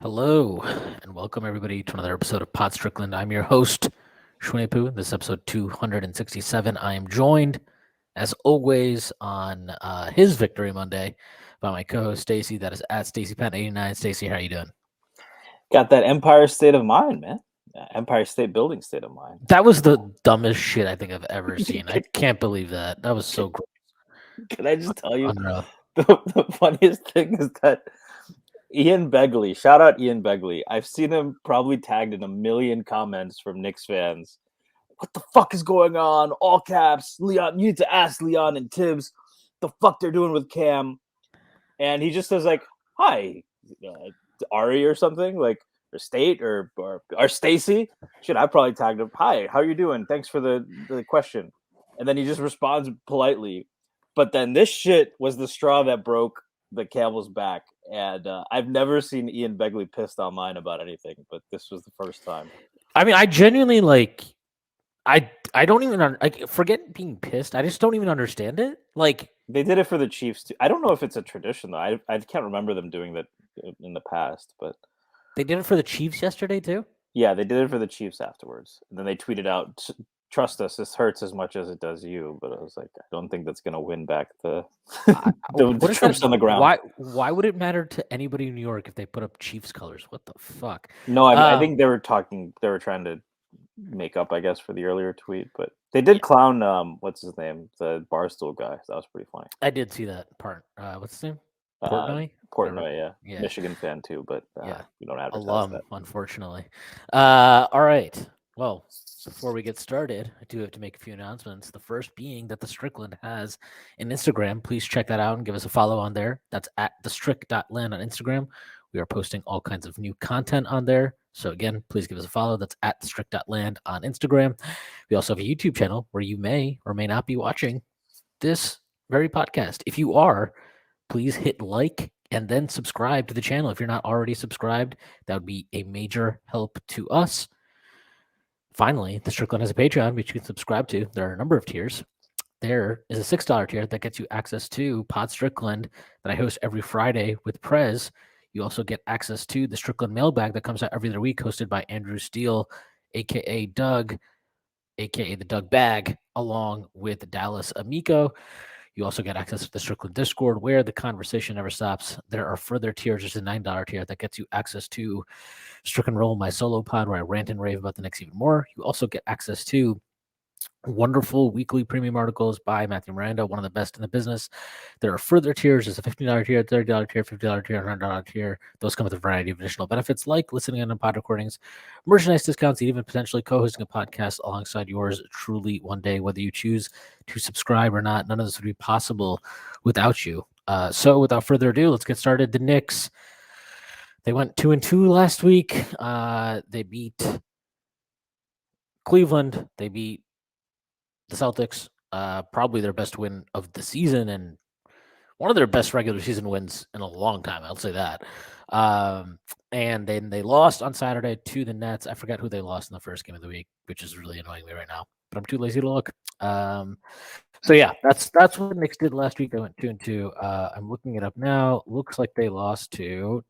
Hello, and welcome everybody to another episode of Pod Strickland. I'm your host, Shwin and Stacy. This is episode 267. I am joined, as always, on his Victory Monday by my co-host Stacy. That is at StacyPen89. Stacy, how you doing? Got that Empire State of Mind, man. Empire State Building state of mind. That was the dumbest shit I think I've ever seen. I can't believe that. That was so gross. Can I just tell you, Unreal. the funniest thing is that Ian Begley, shout out Ian Begley. I've seen him probably tagged in a million comments from Knicks fans. What the fuck is going on? All caps. Leon, you need to ask Leon and Tibbs the fuck they're doing with Cam. And he just says like, hi, Ari or something, like, or State or Stacy. Shit, I probably tagged him. Hi, how you doing? Thanks for the question. And then he just responds politely. But then this shit was the straw that broke the camel's back. And I've never seen Ian Begley pissed online about anything, but this was the first time. I mean, I genuinely like. I don't even forget being pissed. I just don't even understand it. Like they did it for the Chiefs too. I don't know if it's a tradition though. I can't remember them doing that in the past, but they did it for the Chiefs yesterday too. Yeah, they did it for the Chiefs afterwards. And then they tweeted out, "Trust us, this hurts as much as it does you." But I was like, I don't think that's going to win back the troops on the ground. Why would it matter to anybody in New York if they put up Chiefs colors? What the fuck? No, I think they were trying to make up, I guess, for the earlier tweet. But they did clown, what's his name? The Barstool guy. That was pretty funny. I did see that part. What's his name? Portnoy, yeah. Michigan fan too, but we don't advertise that. Unfortunately. All right. Well, before we get started, I do have to make a few announcements. The first being that the Strickland has an Instagram. Please check that out and give us a follow on there. That's at thestrick.land on Instagram. We are posting all kinds of new content on there. So again, please give us a follow. That's at thestrick.land on Instagram. We also have a YouTube channel where you may or may not be watching this very podcast. If you are, please hit like and then subscribe to the channel. If you're not already subscribed, that would be a major help to us. Finally, the Strickland has a Patreon, which you can subscribe to. There are a number of tiers. There is a $6 tier that gets you access to Pod Strickland that I host every Friday with Prez. You also get access to the Strickland mailbag that comes out every other week, hosted by Andrew Steele, a.k.a. Doug, a.k.a. the Doug Bag, along with Dallas Amico. You also get access to the Strickland Discord where the conversation never stops. There are further tiers. There's a $9 tier that gets you access to Strickland Roll, my solo pod, where I rant and rave about the Knicks even more. You also get access to wonderful weekly premium articles by Matthew Miranda, one of the best in the business. There are further tiers. There's a $15 tier, $30 tier, $50 tier, $100 tier. Those come with a variety of additional benefits like listening in on pod recordings, merchandise discounts, and even potentially co-hosting a podcast alongside yours truly one day. Whether you choose to subscribe or not, none of this would be possible without you. So without further ado, let's get started. The Knicks, they went 2-2 last week. They beat Cleveland. They beat the Celtics, probably their best win of the season and one of their best regular season wins in a long time. I'll say that. And then they lost on Saturday to the Nets. I forgot who they lost in the first game of the week, which is really annoying me right now, but I'm too lazy to look. So yeah, that's what the Knicks did last week. They went 2-2. I'm looking it up now. Looks like they lost to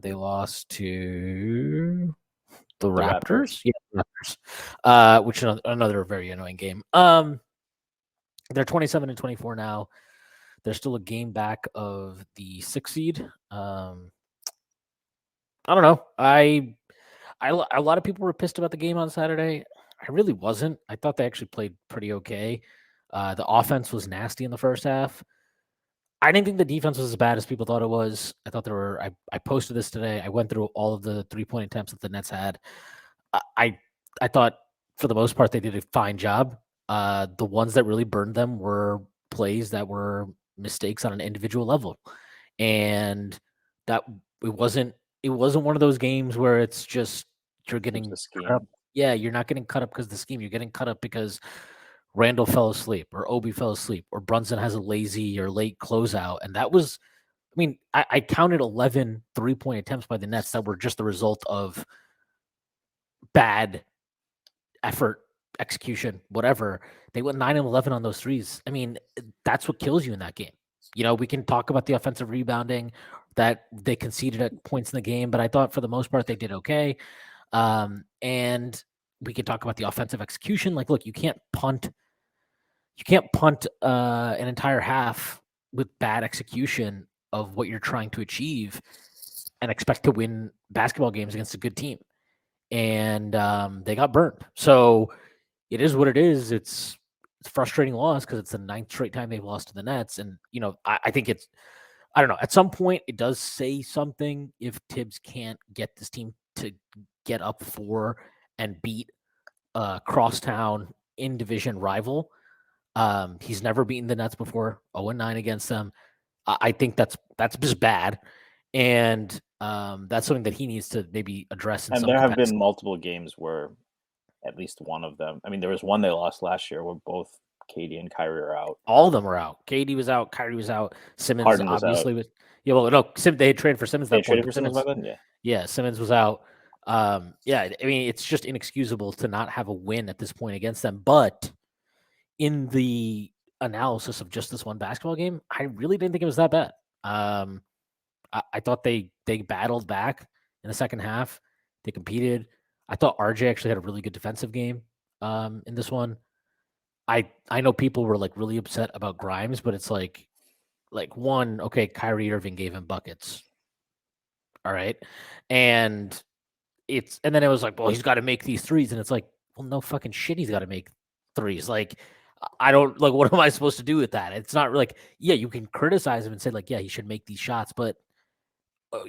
they lost to the Raptors? Yeah, Raptors. Which is another very annoying game. They're 27-24 now. They're still a game back of the 6th seed. I don't know. A lot of people were pissed about the game on Saturday. I really wasn't. I thought they actually played pretty okay. The offense was nasty in the first half. I didn't think the defense was as bad as people thought it was. I thought there were. I posted this today. I went through all of the 3-point attempts that the Nets had. I thought for the most part they did a fine job. The ones that really burned them were plays that were mistakes on an individual level, and that it wasn't one of those games where it's just you're getting cut up. Yeah, you're not getting cut up because of the scheme. You're getting cut up because Randall fell asleep or Obi fell asleep or Brunson has a lazy or late closeout. And that was, I mean, I counted 11 3-point attempts by the Nets that were just the result of bad effort, execution, whatever. They went 9-11 on those threes. I mean, that's what kills you in that game. You know, we can talk about the offensive rebounding, that they conceded at points in the game, but I thought for the most part they did okay. And we could talk about the offensive execution. Like, look, you can't punt an entire half with bad execution of what you're trying to achieve and expect to win basketball games against a good team. And they got burned. So it is what it is. It's a frustrating loss because it's the 9th straight time they've lost to the Nets. And, I think I don't know. At some point, it does say something if Tibbs can't get this team to get up for and beat a crosstown in division rival. He's never beaten the Nets before. 0-9 against them. I think that's just bad, and that's something that he needs to maybe address. And there have been multiple games where at least one of them. I mean, there was one they lost last year where both KD and Kyrie are out. All of them were out. KD was out. Kyrie was out. Simmons Harden was obviously out. was. Yeah, well, no, they had traded for Simmons. They traded for Simmons by then. Yeah, Simmons was out. Yeah, I mean, it's just inexcusable to not have a win at this point against them. But in the analysis of just this one basketball game, I really didn't think it was that bad. I thought they battled back in the second half. They competed. I thought RJ actually had a really good defensive game in this one. I know people were like really upset about Grimes, but it's like one, okay, Kyrie Irving gave him buckets. All right. And then it was like, well, he's got to make these threes. And it's like, well, no fucking shit, he's got to make threes. Like, I don't like, what am I supposed to do with that? It's not like, yeah, you can criticize him and say, like, yeah, he should make these shots, but I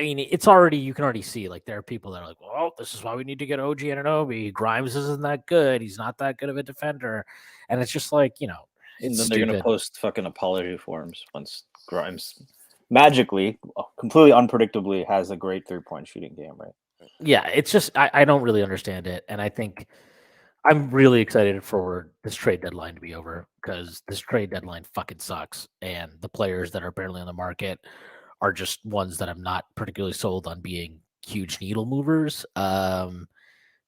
mean, you can already see, like, there are people that are like, well, this is why we need to get OG Anunoby. Grimes isn't that good. He's not that good of a defender. And it's just like, it's and then stupid. They're going to post fucking apology forms once Grimes magically, completely unpredictably has a great 3-point shooting game, right? Yeah, it's just, I don't really understand it. And I think I'm really excited for this trade deadline to be over because this trade deadline fucking sucks. And the players that are apparently on the market are just ones that I'm not particularly sold on being huge needle movers. We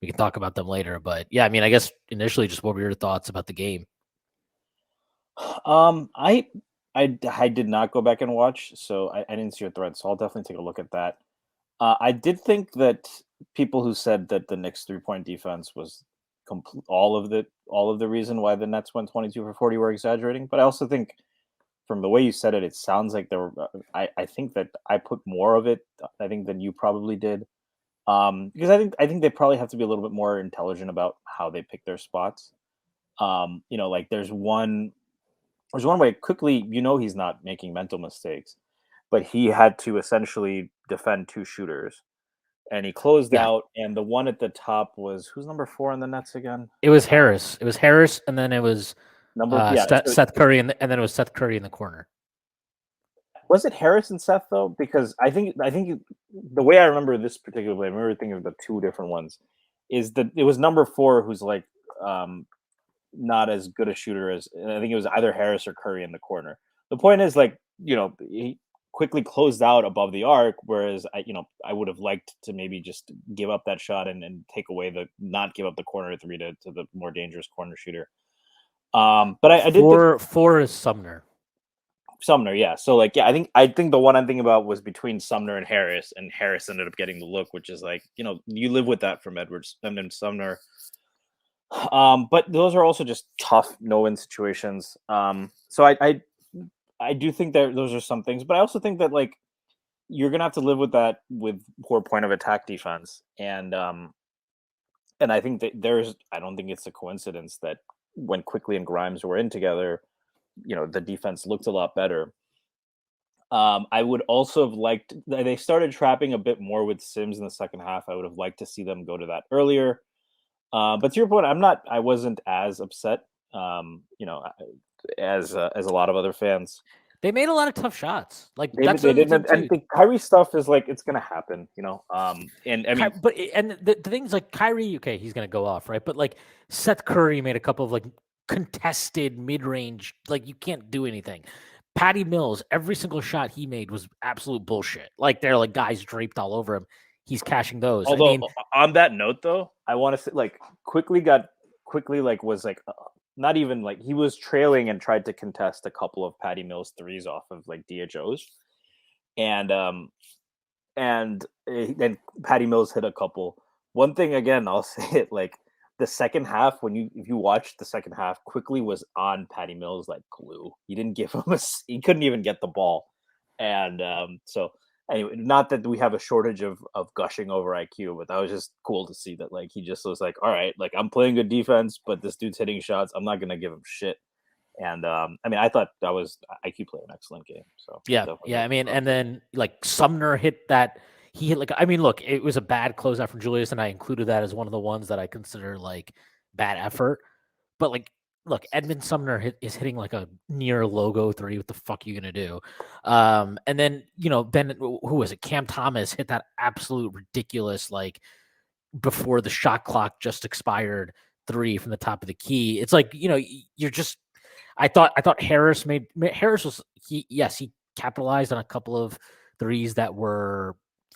can talk about them later, but yeah, I mean, I guess initially, just what were your thoughts about the game? I did not go back and watch, so I didn't see your thread, so I'll definitely take a look at that. I did think that people who said that the Knicks 3-point defense was all of the reason why the Nets went 22 for 40 were exaggerating, but I also think from the way you said it, it sounds like there were. I think that I put more of it, I think, than you probably did, because I think they probably have to be a little bit more intelligent about how they pick their spots. Like there's one way quickly. He's not making mental mistakes, but he had to essentially defend 2 shooters, and he closed out. And the one at the top was who's number 4 on the Nets again? It was Harris. It was Harris, and then it was Seth Curry, and then it was Seth Curry in the corner. Was it Harris and Seth though? Because I think the way I remember this particular play, I remember thinking of the 2 different ones, is that it was number 4 who's like not as good a shooter as, and I think it was either Harris or Curry in the corner. The point is, like, he quickly closed out above the arc, whereas I would have liked to maybe just give up that shot and take away not give up the corner 3 to the more dangerous corner shooter. But I did think 4 is Sumner. Yeah. So I think the one I'm thinking about was between Sumner and Harris ended up getting the look, which is like, you live with that from Edwards and then Sumner. But those are also just tough no-win situations. So I do think that those are some things, but I also think that like you're gonna have to live with that with poor point of attack defense, and I think that I don't think it's a coincidence that when Quickly and Grimes were in together, the defense looked a lot better. I would also have liked, they started trapping a bit more with Sims in the second half. I would have liked to see them go to that earlier. But to your point, I wasn't as upset, as a lot of other fans. They made a lot of tough shots. Like they did, and the Kyrie stuff is like, it's gonna happen, and I mean, the things like Kyrie, okay, he's gonna go off, right? But like Seth Curry made a couple of like contested mid-range, like you can't do anything. Patty Mills, every single shot he made was absolute bullshit. Like they're like guys draped all over him. He's cashing those. Although on that note, though, I want to say like quickly was like not even like he was trailing and tried to contest a couple of Patty Mills threes off of like DHOs. and then Patty Mills hit a couple. One thing again, I'll say it like the second half if you watch the second half, Quickly was on Patty Mills like glue. He didn't give him he couldn't even get the ball, and so anyway, not that we have a shortage of gushing over IQ, but that was just cool to see that like he just was like, all right, like I'm playing good defense, but this dude's hitting shots. I'm not gonna give him shit. And I mean, I thought that was IQ played an excellent game. So Yeah. I mean, and then like Sumner hit that. He hit like, I mean, look, it was a bad closeout from Julius, and I included that as one of the ones that I consider like bad effort. But like, look, Edmund Sumner is hitting like a near logo three. What the fuck are you gonna do? And then Ben, who was it? Cam Thomas hit that absolute ridiculous like before the shot clock just expired three from the top of the key. It's like you're just. I thought Harris was he capitalized on a couple of threes that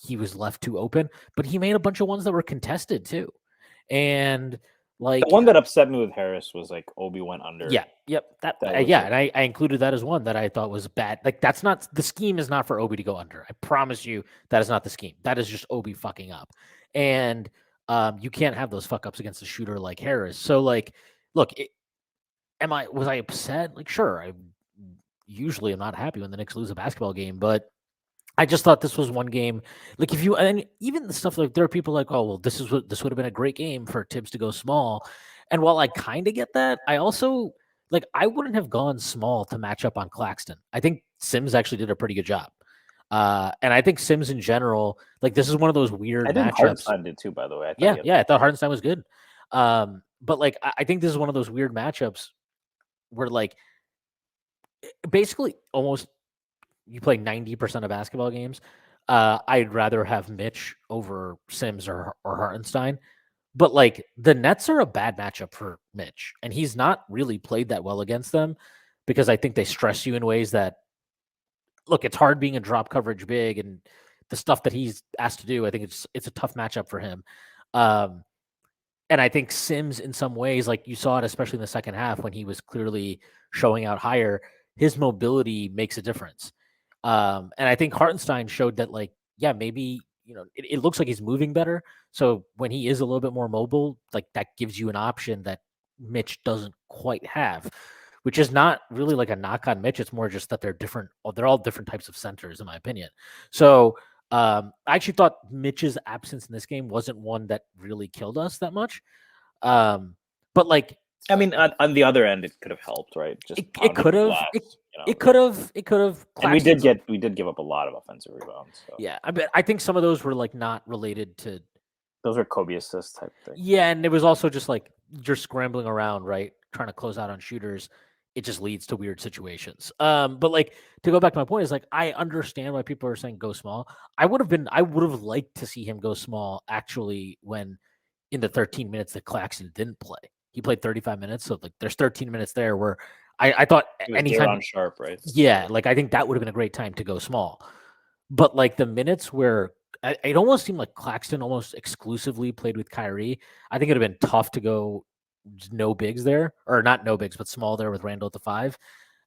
he was left too open, but he made a bunch of ones that were contested too. And like the one that upset me with Harris was like Obi went under. Yeah, yep. And I included that as one that I thought was bad. Like that's not the scheme is not for Obi to go under. I promise you that is not the scheme. That is just Obi fucking up. And you can't have those fuck ups against a shooter like Harris. So like, look, was I upset? Like, sure. I usually am not happy when the Knicks lose a basketball game, but I just thought this was one game. Like and even the stuff like there are people like, oh well, this would have been a great game for Tibbs to go small. And while I kind of get that, I also like I wouldn't have gone small to match up on Claxton. I think Sims actually did a pretty good job. And I think Sims in general, like this is one of those weird matchups. Hartenstein did too, by the way. I thought Hartenstein was good. But like I think this is one of those weird matchups where like basically almost you play 90% of basketball games. I'd rather have Mitch over Sims or Hartenstein. But like the Nets are a bad matchup for Mitch, and he's not really played that well against them because I think they stress you in ways that look, it's hard being a drop coverage big and the stuff that he's asked to do. I think it's a tough matchup for him. And I think Sims in some ways, like you saw it, especially in the second half when he was clearly showing out higher, his mobility makes a difference. And I think Hartenstein showed that, like, yeah, maybe, it looks like he's moving better. So when he is a little bit more mobile, like that gives you an option that Mitch doesn't quite have, which is not really like a knock on Mitch. It's more just that they're all different types of centers, in my opinion. So I actually thought Mitch's absence in this game wasn't one that really killed us that much. But like, I mean, on the other end, it could have helped, right? Just it could have. It could have. And we did give up a lot of offensive rebounds. So. Yeah, I think some of those were like not related to. Those are Kobe assists type thing. Yeah, and it was also just like you're scrambling around, right, trying to close out on shooters. It just leads to weird situations. But like to go back to my point is like I understand why people are saying go small. I would have liked to see him go small actually when in the 13 minutes that Claxton didn't play. He played 35 minutes, so like there's 13 minutes there where I thought anytime on sharp, right? Yeah, like I think that would have been a great time to go small. But like the minutes where it almost seemed like Claxton almost exclusively played with Kyrie. I think it'd have been tough to go no bigs there, or not no bigs, but small there with Randall at the 5.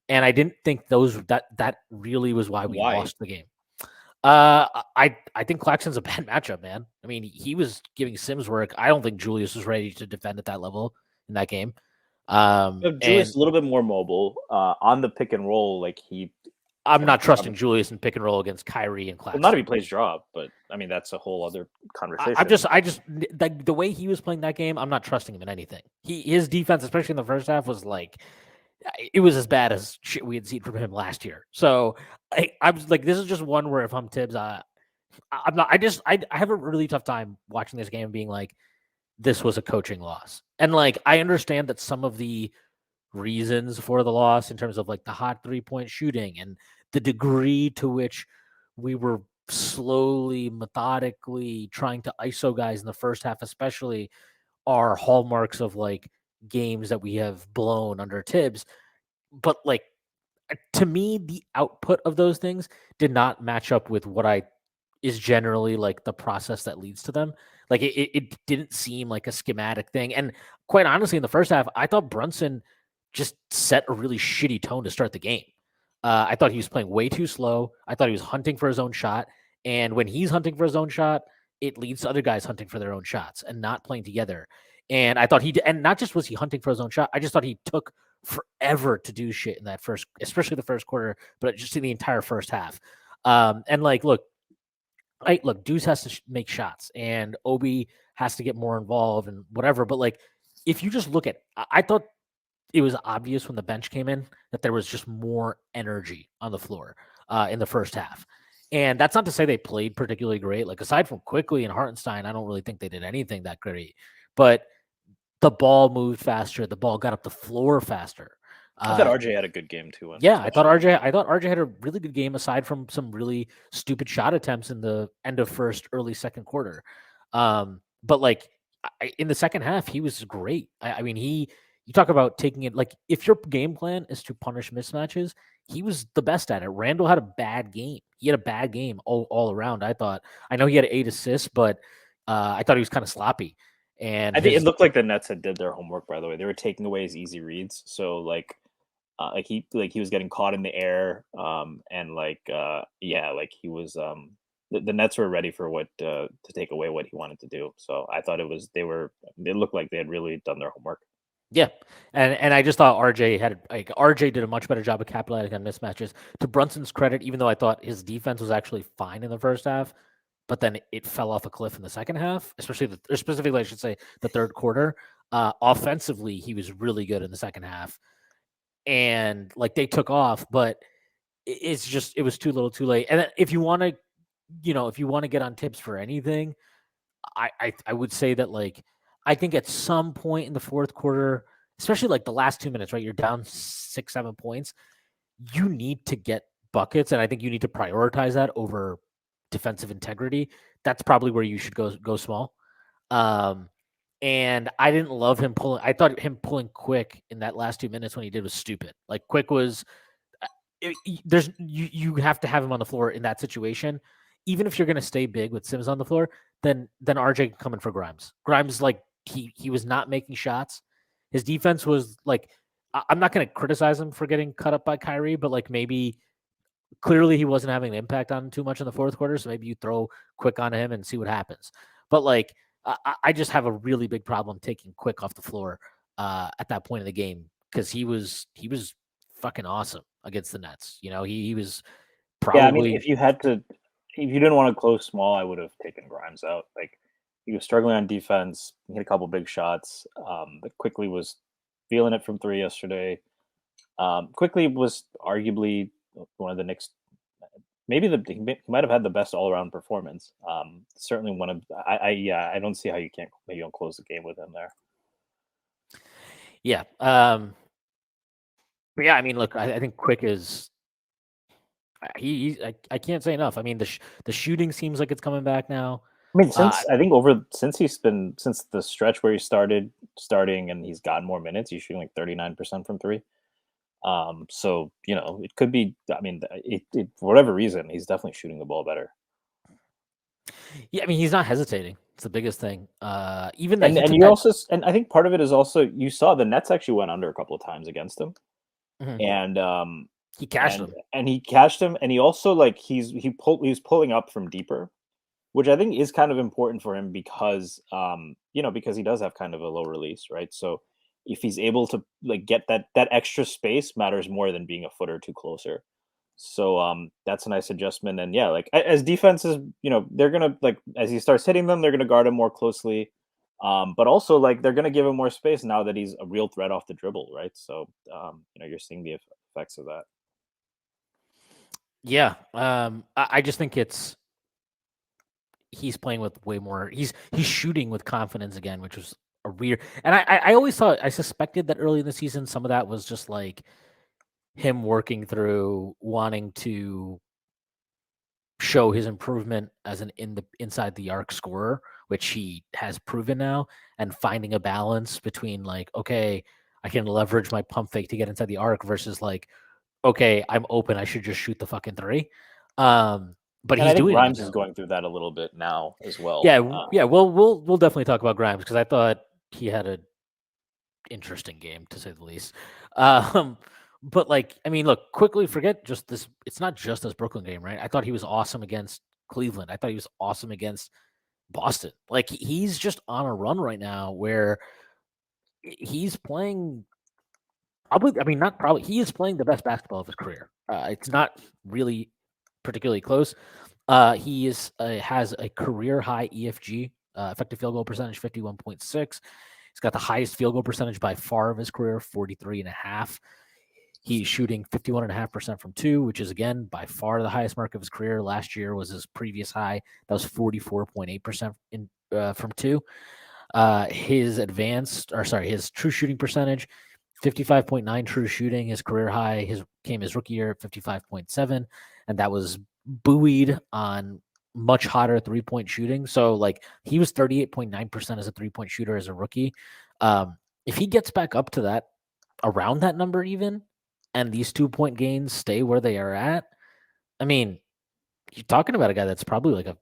And I didn't think that really was why we lost the game. I think Claxton's a bad matchup, man. I mean, he was giving Sims work. I don't think Julius was ready to defend at that level in that game. Julius a little bit more mobile on the pick and roll. Like I'm not trusting Julius in pick and roll against Kyrie and Claxton. Well, not if he plays drop, but I mean that's a whole other conversation. I just like the way he was playing that game. I'm not trusting him in anything. His defense, especially in the first half, was like it was as bad as shit we had seen from him last year. So I was like, this is just one where if I'm Tibbs, I'm not. I have a really tough time watching this game, being like, this was a coaching loss, and like I understand that some of the reasons for the loss in terms of like the hot 3-point shooting and the degree to which we were slowly, methodically trying to ISO guys in the first half, especially, are hallmarks of like games that we have blown under Tibbs. But like to me, the output of those things did not match up with what is generally like the process that leads to them. Like it didn't seem like a schematic thing. And quite honestly, in the first half, I thought Brunson just set a really shitty tone to start the game. I thought he was playing way too slow. I thought he was hunting for his own shot. And when he's hunting for his own shot, it leads to other guys hunting for their own shots and not playing together. And I thought and not just was he hunting for his own shot, I just thought he took forever to do shit in that first, especially the first quarter, but just in the entire first half. And like, look, Deuce has to make shots, and Obi has to get more involved and whatever. But like, if you just look at, I thought it was obvious when the bench came in that there was just more energy on the floor in the first half. And that's not to say they played particularly great. Like, aside from Quickly and Hartenstein, I don't really think they did anything that great. But the ball moved faster. The ball got up the floor faster. I thought RJ had a good game too. Yeah, I thought RJ had a really good game aside from some really stupid shot attempts in the end of first, early second quarter. But like in the second half, he was great. I mean, you talk about taking it like if your game plan is to punish mismatches, he was the best at it. Randall had a bad game. He had a bad game all around. I thought. I know he had 8 assists, but I thought he was kind of sloppy. And I think it looked like the Nets had did their homework. By the way, they were taking away his easy reads. So like he was getting caught in the air, and like he was the Nets were ready for what to take away what he wanted to do. So I thought it looked like they had really done their homework. Yeah, and I just thought RJ did a much better job of capitalizing on mismatches. To Brunson's credit, even though I thought his defense was actually fine in the first half, but then it fell off a cliff in the second half, specifically I should say the third quarter. Offensively, he was really good in the second half, and like they took off, but it was too little, too late. And if you want to, get on tips for anything, I would say that like I think at some point in the fourth quarter, especially like the last 2 minutes, right? You're down 6-7 points. You need to get buckets, and I think you need to prioritize that over defensive integrity. That's probably where you should go small. And I didn't love him pulling. I thought him pulling Quick in that last 2 minutes when he did was stupid. Like Quick was you have to have him on the floor in that situation. Even if you're going to stay big with Sims on the floor, then RJ coming for Grimes. Grimes like he was not making shots. His defense was like I'm not going to criticize him for getting cut up by Kyrie, but like maybe clearly he wasn't having an impact on him too much in the fourth quarter. So maybe you throw Quick on him and see what happens. But like I just have a really big problem taking Quick off the floor at that point in the game because he was fucking awesome against the Nets. He was probably. Yeah, I mean, if you didn't want to close small, I would have taken Grimes out. Like he was struggling on defense. He hit a couple big shots. But Quickly was feeling it from three yesterday. Quickly was arguably one of the Knicks. Maybe he might have had the best all around performance. Certainly one of. I don't see how you don't close the game with him there. Yeah. But yeah, I mean, look, I think Quick is. I can't say enough. I mean, the shooting seems like it's coming back now. I mean, since the stretch where he starting and he's gotten more minutes, he's shooting like 39% from three. So it could be. I mean, for whatever reason, he's definitely shooting the ball better. Yeah, I mean, he's not hesitating. It's the biggest thing. Even that, and I think part of it is also you saw the Nets actually went under a couple of times against him, and he cashed him, and he cashed him, and he also like he was pulling up from deeper, which I think is kind of important for him because because he does have kind of a low release, right? So if he's able to like get that extra space matters more than being a foot or two closer. So that's a nice adjustment. And yeah, like as defenses, they're gonna like as he starts hitting them, they're gonna guard him more closely. But also like they're gonna give him more space now that he's a real threat off the dribble, right? So you're seeing the effects of that. Yeah. I just think he's playing with way more. He's shooting with confidence again, which was a weird. And I always thought I suspected that early in the season, some of that was just like him working through wanting to show his improvement as an inside the arc scorer, which he has proven now, and finding a balance between like, okay, I can leverage my pump fake to get inside the arc versus like, okay, I'm open, I should just shoot the fucking three. But and he's doing. Grimes is going through that a little bit now as well. Yeah. We'll definitely talk about Grimes because I thought he had a interesting game to say the least. But like, I mean, look, quickly forget just this. It's not just this Brooklyn game, right? I thought he was awesome against Cleveland. I thought he was awesome against Boston. Like he's just on a run right now where he's playing probably. I mean, not probably. He is playing the best basketball of his career. It's not really particularly close. He is has a career high EFG, effective field goal percentage, 51.6. He's got the highest field goal percentage by far of his career, 43.5. He's shooting 51.5% from two, which is, again, by far the highest mark of his career. Last year was his previous high. That was 44.8% from two. His true shooting percentage, 55.9 true shooting. His career high came his rookie year at 55.7, and that was buoyed on much hotter 3-point shooting. So, like, he was 38.9% as a 3-point shooter as a rookie. If he gets back up to that, around that number even, and these 2-point gains stay where they are at, I mean, you're talking about a guy that's probably like a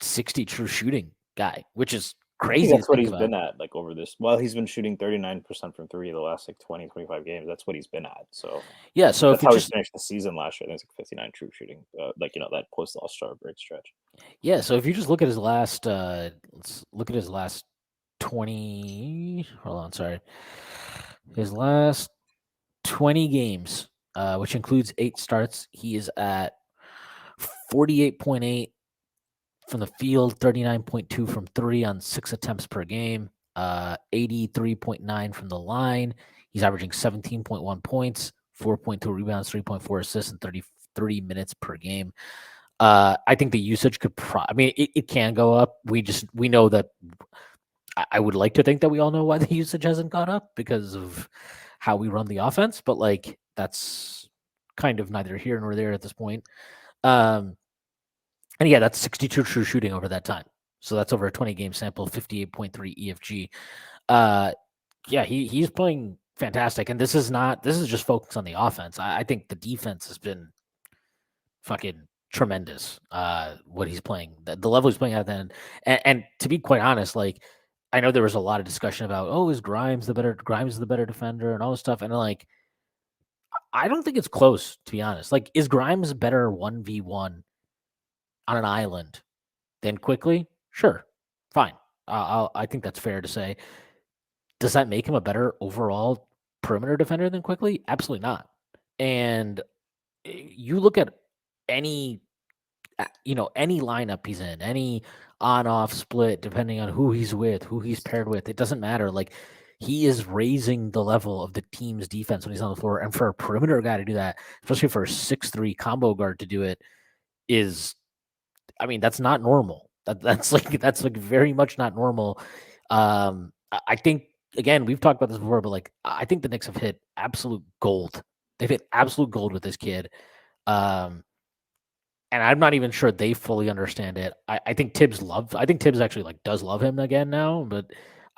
60 true shooting guy, which is I think crazy to that's what think he's about. been at like over this. Well, he's been shooting 39% from three the last like 20, 25 games. That's what he's been at. So Yeah, so if that's you how he just finished the season last year. I think it's like 59 true shooting. Like that post All-Star break stretch. so if you just look at his last let's look at his last 20 hold on, sorry. His last 20 games, which includes 8 starts, he is at 48.8 from the field, 39.2 from 3 on 6 attempts per game, 83.9 from the line. He's averaging 17.1 points, 4.2 rebounds, 3.4 assists, and 33 minutes per game. I think the usage could it can go up. We know that I would like to think that we all know why the usage hasn't gone up because of how we run the offense, but like that's kind of neither here nor there at this point. Um, and yeah, that's 62 true shooting over that time. So that's over a 20 game sample, 58.3 EFG. He's playing fantastic. And this is just focused on the offense. I think the defense has been fucking tremendous. What he's playing, the level he's playing at then, and to be quite honest, like I know there was a lot of discussion about, is Grimes the better defender and all this stuff, and like I don't think it's close, to be honest. Like, is Grimes better 1v1 on an island than Quickly? Sure, fine. I think that's fair to say. Does that make him a better overall perimeter defender than Quickly? Absolutely not. And you look at any any lineup he's in, any on-off split, depending on who he's with, who he's paired with, it doesn't matter. Like he is raising the level of the team's defense when he's on the floor, and for a perimeter guy to do that, especially for a 6'3" combo guard to do it, is, I mean, that's not normal. That's like very much not normal. I think, again, we've talked about this before, but like I think the Knicks have hit absolute gold. They've hit absolute gold with this kid. Um, and I'm not even sure they fully understand it. I think Tibbs actually like does love him again now, but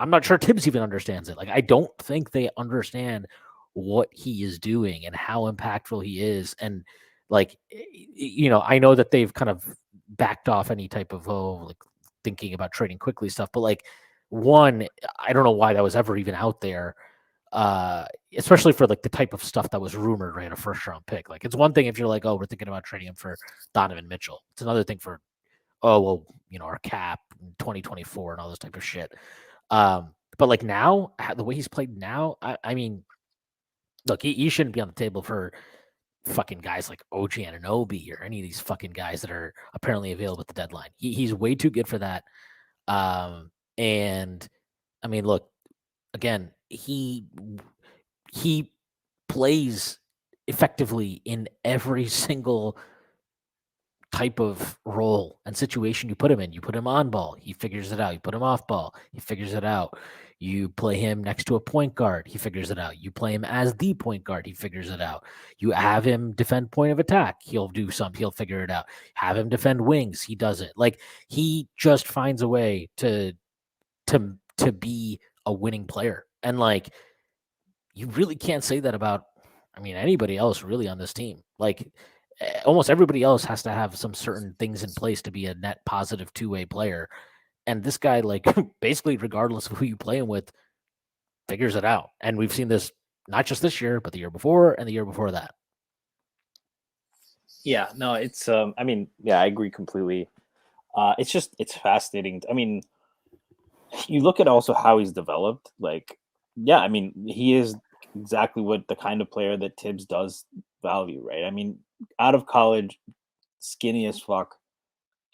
I'm not sure Tibbs even understands it. Like I don't think they understand what he is doing and how impactful he is. And like I know that they've kind of backed off any type of like thinking about trading quickly stuff, but like one, I don't know why that was ever even out there. Especially for like the type of stuff that was rumored, right? A first round pick. Like it's one thing if you're like, we're thinking about trading him for Donovan Mitchell. It's another thing for, our cap in 2024 and all this type of shit. But like now, the way he's played now, I mean, look, he shouldn't be on the table for fucking guys like OG Anunoby or any of these fucking guys that are apparently available at the deadline. He's way too good for that. And I mean, look, again, he plays effectively in every single type of role and situation you put him in. You put him on ball, he figures it out. You put him off ball, he figures it out. You play him next to a point guard, he figures it out. You play him as the point guard, he figures it out. You have him defend point of attack, he'll figure it out. Have him defend wings, he does it. Like he just finds a way to be a winning player. And like you really can't say that about, I mean, anybody else really on this team. Like almost everybody else has to have some certain things in place to be a net positive two-way player. And this guy, like basically regardless of who you play him with, figures it out. And we've seen this not just this year, but the year before and the year before that. Yeah, no, it's I mean, yeah, I agree completely. It's fascinating. I mean, you look at also how he's developed. Like, yeah, I mean, he is exactly what the kind of player that Tibbs does value, right? I mean, out of college, skinny as fuck.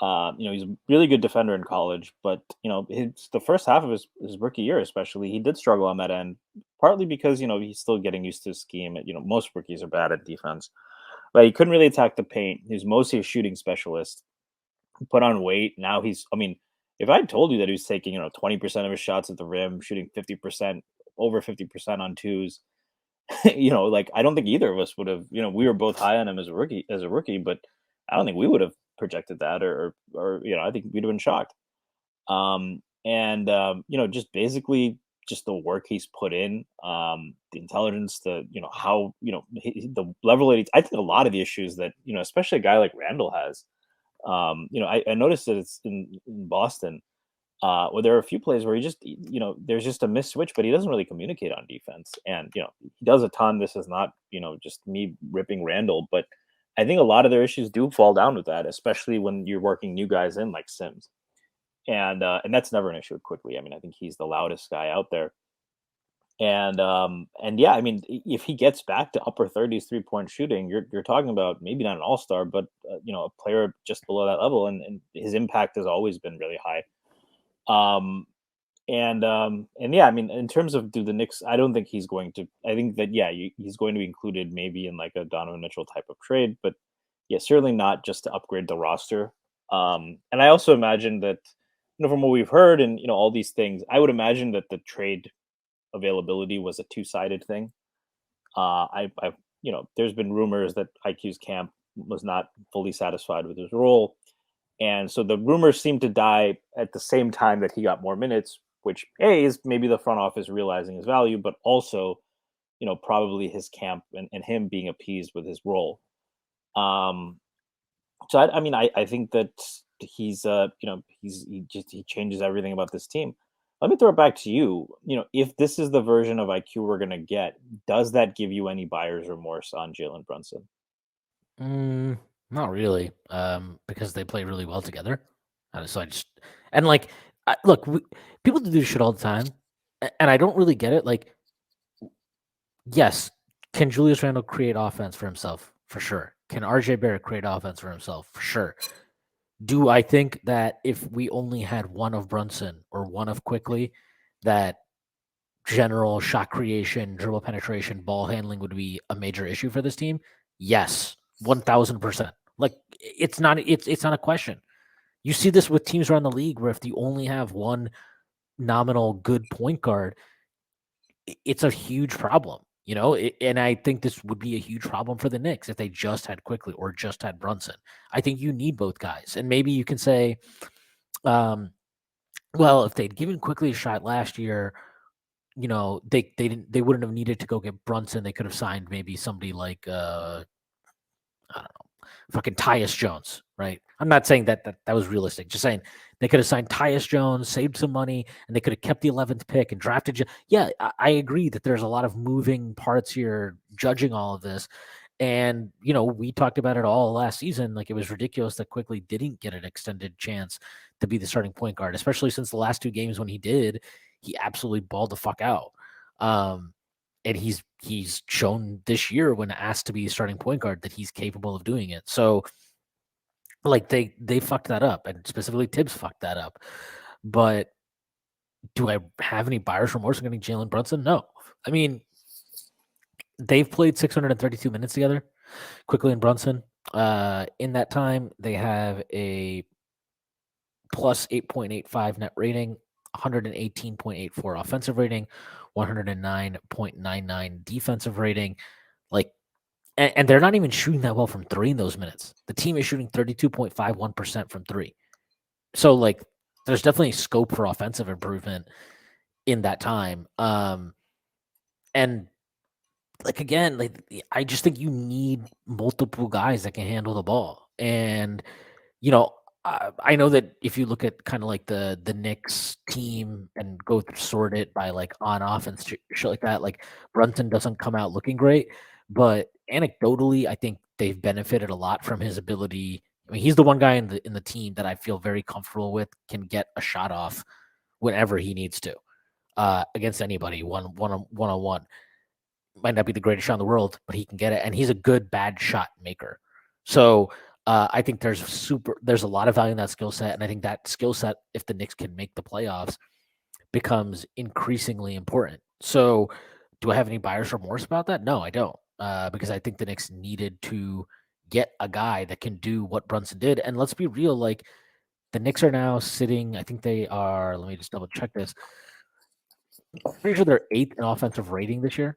He's a really good defender in college, but the first half of his rookie year, especially, he did struggle on that end, partly because he's still getting used to his scheme. Most rookies are bad at defense, but he couldn't really attack the paint. He was mostly a shooting specialist. He put on weight. Now I mean, if I told you that he was taking 20% of his shots at the rim, shooting 50%, over 50% on twos, like I don't think either of us would have. We were both high on him as a rookie, but I don't think we would have projected that, or I think we'd have been shocked. Just basically just the work he's put in, the intelligence, the how the level that I think a lot of the issues that especially a guy like Randall has. I noticed that it's in Boston. Well, there are a few plays where he just, there's just a missed switch, but he doesn't really communicate on defense. And, he does a ton. This is not, just me ripping Randall, but I think a lot of their issues do fall down with that, especially when you're working new guys in like Sims. And that's never an issue with Quickly. I mean, I think he's the loudest guy out there. And yeah, I mean, if he gets back to upper 30s 3-point shooting, you're talking about maybe not an all-star, but a player just below that level, and his impact has always been really high. And yeah, I mean, in terms of do the Knicks, I don't think he's going to. I think that he's going to be included maybe in like a Donovan Mitchell type of trade, but yeah, certainly not just to upgrade the roster. And I also imagine that from what we've heard and all these things, I would imagine that the trade availability was a two-sided thing. I've there's been rumors that IQ's camp was not fully satisfied with his role. And so the rumors seem to die at the same time that he got more minutes, which A is maybe the front office realizing his value, but also, probably his camp and him being appeased with his role. Um, I think that he's, he changes everything about this team. Let me throw it back to you. If this is the version of IQ we're going to get, does that give you any buyer's remorse on Jalen Brunson? Not really, because they play really well together. So I just and like, look, people do this shit all the time, and I don't really get it. Like, yes, can Julius Randle create offense for himself? For sure. Can RJ Barrett create offense for himself? For sure. Do I think that if we only had one of Brunson or one of Quickly, that general shot creation, dribble penetration, ball handling would be a major issue for this team? Yes, 1000%. Like it's not a question. You see this with teams around the league where if you only have one nominal good point guard, it's a huge problem. And I think this would be a huge problem for the Knicks if they just had Quickly or just had Brunson. I think you need both guys, and maybe you can say, well, if they'd given Quickly a shot last year, they wouldn't have needed to go get Brunson. They could have signed maybe somebody like I don't know, fucking Tyus Jones, right? I'm not saying that was realistic. Just saying they could have signed Tyus Jones, saved some money, and they could have kept the 11th pick and drafted. Yeah, I agree that there's a lot of moving parts here judging all of this. And, we talked about it all last season. Like, it was ridiculous that Quickly didn't get an extended chance to be the starting point guard, especially since the last two games when he did, he absolutely balled the fuck out. And he's shown this year when asked to be a starting point guard that he's capable of doing it. So, like, they fucked that up, and specifically Tibbs fucked that up. But do I have any buyer's remorse in getting Jalen Brunson? No. I mean, they've played 632 minutes together, Quickly and Brunson. In that time, they have a plus 8.85 net rating, 118.84 offensive rating, 109.99 defensive rating. Like, and they're not even shooting that well from three in those minutes. The team is shooting 32.51% from three. So, like, there's definitely scope for offensive improvement in that time. And like, again, like, I just think you need multiple guys that can handle the ball. And, I know that if you look at kind of like the Knicks team and go sort it by like on off and shit like that, like Brunson doesn't come out looking great, but anecdotally, I think they've benefited a lot from his ability. I mean, he's the one guy in the team that I feel very comfortable with, can get a shot off whenever he needs to, against anybody, one on one. Might not be the greatest shot in the world, but he can get it, and he's a good bad shot maker. So I think there's a lot of value in that skill set, and I think that skill set, if the Knicks can make the playoffs, becomes increasingly important. So, do I have any buyer's remorse about that? No, I don't, because I think the Knicks needed to get a guy that can do what Brunson did. And let's be real, like the Knicks are now sitting. I think they are. Let me just double check this. I'm pretty sure they're 8th in offensive rating this year.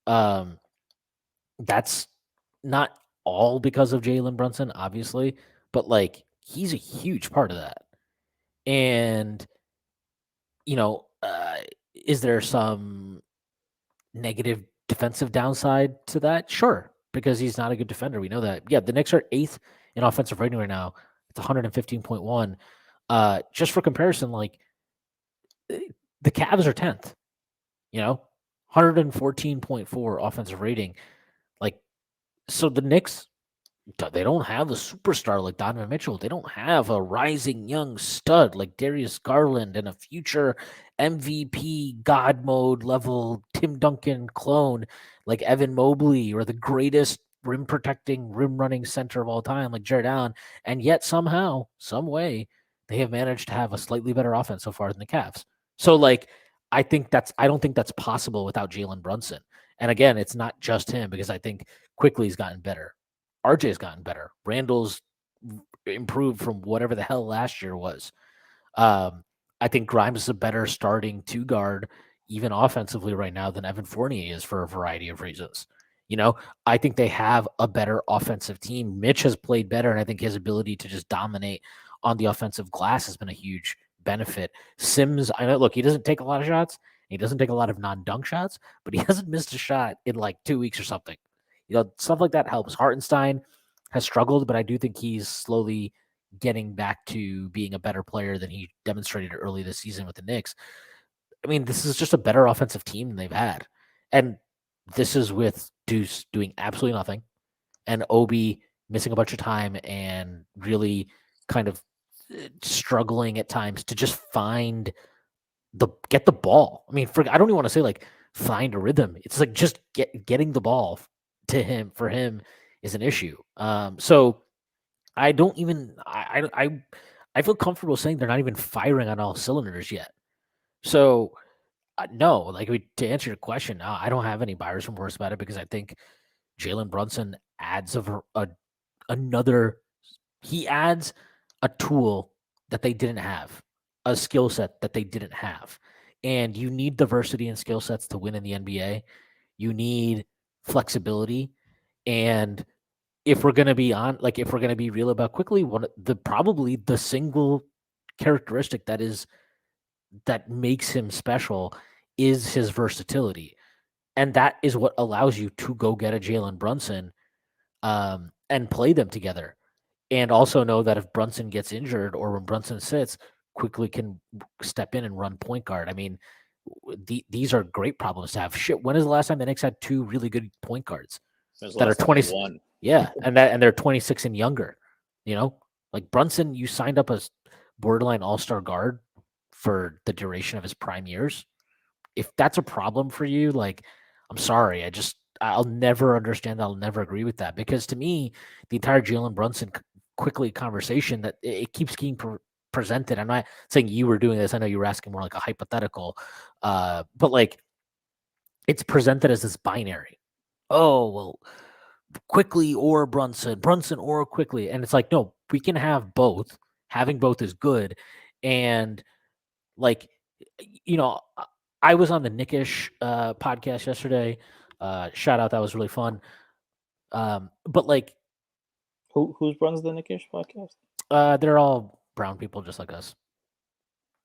Um, that's not all because of Jalen Brunson, obviously, but like he's a huge part of that. And you know, is there some negative defensive downside to that? Sure, because he's not a good defender. We know that. Yeah, the Knicks are 8th in offensive rating right now. It's 115.1. Just for comparison, like the Cavs are 10th. 114.4 offensive rating. Like, so the Knicks, they don't have a superstar like Donovan Mitchell. They don't have a rising young stud like Darius Garland and a future MVP God mode level Tim Duncan clone like Evan Mobley, or the greatest rim protecting, rim running center of all time like Jared Allen. And yet somehow, some way, they have managed to have a slightly better offense so far than the Cavs. So like I don't think that's possible without Jalen Brunson. And again, it's not just him, because I think Quickly's gotten better. RJ's gotten better. Randall's improved from whatever the hell last year was. Um, I think Grimes is a better starting two guard, even offensively right now, than Evan Fournier is, for a variety of reasons. I think they have a better offensive team. Mitch has played better, and I think his ability to just dominate on the offensive glass has been a huge benefit. Sims, I know, look, he doesn't take a lot of shots. He doesn't take a lot of non-dunk shots, but he hasn't missed a shot in like 2 weeks or something. Stuff like that helps. Hartenstein has struggled, but I do think he's slowly getting back to being a better player than he demonstrated early this season with the Knicks. I mean, this is just a better offensive team than they've had. And this is with Deuce doing absolutely nothing, and Obi missing a bunch of time and really kind of struggling at times to just get the ball. I mean, I don't even want to say like find a rhythm. It's like just getting the ball to him, for him, is an issue. So I don't even I feel comfortable saying they're not even firing on all cylinders yet. So no, like to answer your question, I don't have any buyer's remorse about it, because I think Jalen Brunson adds another. He adds a tool that they didn't have, a skill set that they didn't have, and you need diversity in skill sets to win in the NBA. You need flexibility, and if we're gonna be if we're gonna be real about Quickly, probably the single characteristic that makes him special is his versatility, and that is what allows you to go get a Jalen Brunson, and play them together, and also know that if Brunson gets injured or when Brunson sits, Quickly can step in and run point guard. I mean, these are great problems to have. Shit, when is the last time the Knicks had two really good point guards that are 20? Yeah, and they're 26 and younger. Like Brunson, you signed up as borderline all-star guard for the duration of his prime years. If that's a problem for you, like, I'm sorry. I'll never understand that. I'll never agree with that, because to me, the entire Jalen Brunson Quickly conversation, that it keeps getting presented. I'm not saying you were doing this. I know you were asking more like a hypothetical, but like it's presented as this binary. Oh, well, Quickly or Brunson, Brunson or Quickly. And it's like, no, we can have both. Having both is good. And like, I was on the Nickish podcast yesterday. Shout out, that was really fun. But like, who runs the Nickish podcast? they're all brown people just like us.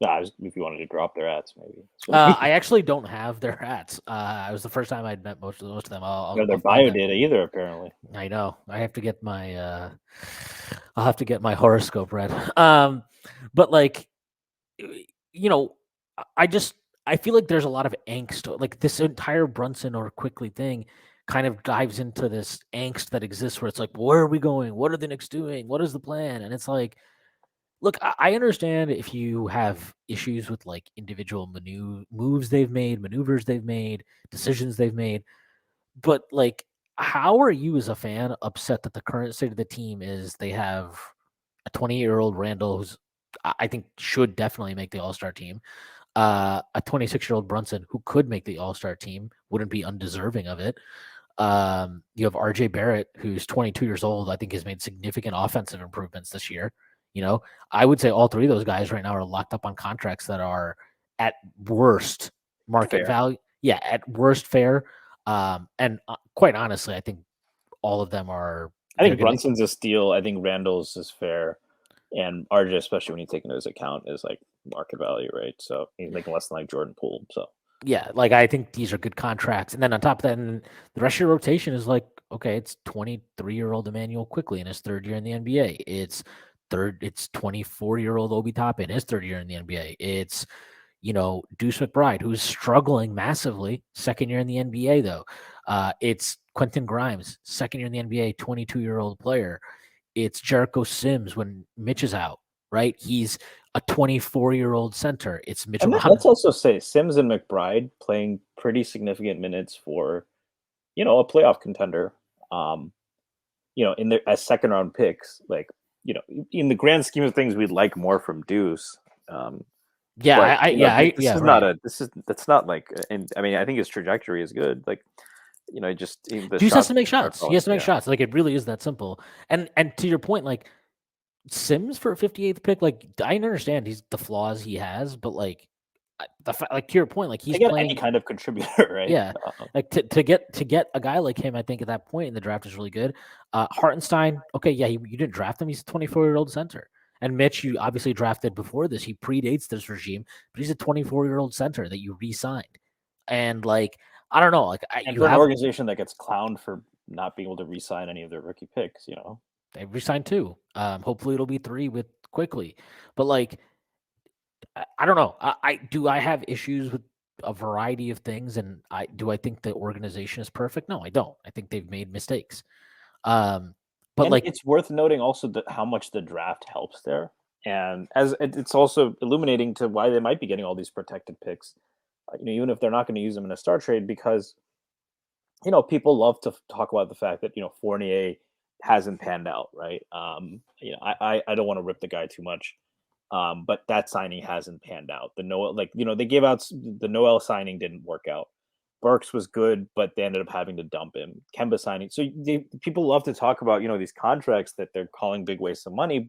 If you wanted to drop their ads, maybe. I actually don't have their hats. It was the first time I'd met most of them. Or their I'll find bio them. data either, apparently. I know. I have to get my I'll have to get my horoscope read. But like you know, I just I feel like there's a lot of angst. Like this entire Brunson or Quickly thing kind of dives into this angst that exists where it's like, where are we going? What are the Knicks doing? What is the plan? And it's like, look, I understand if you have issues with like individual moves they've made, maneuvers they've made, decisions they've made, but like, how are you as a fan upset that the current state of the team is they have a 20-year-old Randall who's I think should definitely make the All-Star team, a 26-year-old Brunson who could make the All-Star team, wouldn't be undeserving of it. You have RJ Barrett, who's 22 years old. I think has made significant offensive improvements this year. I would say all three of those guys right now are locked up on contracts that are at worst market Fair. value. Yeah, at worst fair. And quite honestly, I think all of them are. I think Brunson's a steal. I think Randall's is fair. And RJ, especially when you take into his account, is like market value, right? So he's making less than like Jordan Poole. So yeah, like I think these are good contracts. And then on top of that, the rest of your rotation is like, okay, it's 23-year-old Emmanuel Quickly in his third year in the NBA. It's 24-year-old Obi Toppin, his third year in the NBA. It's, Deuce McBride, who's struggling massively, second year in the NBA, though. It's Quentin Grimes, second year in the NBA, 22-year-old player. It's Jericho Sims when Mitch is out, right? He's a 24-year-old center. It's Mitchell and Robinson. let's also say Sims and McBride playing pretty significant minutes for, a playoff contender. In their as second round picks, like, in the grand scheme of things, we'd like more from Deuce. Yeah, That's not like, and I mean, I think his trajectory is good. Like, Deuce has to make shots. He has to make shots. Like, it really is that simple. And to your point, like Sims for a 58th pick, like I understand the flaws he has, but like to your point, like he's playing any kind of contributor, right? Yeah, like to get a guy like him, I think at that point in the draft is really good. Hartenstein, okay, yeah, you didn't draft him; he's a 24-year-old center. And Mitch, you obviously drafted before this. He predates this regime, but he's a 24-year-old center that you re-signed. And like, I don't know, like and for an organization that gets clowned for not being able to re-sign any of their rookie picks, they re-signed 2. Hopefully, it'll be 3 with Quickly. But like, I don't know. I have issues with a variety of things, and I think the organization is perfect. No, I don't. I think they've made mistakes. But like, it's worth noting also that how much the draft helps there, and as it's also illuminating to why they might be getting all these protected picks, even if they're not going to use them in a star trade, because people love to talk about the fact that Fournier hasn't panned out, right? I don't want to rip the guy too much. But that signing hasn't panned out. The Noel, they gave out the Noel signing didn't work out. Burks was good, but they ended up having to dump him. Kemba signing. So people love to talk about these contracts that they're calling big wastes of money,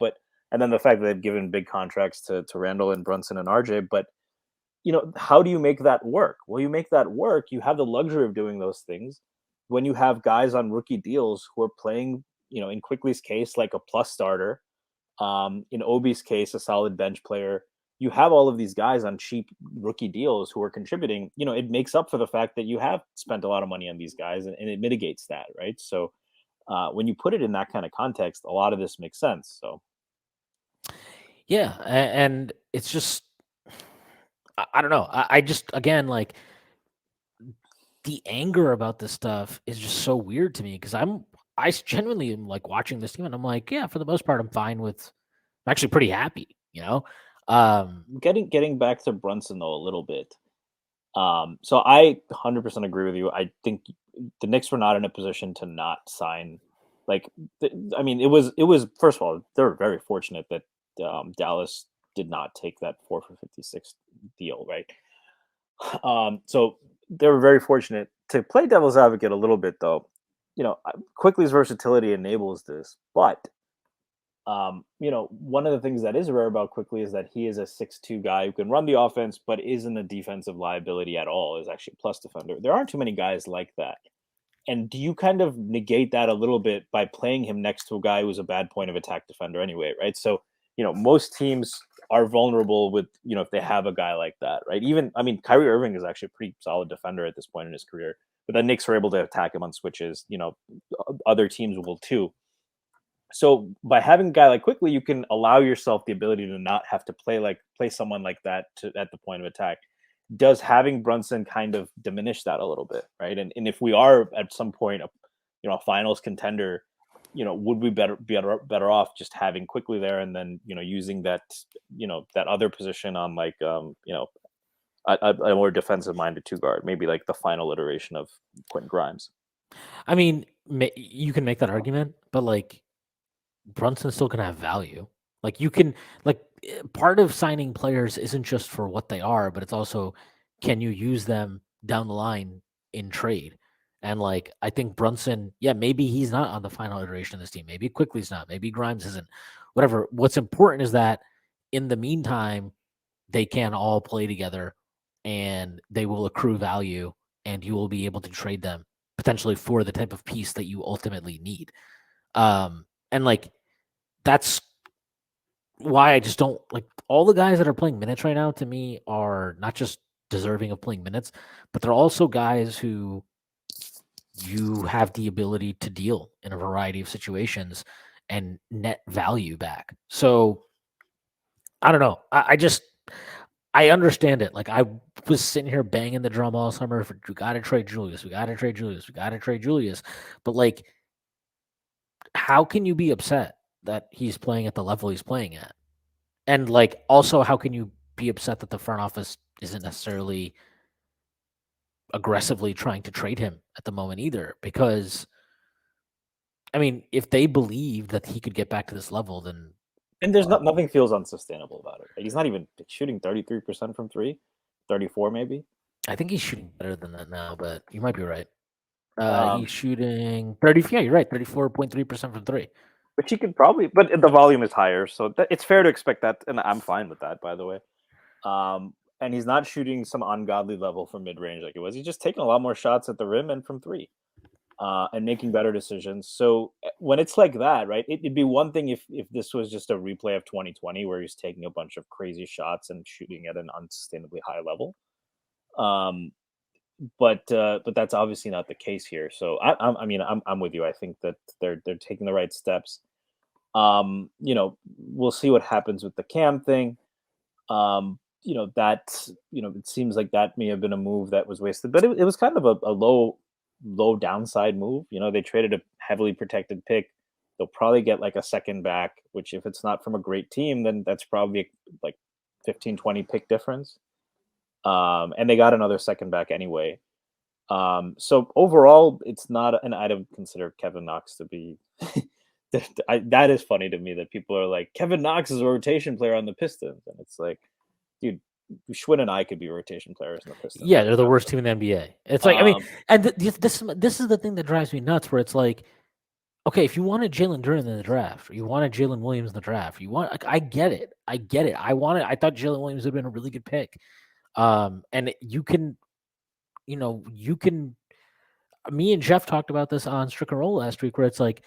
and then the fact that they've given big contracts to Randall and Brunson and RJ. But how do you make that work? Well, you make that work. You have the luxury of doing those things when you have guys on rookie deals who are playing. In Quickly's case, like a plus starter. In Obi's case, a solid bench player. You have all of these guys on cheap rookie deals who are contributing. It makes up for the fact that you have spent a lot of money on these guys, and it mitigates that, right? So when you put it in that kind of context, a lot of this makes sense. So yeah, and it's just I don't know. I just again like the anger about this stuff is just so weird to me because I genuinely am like watching this team and I'm like, yeah, for the most part, I'm fine with. I'm actually pretty happy, Getting back to Brunson though a little bit. So I 100% agree with you. I think the Knicks were not in a position to not sign. Like, I mean, it was first of all, they were very fortunate that Dallas did not take that 4 for 56 deal, right? So they were very fortunate. To play devil's advocate a little bit, though, Quickly's versatility enables this. But one of the things that is rare about Quickly is that he is a 6'2" guy who can run the offense, but isn't a defensive liability at all. Is actually a plus defender. There aren't too many guys like that. And do you kind of negate that a little bit by playing him next to a guy who's a bad point of attack defender anyway, right? So, most teams are vulnerable with, if they have a guy like that, right? Even, I mean, Kyrie Irving is actually a pretty solid defender at this point in his career, but the Knicks are able to attack him on switches. Other teams will too. So by having a guy like Quickly, you can allow yourself the ability to not have to play someone like that at the point of attack. Does having Brunson kind of diminish that a little bit, right? And if we are at some point a finals contender, would we better off just having Quickly there, and then using that that other position on like a more defensive minded two guard, maybe like the final iteration of Quentin Grimes. I mean, you can make that argument, but like Brunson's still gonna have value. Like you can part of signing players isn't just for what they are, but it's also can you use them down the line in trade. And like I think Brunson, yeah, maybe he's not on the final iteration of this team. Maybe Quickly's not. Maybe Grimes isn't. Whatever. What's important is that in the meantime, they can all play together and they will accrue value and you will be able to trade them potentially for the type of piece that you ultimately need. And like that's why I just don't like all the guys that are playing minutes right now to me are not just deserving of playing minutes, but they're also guys who you have the ability to deal in a variety of situations and net value back. So I don't know. I understand it. Like I was sitting here banging the drum all summer for we gotta trade Julius, we gotta trade Julius, we gotta trade Julius. But like, how can you be upset that he's playing at the level he's playing at? And like also how can you be upset that the front office isn't necessarily aggressively trying to trade him at the moment either? Because I mean, if they believe that he could get back to this level, then And there's nothing feels unsustainable about it. He's not even shooting 33% from three, 34 maybe. I think he's shooting better than that now, but you might be right. He's Um, shooting 30. Yeah, you're right. 34.3% from three. Which he could probably, but the volume is higher, so it's fair to expect that, and I'm fine with that, by the way. And he's not shooting some ungodly level from mid range like it was. He's just taking a lot more shots at the rim and from three, and making better decisions. So when it's like that, right, it'd be one thing if this was just a replay of 2020 where he's taking a bunch of crazy shots and shooting at an unsustainably high level. Um, but that's obviously not the case here. So I'm with you. I think that they're taking the right steps. We'll see what happens with the Cam thing. It seems like that may have been a move that was wasted, but it was kind of a low downside move. They traded a heavily protected pick. They'll probably get like a second back, which if it's not from a great team, then that's probably like 15-20 pick difference. And they got another second back anyway. So overall, it's not, and I don't consider Kevin Knox to be. That is funny to me that people are like, Kevin Knox is a rotation player on the Pistons, and it's like, dude, Shwin and I could be rotation players in the Pistons. Yeah, they're the worst team in the NBA. It's like, I mean, Um, and this is the thing that drives me nuts. Where it's like, okay, if you wanted Jalen Duren in the draft, or you wanted Jalen Williams in the draft, like, I get it. I get it. I thought Jalen Williams would have been a really good pick. And you can, you can. Me and Jeff talked about this on Strickland Roll last week, where it's like,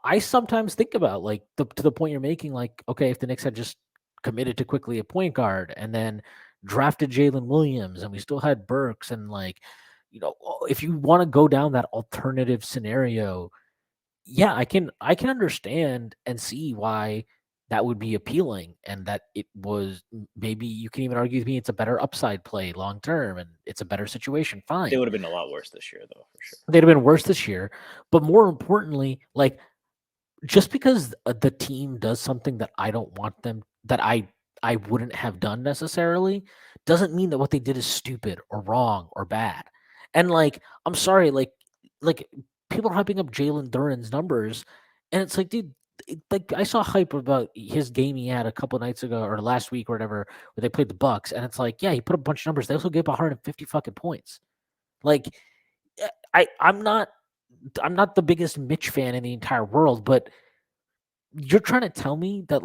I sometimes think about like to the point you're making, like, okay, if the Knicks had just committed to quickly a point guard and then drafted Jalen Williams and we still had Burks and like, if you want to go down that alternative scenario, yeah, I can understand and see why that would be appealing and that it was maybe you can even argue with me it's a better upside play long term and it's a better situation. Fine. they would have been a lot worse this year, though, for sure. They'd have been worse this year. But more importantly, like just because the team does something that I don't want them that I wouldn't have done necessarily doesn't mean that what they did is stupid or wrong or bad. And like I'm sorry, like people are hyping up Jalen Duren's numbers, and it's like, dude, like I saw hype about his game he had a couple nights ago or last week or whatever where they played the Bucks, and it's like, yeah, he put a bunch of numbers. They also gave up 150 fucking points. Like I'm not the biggest Mitch fan in the entire world, but you're trying to tell me that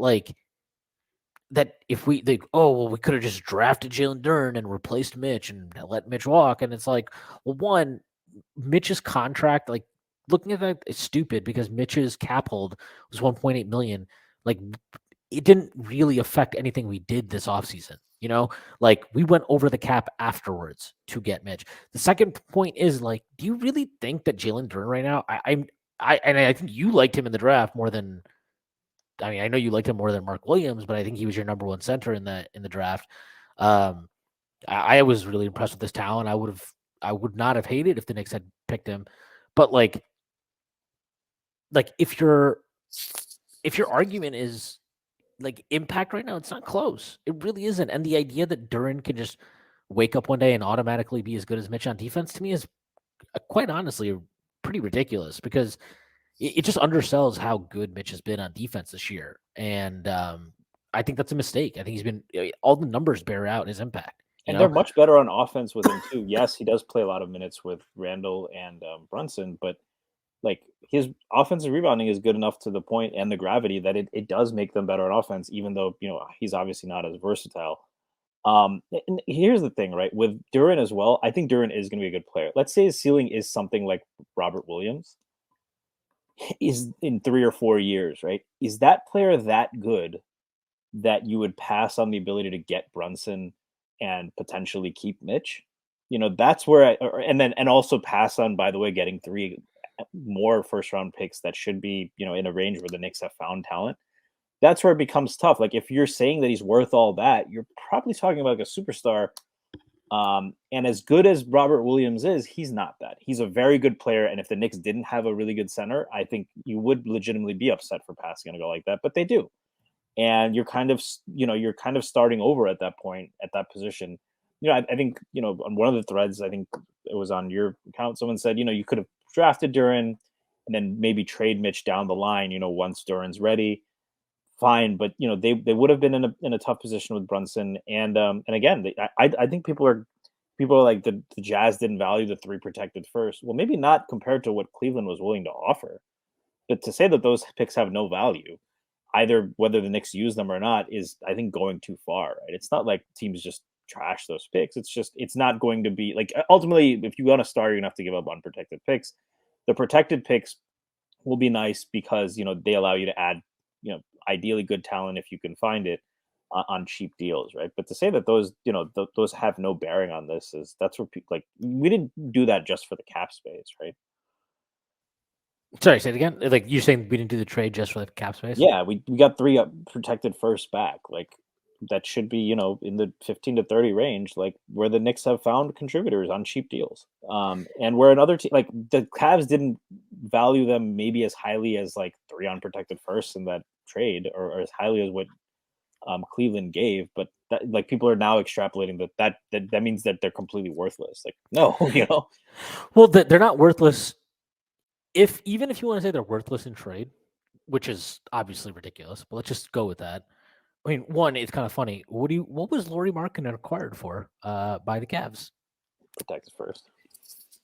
that if we think, oh well, we could have just drafted Jalen Duren and replaced Mitch and let Mitch walk, and it's like, well, one, Mitch's contract, like looking at that, is stupid because Mitch's cap hold was 1.8 million. Like it didn't really affect anything we did this offseason. Like we went over the cap afterwards to get Mitch. The second point is like, do you really think that Jalen Duren right now? I think you liked him in the draft more than. I mean, I know you liked him more than Mark Williams, but I think he was your number one center in the draft. Um, I was really impressed with this talent. I would not have hated if the Knicks had picked him, but like if your argument is like impact right now, it's not close. It really isn't. And the idea that Duran can just wake up one day and automatically be as good as Mitch on defense to me is quite honestly pretty ridiculous because it just undersells how good Mitch has been on defense this year. And I think that's a mistake. I think he's been all the numbers bear out his impact. And they're much better on offense with him too. Yes, he does play a lot of minutes with Randall and Brunson, but like his offensive rebounding is good enough to the point and the gravity that it does make them better on offense, even though he's obviously not as versatile. And here's the thing, right? With Duran as well, I think Duran is going to be a good player. Let's say his ceiling is something like Robert Williams is in 3 or 4 years, right? Is that player that good that you would pass on the ability to get Brunson and potentially keep Mitch? That's where and also pass on, by the way, getting 3 more first round picks that should be, in a range where the Knicks have found talent. That's where it becomes tough. Like if you're saying that he's worth all that, you're probably talking about like a superstar. And as good as Robert Williams is, he's not that. He's a very good player. And if the Knicks didn't have a really good center, I think you would legitimately be upset for passing on a guy like that, but they do. And you're kind of starting over at that point, at that position. I think, on one of the threads, I think it was on your account, someone said, you could have drafted Duran and then maybe trade Mitch down the line, once Duran's ready. Fine, but they would have been in a tough position with Brunson, and again, I think people are like the Jazz didn't value the 3 protected first. Well, maybe not compared to what Cleveland was willing to offer, but to say that those picks have no value, either whether the Knicks use them or not, is I think going too far. Right? It's not like teams just trash those picks. It's not going to be like ultimately if you want to start, you're gonna have to give up unprotected picks. The protected picks will be nice because they allow you to add ideally good talent if you can find it on cheap deals, right? But to say that those those have no bearing on this that's where people like we didn't do that just for the cap space, right? Sorry, say it again. Like you're saying we didn't do the trade just for the cap space? Yeah, we got 3 protected first back, like that should be in the 15 to 30 range, like where the Knicks have found contributors on cheap deals, and where another team like the Cavs didn't value them maybe as highly as like 3 unprotected firsts in that trade, or as highly as what Cleveland gave, but that, like people are now extrapolating that means that they're completely worthless. Like no, Well, they're not worthless. Even if you want to say they're worthless in trade, which is obviously ridiculous, but let's just go with that. I mean, one, it's kind of funny. What was Lauri Markkanen acquired for by the Cavs? Protected first.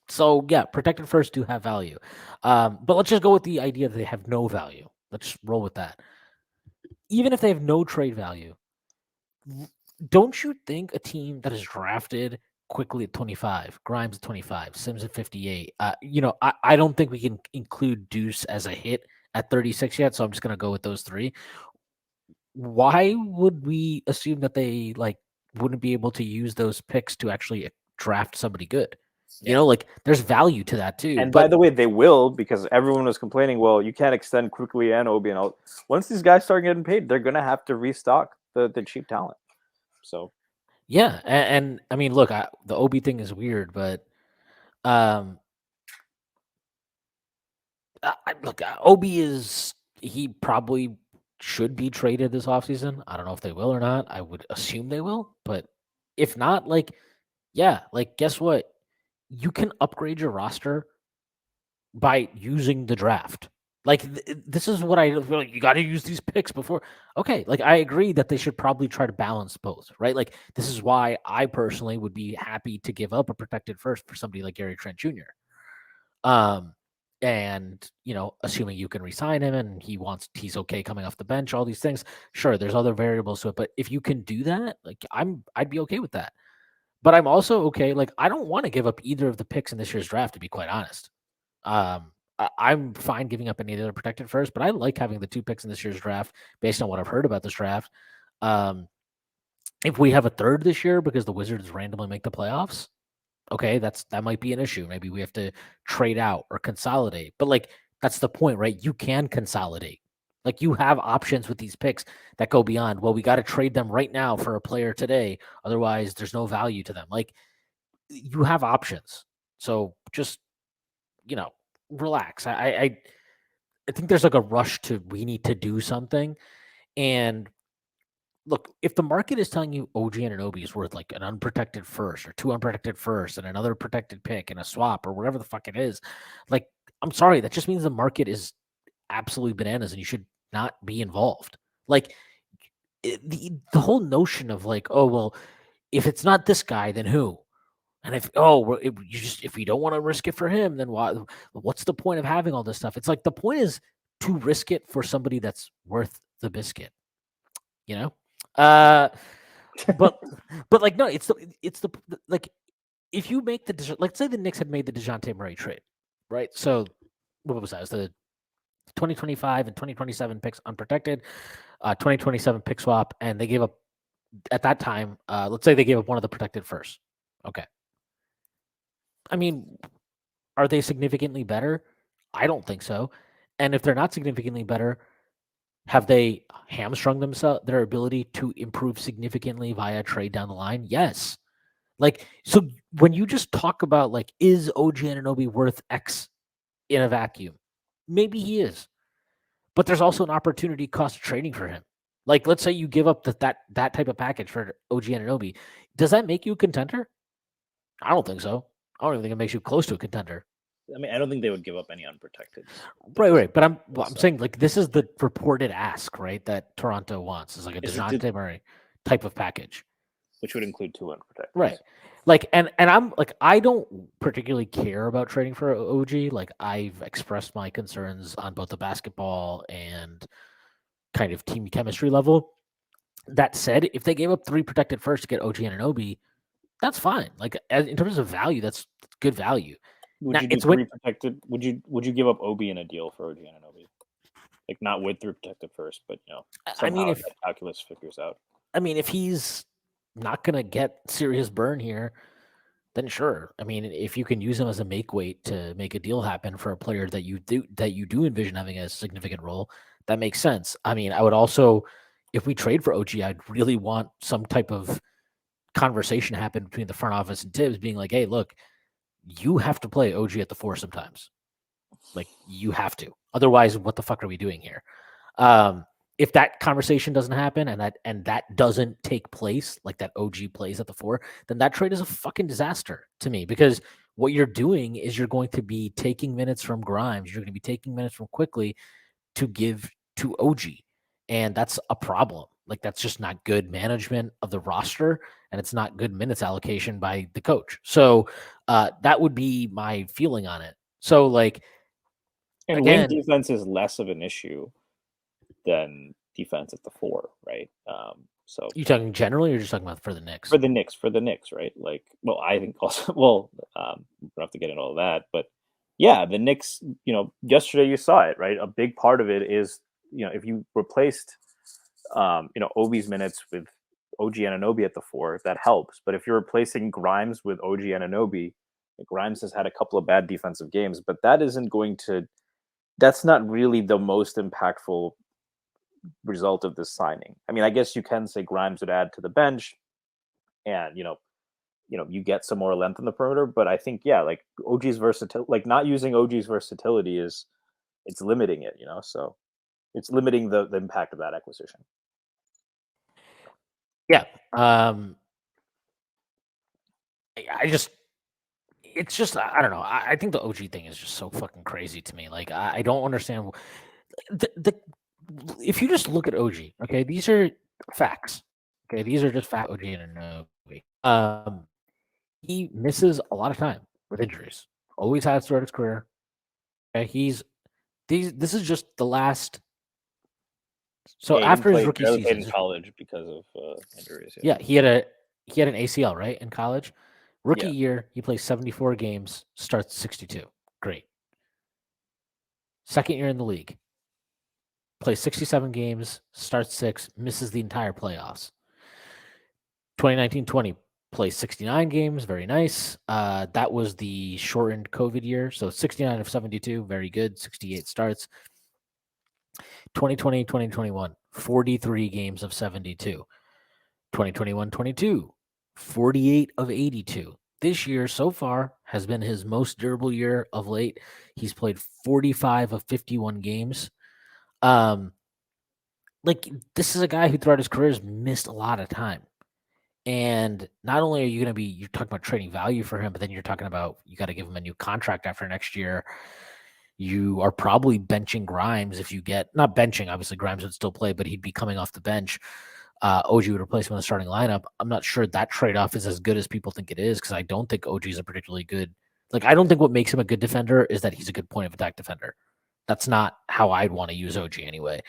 So yeah, protected first do have value, but let's just go with the idea that they have no value. Let's roll with that. Even if they have no trade value, don't you think a team that is drafted quickly at 25, Grimes at 25, Sims at 58, I don't think we can include Deuce as a hit at 36 yet, so I'm just going to go with those 3. Why would we assume that they wouldn't be able to use those picks to actually draft somebody good? Yeah. Like there's value to that too. And by the way, they will, because everyone was complaining, well, you can't extend quickly and Obi and all. Once these guys start getting paid, they're gonna have to restock the cheap talent. So yeah, and I mean, look, the Obi thing is weird, but look, Obi he probably should be traded this offseason. I don't know if they will or not. I would assume they will, but if not, guess what? You can upgrade your roster by using the draft. This is what I feel like. You got to use these picks before. Okay, I agree that they should probably try to balance both, right? Like this is why I personally would be happy to give up a protected first for somebody like Gary Trent Jr. And assuming you can resign him and he's okay coming off the bench, all these things. Sure, there's other variables to it, but if you can do that, I'd be okay with that. But I'm also okay. I don't want to give up either of the picks in this year's draft, to be quite honest. I'm fine giving up any of the other protected first, but I like having the 2 picks in this year's draft based on what I've heard about this draft. Um, if we have a third this year because the Wizards randomly make the playoffs, okay, that might be an issue. Maybe we have to trade out or consolidate. But like that's the point, right? You can consolidate. Like you have options with these picks that go beyond, well, we got to trade them right now for a player today. Otherwise, there's no value to them. Like you have options. So just, relax. I think there's like a rush to we need to do something. And look, if the market is telling you OG Anunoby is worth like an unprotected first or 2 unprotected first and another protected pick and a swap or whatever the fuck it is, like I'm sorry, that just means the market is absolutely bananas and you should not be involved. Like the whole notion of like, oh well, if it's not this guy, then who? And if we don't want to risk it for him, then why? What's the point of having all this stuff? It's like the point is to risk it for somebody that's worth the biscuit, you know. Uh, but like no, it's the like if you make the let's say the Knicks had made the DeJounte Murray trade, right? So what was that? It was the 2025 and 2027 picks unprotected, 2027 pick swap, and they gave up at that time. Let's say they gave up one of the protected first. Okay, I mean, are they significantly better? I don't think so. And if they're not significantly better, have they hamstrung themselves their ability to improve significantly via trade down the line? Yes. Like so when you just talk about like is OG Anunoby worth X in a vacuum? Maybe he is. But there's also an opportunity cost of trading for him. Like let's say you give up that type of package for OG Anunoby. Does that make you a contender? I don't think so. I don't even think it makes you close to a contender. I mean, I don't think they would give up any unprotected. Right. But I'm saying like this is the reported ask, right? That Toronto wants is like a DeJounte Murray type of package, which would include 2 unprotected. right? Like and I'm like I don't particularly care about trading for OG. Like I've expressed my concerns on both the basketball and kind of team chemistry level. That said, if they gave up 3 protected first to get OG Anunoby, that's fine. Like in terms of value, that's good value. Would you do 3 protected? Would you give up Obi in a deal for OG Anunoby? Like not with 3 protected first, but somehow if that calculus figures out. I mean, if he's not gonna get serious burn here, then sure. I mean, if you can use him as a make weight to make a deal happen for a player that you do envision having a significant role, that makes sense. I mean, I would also, if we trade for OG, I'd really want some type of conversation happen between the front office and Tibbs, being like, "Hey, look, you have to play OG at the 4 sometimes. Like you have to. Otherwise, what the fuck are we doing here?" If that conversation doesn't happen and that doesn't take place, like that OG plays at the 4, then that trade is a fucking disaster to me because what you're doing is you're going to be taking minutes from Grimes, you're going to be taking minutes from Quickly to give to OG, and that's a problem. Like that's just not good management of the roster, and it's not good minutes allocation by the coach. So that would be my feeling on it. So like, and again, wing defense is less of an issue than defense at the 4, right? So you talking generally, or you're just talking about for the Knicks? For the Knicks, right? Like, well, I think also, well, we don't have to get into all that, but yeah, the Knicks. Yesterday you saw it, right? A big part of it is, if you replaced, Obi's minutes with OG Anunoby at the 4, that helps. But if you're replacing Grimes with OG Anunoby, Grimes has had a couple of bad defensive games, but that's not really the most impactful result of this signing. I mean, I guess you can say Grimes would add to the bench and, you get some more length on the perimeter, but I think, yeah, like OG's versatility, like not using OG's versatility it's limiting it, so it's limiting the impact of that acquisition. Yeah. It's just, I don't know. I think the OG thing is just so fucking crazy to me. Like, I don't understand if you just look at OG, okay, these are facts. Okay, these are just facts. OG and Anunoby. He misses a lot of time with injuries. Always has throughout his career. Okay, this is just the last. So after his rookie season in college because of injuries. Yeah, he had an ACL, right, in college. Rookie year, he plays 74 games, starts 62. Great. Second year in the league. Plays 67 games, starts 6, misses the entire playoffs. 2019-20 plays 69 games, very nice. That was the shortened COVID year, so 69 of 72, very good. 68 starts. 2020-2021, 43 games of 72. 2021-22, 48 of 82. This year so far has been his most durable year of late. He's played 45 of 51 games. Like, this is a guy who throughout his career has missed a lot of time. And not only are you going to be, you're talking about trading value for him, but then you're talking about you got to give him a new contract after next year. You are probably benching Grimes if you get, not benching, obviously Grimes would still play, but he'd be coming off the bench. OG would replace him in the starting lineup. I'm not sure that trade-off is as good as people think it is, because I don't think OG is a particularly good, like, I don't think what makes him a good defender is that he's a good point of attack defender. That's not how I'd want to use OG anyway.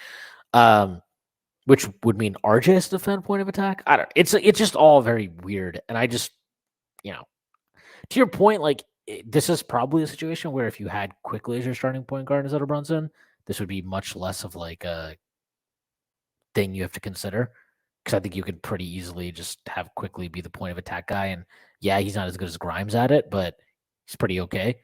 Which would mean RJ is defend point of attack. I don't. It's just all very weird, and I just, to your point, like, this is probably a situation where if you had Quickly as your starting point guard instead of Brunson, this would be much less of like a thing you have to consider, because I think you could pretty easily just have Quickly be the point of attack guy, and yeah, he's not as good as Grimes at it, but he's pretty okay.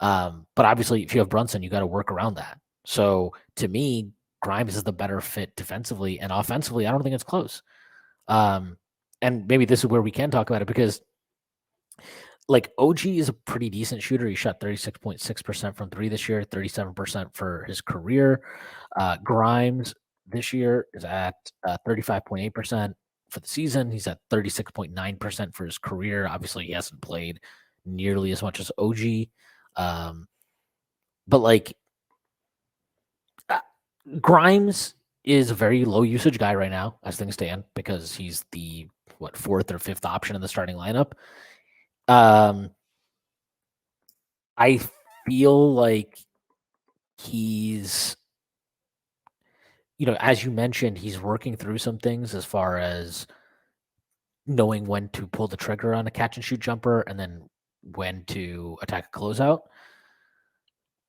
But obviously, if you have Brunson, you got to work around that. So to me, Grimes is the better fit defensively, and offensively, I don't think it's close. And maybe this is where we can talk about it, because like, OG is a pretty decent shooter. He shot 36.6% from three this year, 37% for his career. Grimes this year is at 35.8% for the season. He's at 36.9% for his career. Obviously, he hasn't played nearly as much as OG. But like, Grimes is a very low usage guy right now, as things stand, because he's the fourth or fifth option in the starting lineup. I feel like he's, as you mentioned, he's working through some things as far as knowing when to pull the trigger on a catch and shoot jumper and then when to attack a closeout.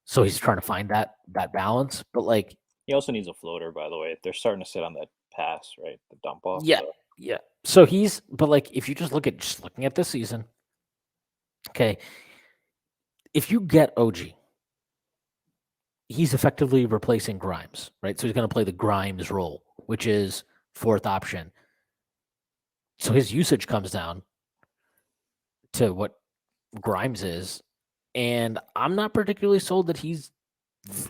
So he's trying to find that balance. But like, He also needs a floater, by the way. They're starting to sit on that pass, right? The dump off. yeah, So. yeah. So but like, if you just looking at this season, okay, if you get OG, he's effectively replacing Grimes, right? So he's going to play the Grimes role, which is fourth option. So his usage comes down to what Grimes is, and I'm not particularly sold that he's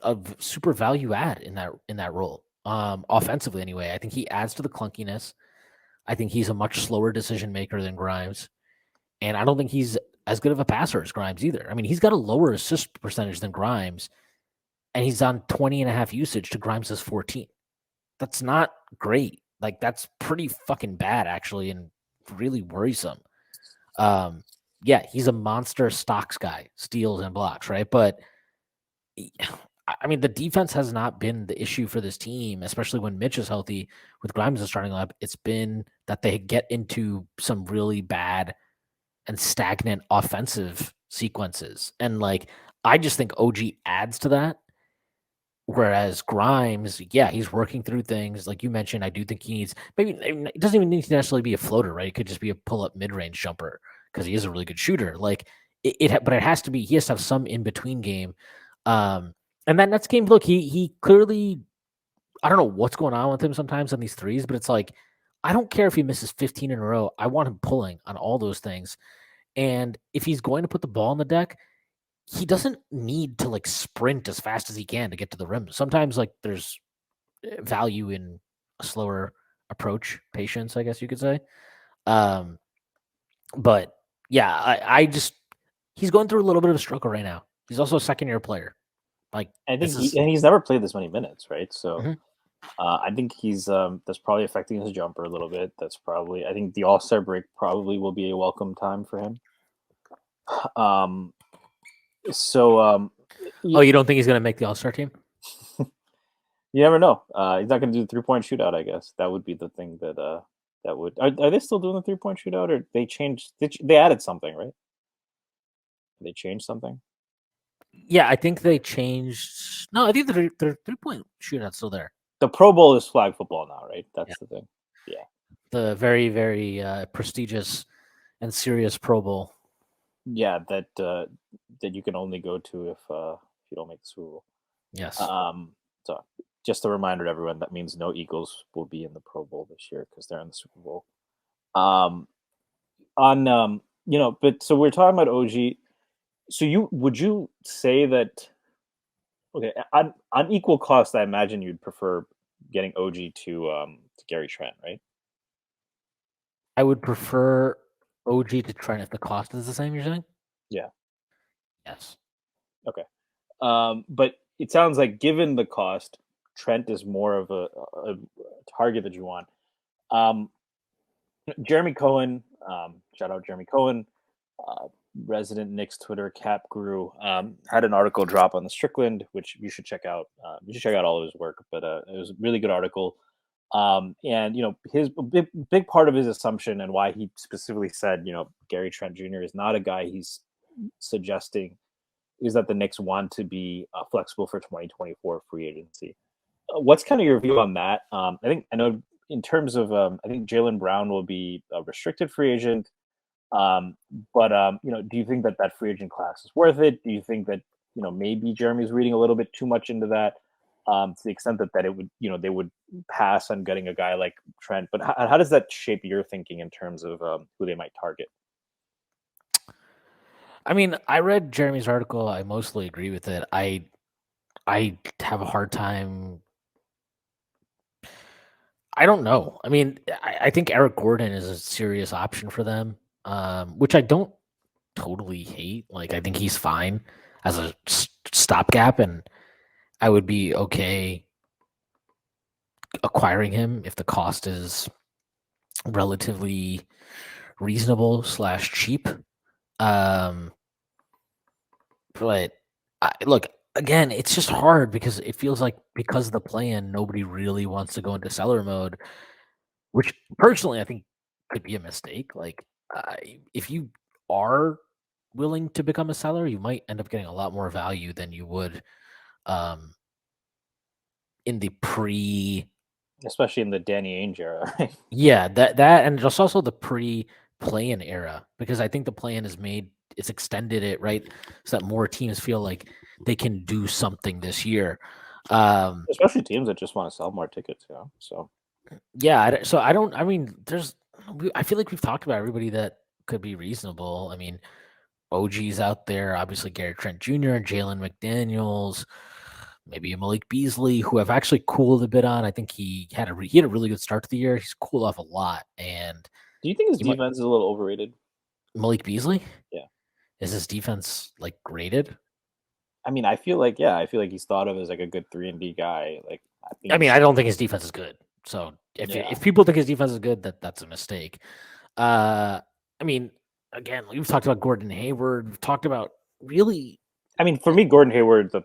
a super value add in that role. Offensively, anyway, I think he adds to the clunkiness. I think he's a much slower decision maker than Grimes, and I don't think he's as good of a passer as Grimes either. I mean, he's got a lower assist percentage than Grimes, and he's on 20.5 usage to Grimes' 14. That's not great. Like, that's pretty fucking bad, actually, and really worrisome. Yeah, he's a monster stocks guy, steals and blocks, right? But I mean, the defense has not been the issue for this team, especially when Mitch is healthy with Grimes as starting lineup. It's been that they get into some really bad and stagnant offensive sequences. And like, I just think OG adds to that. Whereas Grimes, yeah, he's working through things. Like you mentioned, I do think he needs, maybe it doesn't even need to necessarily be a floater, right? It could just be a pull-up mid-range jumper, because he is a really good shooter. Like, but it has to be, he has to have some in-between game. And that Nets game, look, he clearly, I don't know what's going on with him sometimes on these threes, but it's like, I don't care if he misses 15 in a row. I want him pulling on all those things. And if he's going to put the ball on the deck, he doesn't need to like sprint as fast as he can to get to the rim. Sometimes like there's value in a slower approach, patience, I guess you could say. But yeah, I just, he's going through a little bit of a struggle right now. He's also a second-year player. Like, I think he's never played this many minutes, right? So mm-hmm. I think he's that's probably affecting his jumper a little bit. That's probably, I think the All-Star break probably will be a welcome time for him. Oh, you don't think he's going to make the All-Star team? You never know. He's not going to do the 3-point shootout, I guess. That would be the thing that would. Are they still doing the 3-point shootout, or they changed? They added something, right? They changed something. Yeah, I think they changed. No, I think their 3-point shootout's still there. The Pro Bowl is flag football now, right? Yeah. That's the thing. Yeah. The very, very prestigious and serious Pro Bowl. Yeah, that you can only go to if you don't make the Super Bowl. Yes. So just a reminder to everyone, that means no Eagles will be in the Pro Bowl this year because they're in the Super Bowl. But so we're talking about OG. So would you say that, okay, on equal cost, I imagine you'd prefer getting OG to Gary Trent, right? I would prefer OG to Trent if the cost is the same, you're saying? Yeah. Yes. Okay. But it sounds like, given the cost, Trent is more of a target that you want. Jeremy Cohen, shout out Jeremy Cohen, uh, resident Knicks Twitter cap guru, had an article drop on the Strickland, which you should check out. You should check out all of his work, but it was a really good article. And his big part of his assumption, and why he specifically said, Gary Trent Jr. is not a guy he's suggesting, is that the Knicks want to be flexible for 2024 free agency. What's kind of your view on that? I know in terms of, I think Jaylen Brown will be a restricted free agent. Um, but do you think that free agent class is worth it? Do you think that maybe Jeremy's reading a little bit too much into that, to the extent that it would they would pass on getting a guy like Trent? But how does that shape your thinking in terms of who they might target? I mean, I read Jeremy's article. I mostly agree with it. I have a hard time. I don't know. I mean, I think Eric Gordon is a serious option for them, which I don't totally hate. Like, I think he's fine as a stopgap, and I would be okay acquiring him if the cost is relatively reasonable / cheap. Um, but look, again, it's just hard because it feels like, because of the plan, nobody really wants to go into seller mode, which personally I think could be a mistake. Like, if you are willing to become a seller, you might end up getting a lot more value than you would um, in the Especially in the Danny Ainge era, right? yeah, that and just also the play-in era, because I think the plan is it's extended it, right, so that more teams feel like they can do something this year. Especially teams that just want to sell more tickets, So Yeah, I don't. I mean, I feel like we've talked about everybody that could be reasonable. I mean, OG's out there, obviously Gary Trent Jr. and Jalen McDaniels, maybe a Malik Beasley, who I've actually cooled a bit on. I think he had a really good start to the year. He's cooled off a lot, and do you think his you might defense is a little overrated? Malik Beasley. Yeah. Is his defense like graded? I mean, I feel like he's thought of as like a good 3-and-D guy. Like, I think I mean, I don't think his defense is good. So if people think his defense is good, that's a mistake. I mean, again, we've talked about Gordon Hayward. We've talked about really. I mean, for me, Gordon Hayward, the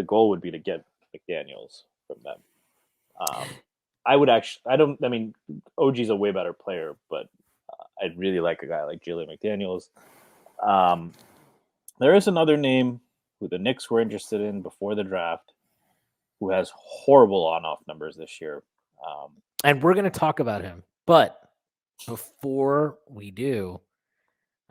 goal would be to get McDaniels from them. I would actually. I don't. I mean, OG's a way better player, but I'd really like a guy like Jalen McDaniels. There is another name who the Knicks were interested in before the draft, who has horrible on-off numbers this year. And we're going to talk about him. But before we do,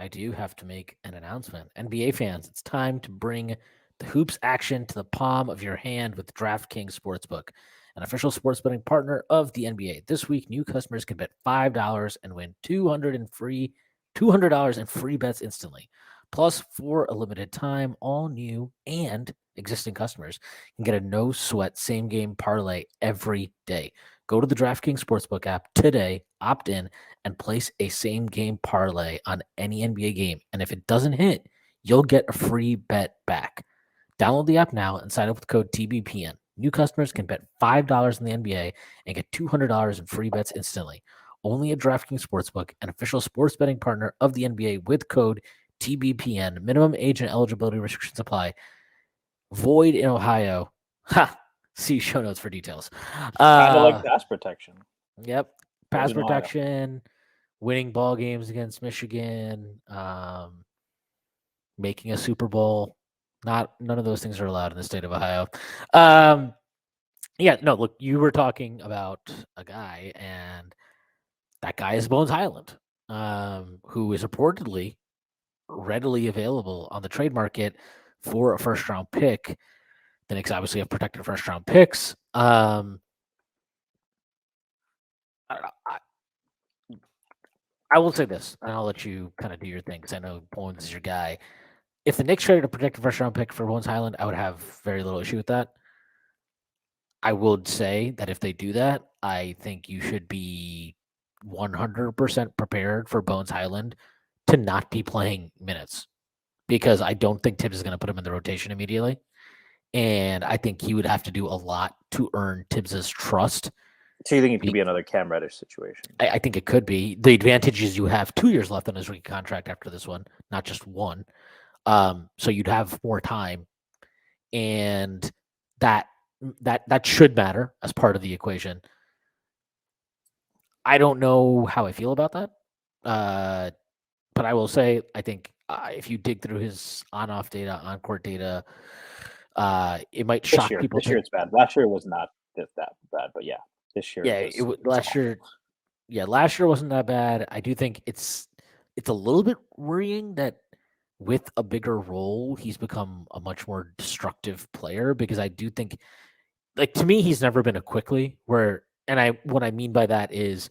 I do have to make an announcement. NBA fans, it's time to bring the hoops action to the palm of your hand with DraftKings Sportsbook, an official sports betting partner of the NBA. This week, new customers can bet $5 and win $200 in free bets instantly. Plus, for a limited time, all new and existing customers can get a no-sweat same-game parlay every day. Go to the DraftKings Sportsbook app today, opt in, and place a same-game parlay on any NBA game. And if it doesn't hit, you'll get a free bet back. Download the app now and sign up with code TBPN. New customers can bet $5 in the NBA and get $200 in free bets instantly. Only at DraftKings Sportsbook, an official sports betting partner of the NBA, with code TBPN. Minimum age and eligibility restrictions apply. Void in Ohio. Ha! See show notes for details. Kind of like pass protection. Yep. Pass protection, winning ball games against Michigan, making a Super Bowl. None of those things are allowed in the state of Ohio. Yeah, no, look, you were talking about a guy, and that guy is Bones Highland, who is reportedly readily available on the trade market for a first round pick. The Knicks obviously have protected first round picks. I will say this, and I'll let you kind of do your thing because I know Bones is your guy. If the Knicks traded a protected first round pick for Bones Highland, I would have very little issue with that. I would say that if they do that, I think you should be 100% prepared for Bones Highland to not be playing minutes because I don't think Tibbs is going to put him in the rotation immediately. And I think he would have to do a lot to earn Tibbs's trust. So you think it could be another Cam Reddish situation? I think it could be. The advantage is you have 2 years left on his rookie contract after this one, not just one. So you'd have more time, and that should matter as part of the equation. I don't know how I feel about that, but I will say I think if you dig through his on-off data, on-court data, it might shock people. This year it's bad. Last year was not that bad, but yeah, this year last year. Yeah, last year wasn't that bad. I do think it's a little bit worrying that with a bigger role, he's become a much more destructive player because I do think, like, to me, he's never been a quickly what I mean by that is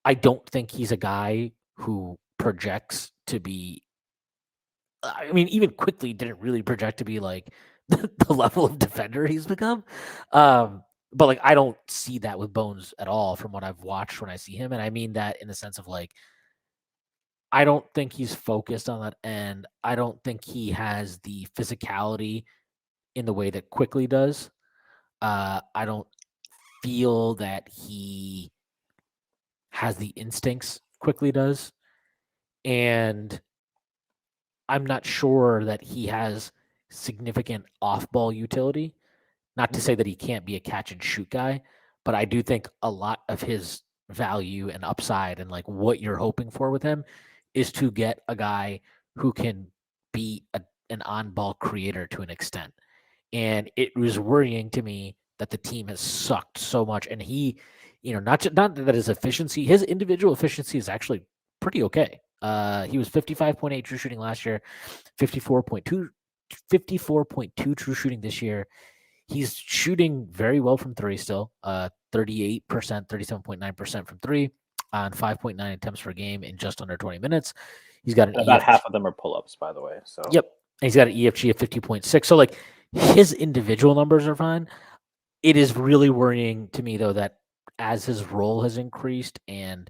I don't think he's a guy who projects to be. I mean, even quickly didn't really project to be like the level of defender he's become. But like I don't see that with Bones at all from what I've watched when I see him. And I mean that in the sense of like I don't think he's focused on that end. I don't think he has the physicality in the way that Quickly does. I don't feel that he has the instincts Quickly does. And I'm not sure that he has significant off-ball utility. Not to say that he can't be a catch and shoot guy, but I do think a lot of his value and upside and like what you're hoping for with him is to get a guy who can be an on-ball creator to an extent. And it was worrying to me that the team has sucked so much. And he, not that his individual efficiency is actually pretty okay. He was 55.8 true shooting last year, 54.2 true shooting this year. He's shooting very well from three still, 38%, 37.9% from three on 5.9 attempts per game in just under 20 minutes. He's got about half of them are pull-ups, by the way. So yep, and he's got an EFG of 50.6. So like his individual numbers are fine. It is really worrying to me though that as his role has increased and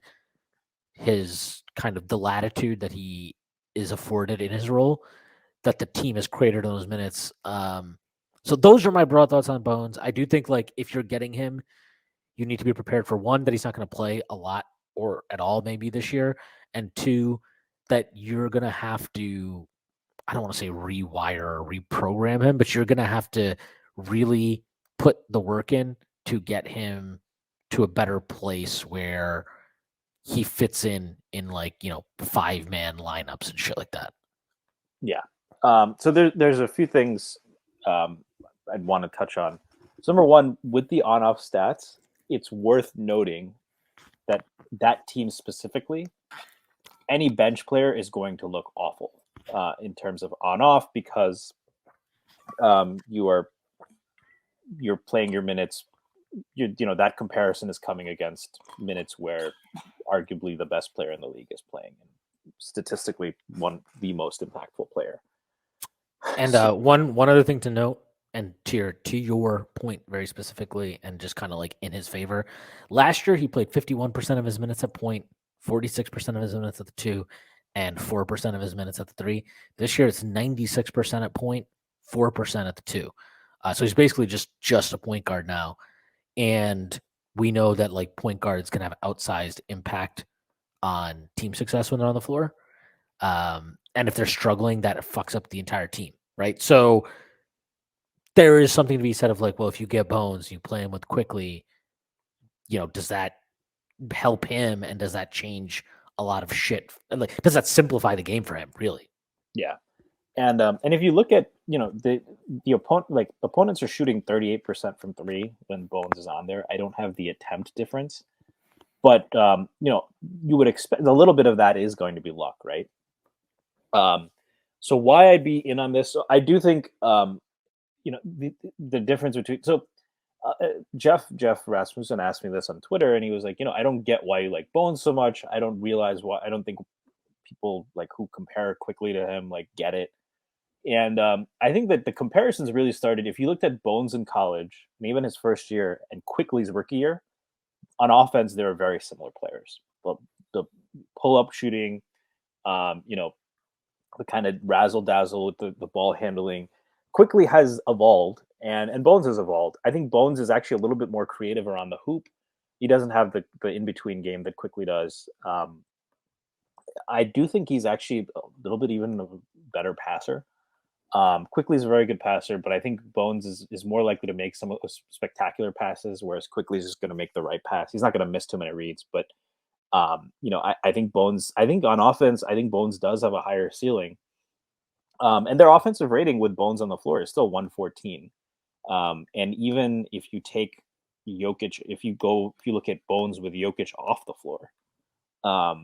his kind of the latitude that he is afforded in his role, that the team has cratered those minutes. So those are my broad thoughts on Bones. I do think like if you're getting him, you need to be prepared for one, that he's not going to play a lot or at all maybe this year, and two, that you're going to have to, I don't want to say rewire or reprogram him, but you're going to have to really put the work in to get him to a better place where he fits in like, 5-man lineups and shit like that. Yeah. So there's a few things I'd want to touch on. So number one, with the on-off stats, it's worth noting that team specifically, any bench player is going to look awful in terms of on-off because you're playing your minutes. That comparison is coming against minutes where arguably the best player in the league is playing, and statistically the most impactful player. And one other thing to note, and to your point very specifically, and just kind of like in his favor, last year he played 51% of his minutes at point, 46% of his minutes at the 2, and 4% of his minutes at the 3. This year it's 96% at point, 4% at the 2. So he's basically just a point guard now, and we know that like point guards can have outsized impact on team success when they're on the floor. And if they're struggling, that fucks up the entire team, right? So there is something to be said of like, well, if you get Bones, you play him with Quickly, does that help him, and does that change a lot of shit? And like, does that simplify the game for him, really? Yeah. And if you look at the opponent, like opponents are shooting 38% from three when Bones is on there. I don't have the attempt difference, but you would expect a little bit of that is going to be luck, right? So why I'd be in on this? So I do think the difference between Jeff Rasmussen asked me this on Twitter, and he was like, I don't get why you like Bones so much. I don't realize why. I don't think people like who compare quickly to him like get it. And I think that the comparisons really started if you looked at Bones in college, and even his first year, and Quickly's rookie year. On offense, they were very similar players. But the pull up shooting, the kind of razzle dazzle with the ball handling, Quickly has evolved, and Bones has evolved. I think Bones is actually a little bit more creative around the hoop. He doesn't have the in between game that Quickly does. I do think he's actually a little bit even a better passer. Quickly is a very good passer, but I think Bones is more likely to make some of those spectacular passes, whereas Quickly is just going to make the right pass. He's not going to miss too many reads, but I think Bones. I think on offense, I think Bones does have a higher ceiling. And their offensive rating with Bones on the floor is still 114. And even if you take if you look at Bones with Jokic off the floor, that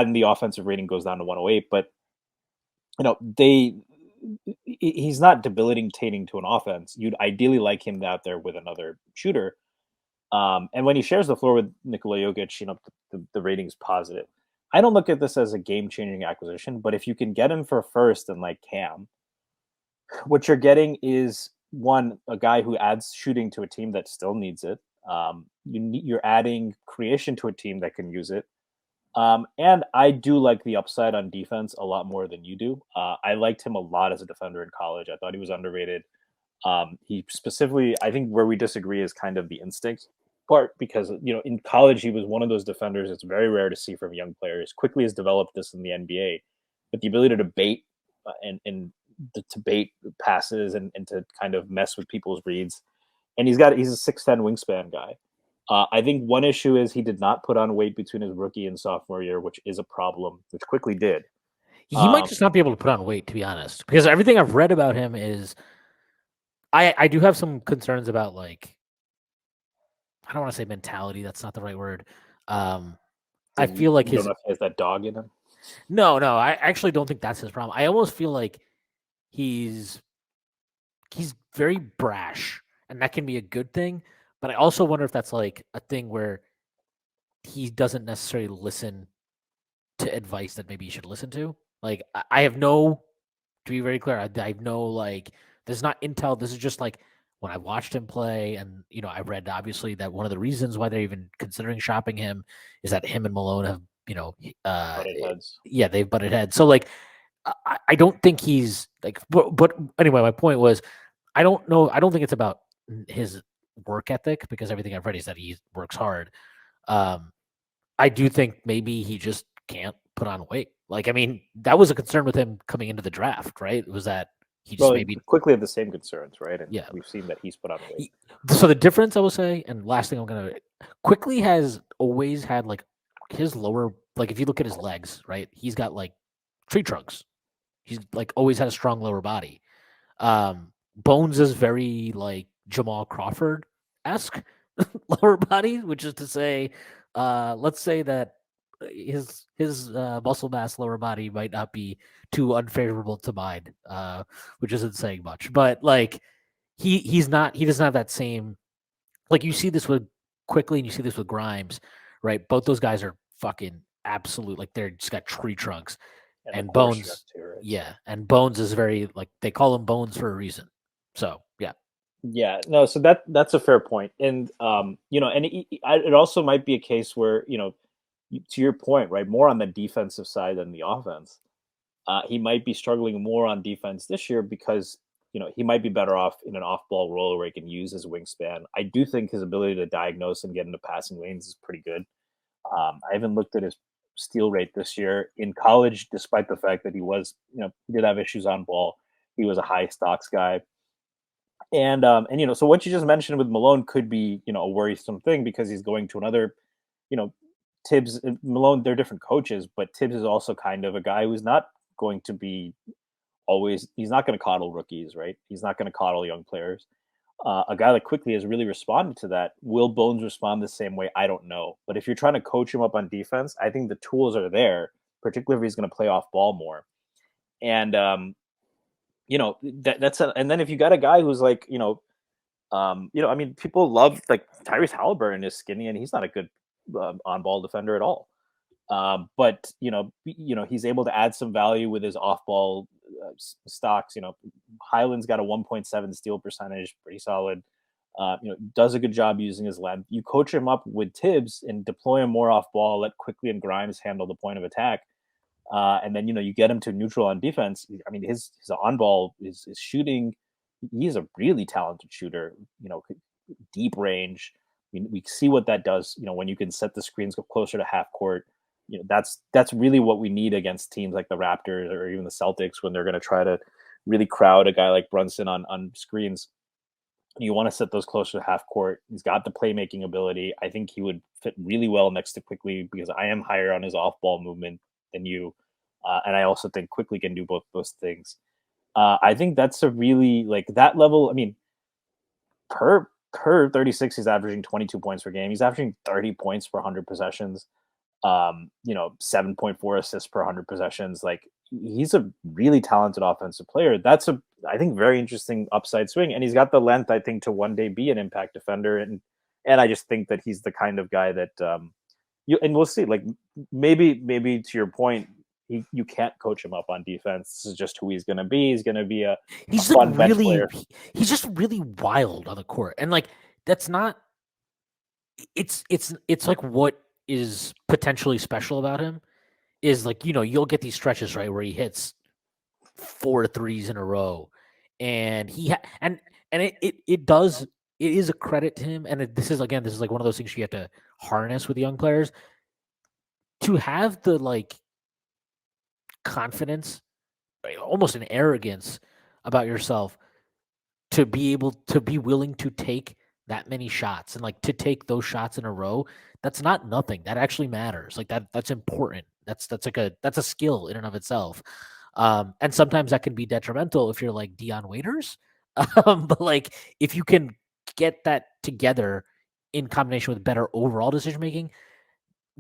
in the offensive rating goes down to 108. But he's not debilitating to an offense. You'd ideally like him out there with another shooter. And when he shares the floor with Nikola Jokic, the rating's positive. I don't look at this as a game-changing acquisition, but if you can get him for first and like Cam, what you're getting is a guy who adds shooting to a team that still needs it. You're adding creation to a team that can use it. And I do like the upside on defense a lot more than you do. I liked him a lot as a defender in college. I thought he was underrated. He specifically, I think where we disagree is kind of the instinct part because, in college, he was one of those defenders it's very rare to see from young players. Quickly has developed this in the NBA, but the ability to bait and to bait passes and to kind of mess with people's reads. And he's a 6'10" wingspan guy. I think one issue is he did not put on weight between his rookie and sophomore year, which is a problem, which Quickly did. He might just not be able to put on weight, to be honest, because everything I've read about him is I do have some concerns about like I don't want to say mentality. That's not the right word. I feel like you don't know if he has that dog in him. No, I actually don't think that's his problem. I almost feel like he's very brash, and that can be a good thing. But I also wonder if that's like a thing where he doesn't necessarily listen to advice that maybe you should listen to. Like I have no, to be very clear, I have no like. This is not intel. This is just like when I watched him play, and I read obviously that one of the reasons why they're even considering shopping him is that him and Malone have Butted heads. yeah, they've butted heads. So like I don't think he's like, but anyway, my point was I don't know. I don't think it's about his work ethic because everything I've read is that he works hard. I do think maybe he just can't put on weight. Like, I mean, that was a concern with him coming into the draft, right? Was that he just maybe Quickly have the same concerns, right? And yeah, we've seen that he's put on weight. So the difference I will say, and last thing I'm gonna Quickly has always had like his lower, like if you look at his legs, right, he's got like tree trunks. He's like always had a strong lower body. Bones is very like Jamal Crawford esque lower body, which is to say, let's say that his muscle mass lower body might not be too unfavorable to mine, which isn't saying much. But like he doesn't have that same, like you see this with Quickly and you see this with Grimes, right? Both those guys are fucking absolute, like they're just got tree trunks. And Bones, too, right? yeah, and Bones is very like they call him Bones for a reason. So yeah, no, so that's a fair point, and it also might be a case where to your point, right, more on the defensive side than the offense. He might be struggling more on defense this year because he might be better off in an off-ball role where he can use his wingspan. I do think his ability to diagnose and get into passing lanes is pretty good. I haven't looked at his steal rate this year in college, despite the fact that he was, he did have issues on ball. He was a high stocks guy. And so what you just mentioned with Malone could be, a worrisome thing because he's going to another, Tibbs and Malone, they're different coaches, but Tibbs is also kind of a guy who's not going to be always. He's not going to coddle rookies, right? He's not going to coddle young players. A guy like Quickly has really responded to that. Will Bones respond the same way? I don't know. But if you're trying to coach him up on defense, I think the tools are there, particularly if he's going to play off ball more. And and then if you got a guy who's like, I mean, people love like Tyrese Halliburton is skinny and he's not a good on ball defender at all. But he's able to add some value with his off ball stocks. Highland's got a 1.7 steal percentage, pretty solid. Does a good job using his length. You coach him up with Tibbs and deploy him more off ball. Let Quickly and Grimes handle the point of attack. And then you get him to neutral on defense. I mean, his on ball is shooting. He's a really talented shooter. Deep range. We see what that does. When you can set the screens go closer to half court. That's really what we need against teams like the Raptors or even the Celtics when they're going to try to really crowd a guy like Brunson on screens. You want to set those closer to half court. He's got the playmaking ability. I think he would fit really well next to Quickly because I am higher on his off ball movement than you. And I also think Quickly can do both those things. I think that's a really like that level. I mean, per 36, he's averaging 22 points per game. He's averaging 30 points per 100 possessions. 7.4 assists per 100 possessions. Like he's a really talented offensive player. That's I think very interesting upside swing. And he's got the length, I think, to one day be an impact defender. And I just think that he's the kind of guy that and we'll see, like maybe to your point, you can't coach him up on defense. This is just who he's going to be. He's going to be a fun bench player. He's just really wild on the court. And like, that's not, it's like what is potentially special about him is like, you'll get these stretches, right, where he hits 4 threes in a row, and it is a credit to him. And this is like one of those things you have to harness with young players to have the like confidence, almost an arrogance about yourself to be able to be willing to take that many shots and like to take those shots in a row. That's not nothing. That actually matters. Like that's important. That's a skill in and of itself. And sometimes that can be detrimental if you're like Dion Waiters. But like if you can get that together in combination with better overall decision making,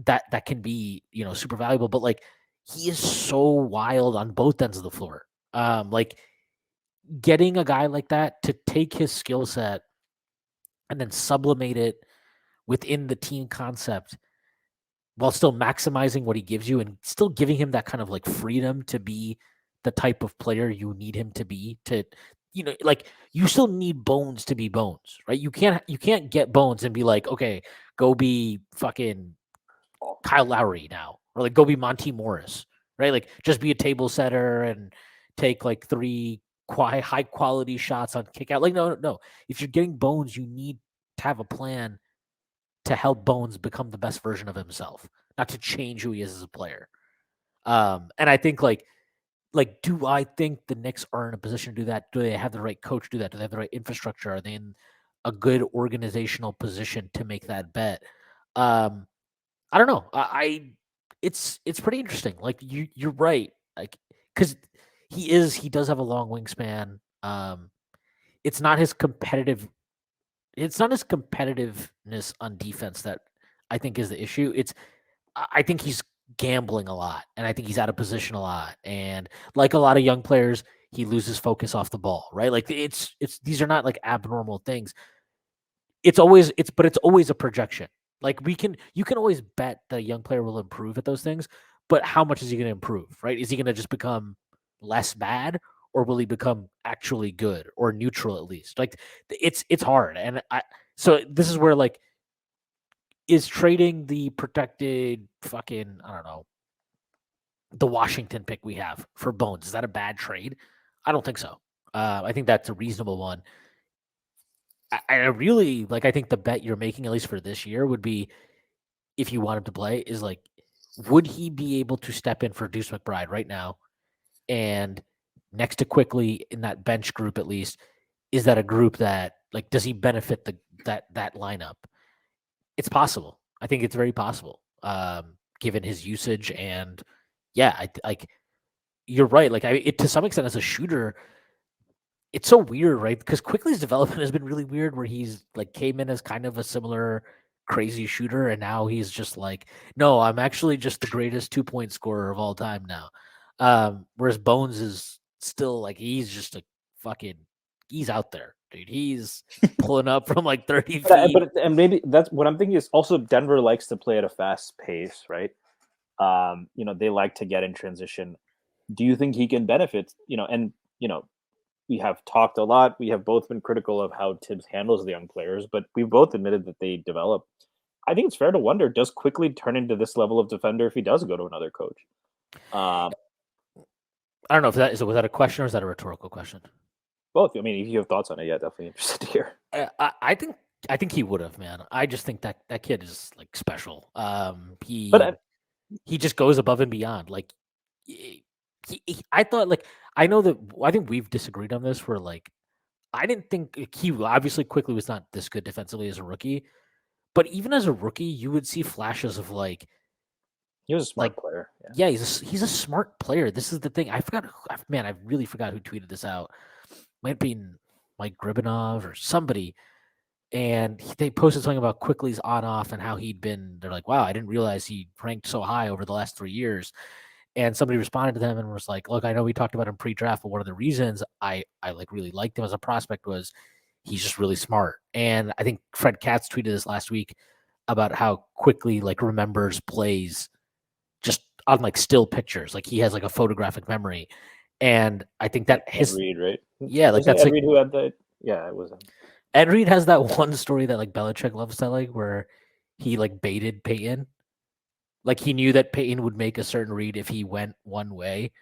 that can be, super valuable. But like he is so wild on both ends of the floor. Like getting a guy like that to take his skill set and then sublimate it within the team concept while still maximizing what he gives you and still giving him that kind of like freedom to be the type of player you need him to be to, like you still need Bones to be Bones, right? You can't get Bones and be like, okay, go be fucking Kyle Lowry now, or like go be Monty Morris, right? Like just be a table setter and take like 3 high quality shots on kick out. Like no. If you're getting Bones, you need to have a plan to help Bones become the best version of himself, not to change who he is as a player. And I think like do I think the Knicks are in a position to do that? Do they have the right coach to do that? Do they have the right infrastructure? Are they in a good organizational position to make that bet? I don't know. It's pretty interesting. Like you're right. Like because he does have a long wingspan. It's not his competitiveness on defense that I think is the issue. I think he's gambling a lot, and I think he's out of position a lot. And like a lot of young players, he loses focus off the ball, right? Like it's these are not like abnormal things. It's always a projection. Like you can always bet the young player will improve at those things, but how much is he going to improve, right? Is he going to just become less bad, or will he become actually good or neutral at least? Like it's hard. And so this is where like, is trading the protected fucking, I don't know, the Washington pick we have for Bones, is that a bad trade? I don't think so. I think that's a reasonable one. I really like, I think the bet you're making, at least for this year, would be if you want him to play, is like, would he be able to step in for Deuce McBride right now? And next to Quickly in that bench group, at least, is that a group that like, does he benefit that lineup? It's possible. I think it's very possible, given his usage. And yeah, you're right. Like to some extent, as a shooter, it's so weird, right? Because Quickly's development has been really weird, where he's like came in as kind of a similar crazy shooter, and now he's just like, no, I'm actually just the greatest 2-point scorer of all time now. Whereas Bones is still like he's just a fucking he's out there, dude. He's pulling up from like 30 feet. And maybe that's what I'm thinking is also Denver likes to play at a fast pace, right? They like to get in transition. Do you think he can benefit? We have talked a lot. We have both been critical of how Tibbs handles the young players, but we've both admitted that they develop. I think it's fair to wonder, does Quickly turn into this level of defender if he does go to another coach? I don't know if was that a question or is that a rhetorical question? Both. I mean, if you have thoughts on it, yeah, definitely interested to hear. I think he would have, man. I just think that kid is like special. He just goes above and beyond. Like I thought, like I know that I think we've disagreed on this. Where like I didn't think he obviously Quickly was not this good defensively as a rookie, but even as a rookie, you would see flashes of like he was a smart player. Yeah, he's a smart player. This is the thing. I forgot. Man, I really forgot who tweeted this out. Might be Mike Gribinov or somebody. And they posted something about Quickly's on-off and how he'd been. They're like, wow, I didn't realize he ranked so high over the last 3 years. And somebody responded to them and was like, look, I know we talked about him pre-draft, but one of the reasons I like really liked him as a prospect was he's just really smart. And I think Fred Katz tweeted this last week about how Quickly like remembers plays just on like still pictures. Like he has like a photographic memory. And I think that Ed Reed, right? Yeah, like that's Ed like Reed who had that. Yeah, it was him. Ed Reed has that one story that like Belichick loves telling where he like baited Peyton. Like he knew that Peyton would make a certain read if he went one way,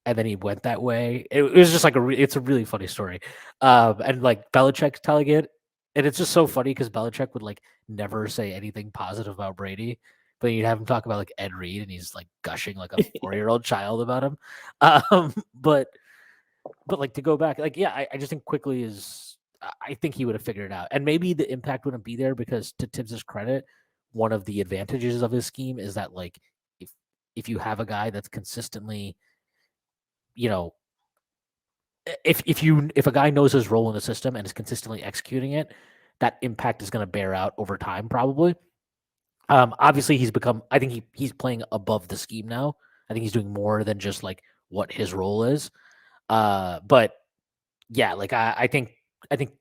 and then he went that way. It was just like it's a really funny story. And like Belichick's telling it, and it's just so funny because Belichick would like never say anything positive about Brady, but you'd have him talk about like Ed Reed, and he's like gushing like a 4-year-old child about him. But like to go back, like yeah, I just think Quickly is. I think he would have figured it out, and maybe the impact wouldn't be there because, to Tibbs' credit, one of the advantages of his scheme is that like if you have a guy that's consistently, if a guy knows his role in the system and is consistently executing it, that impact is going to bear out over time probably. Obviously I think he's playing above the scheme now. I think he's doing more than just like what his role is. But yeah, like I think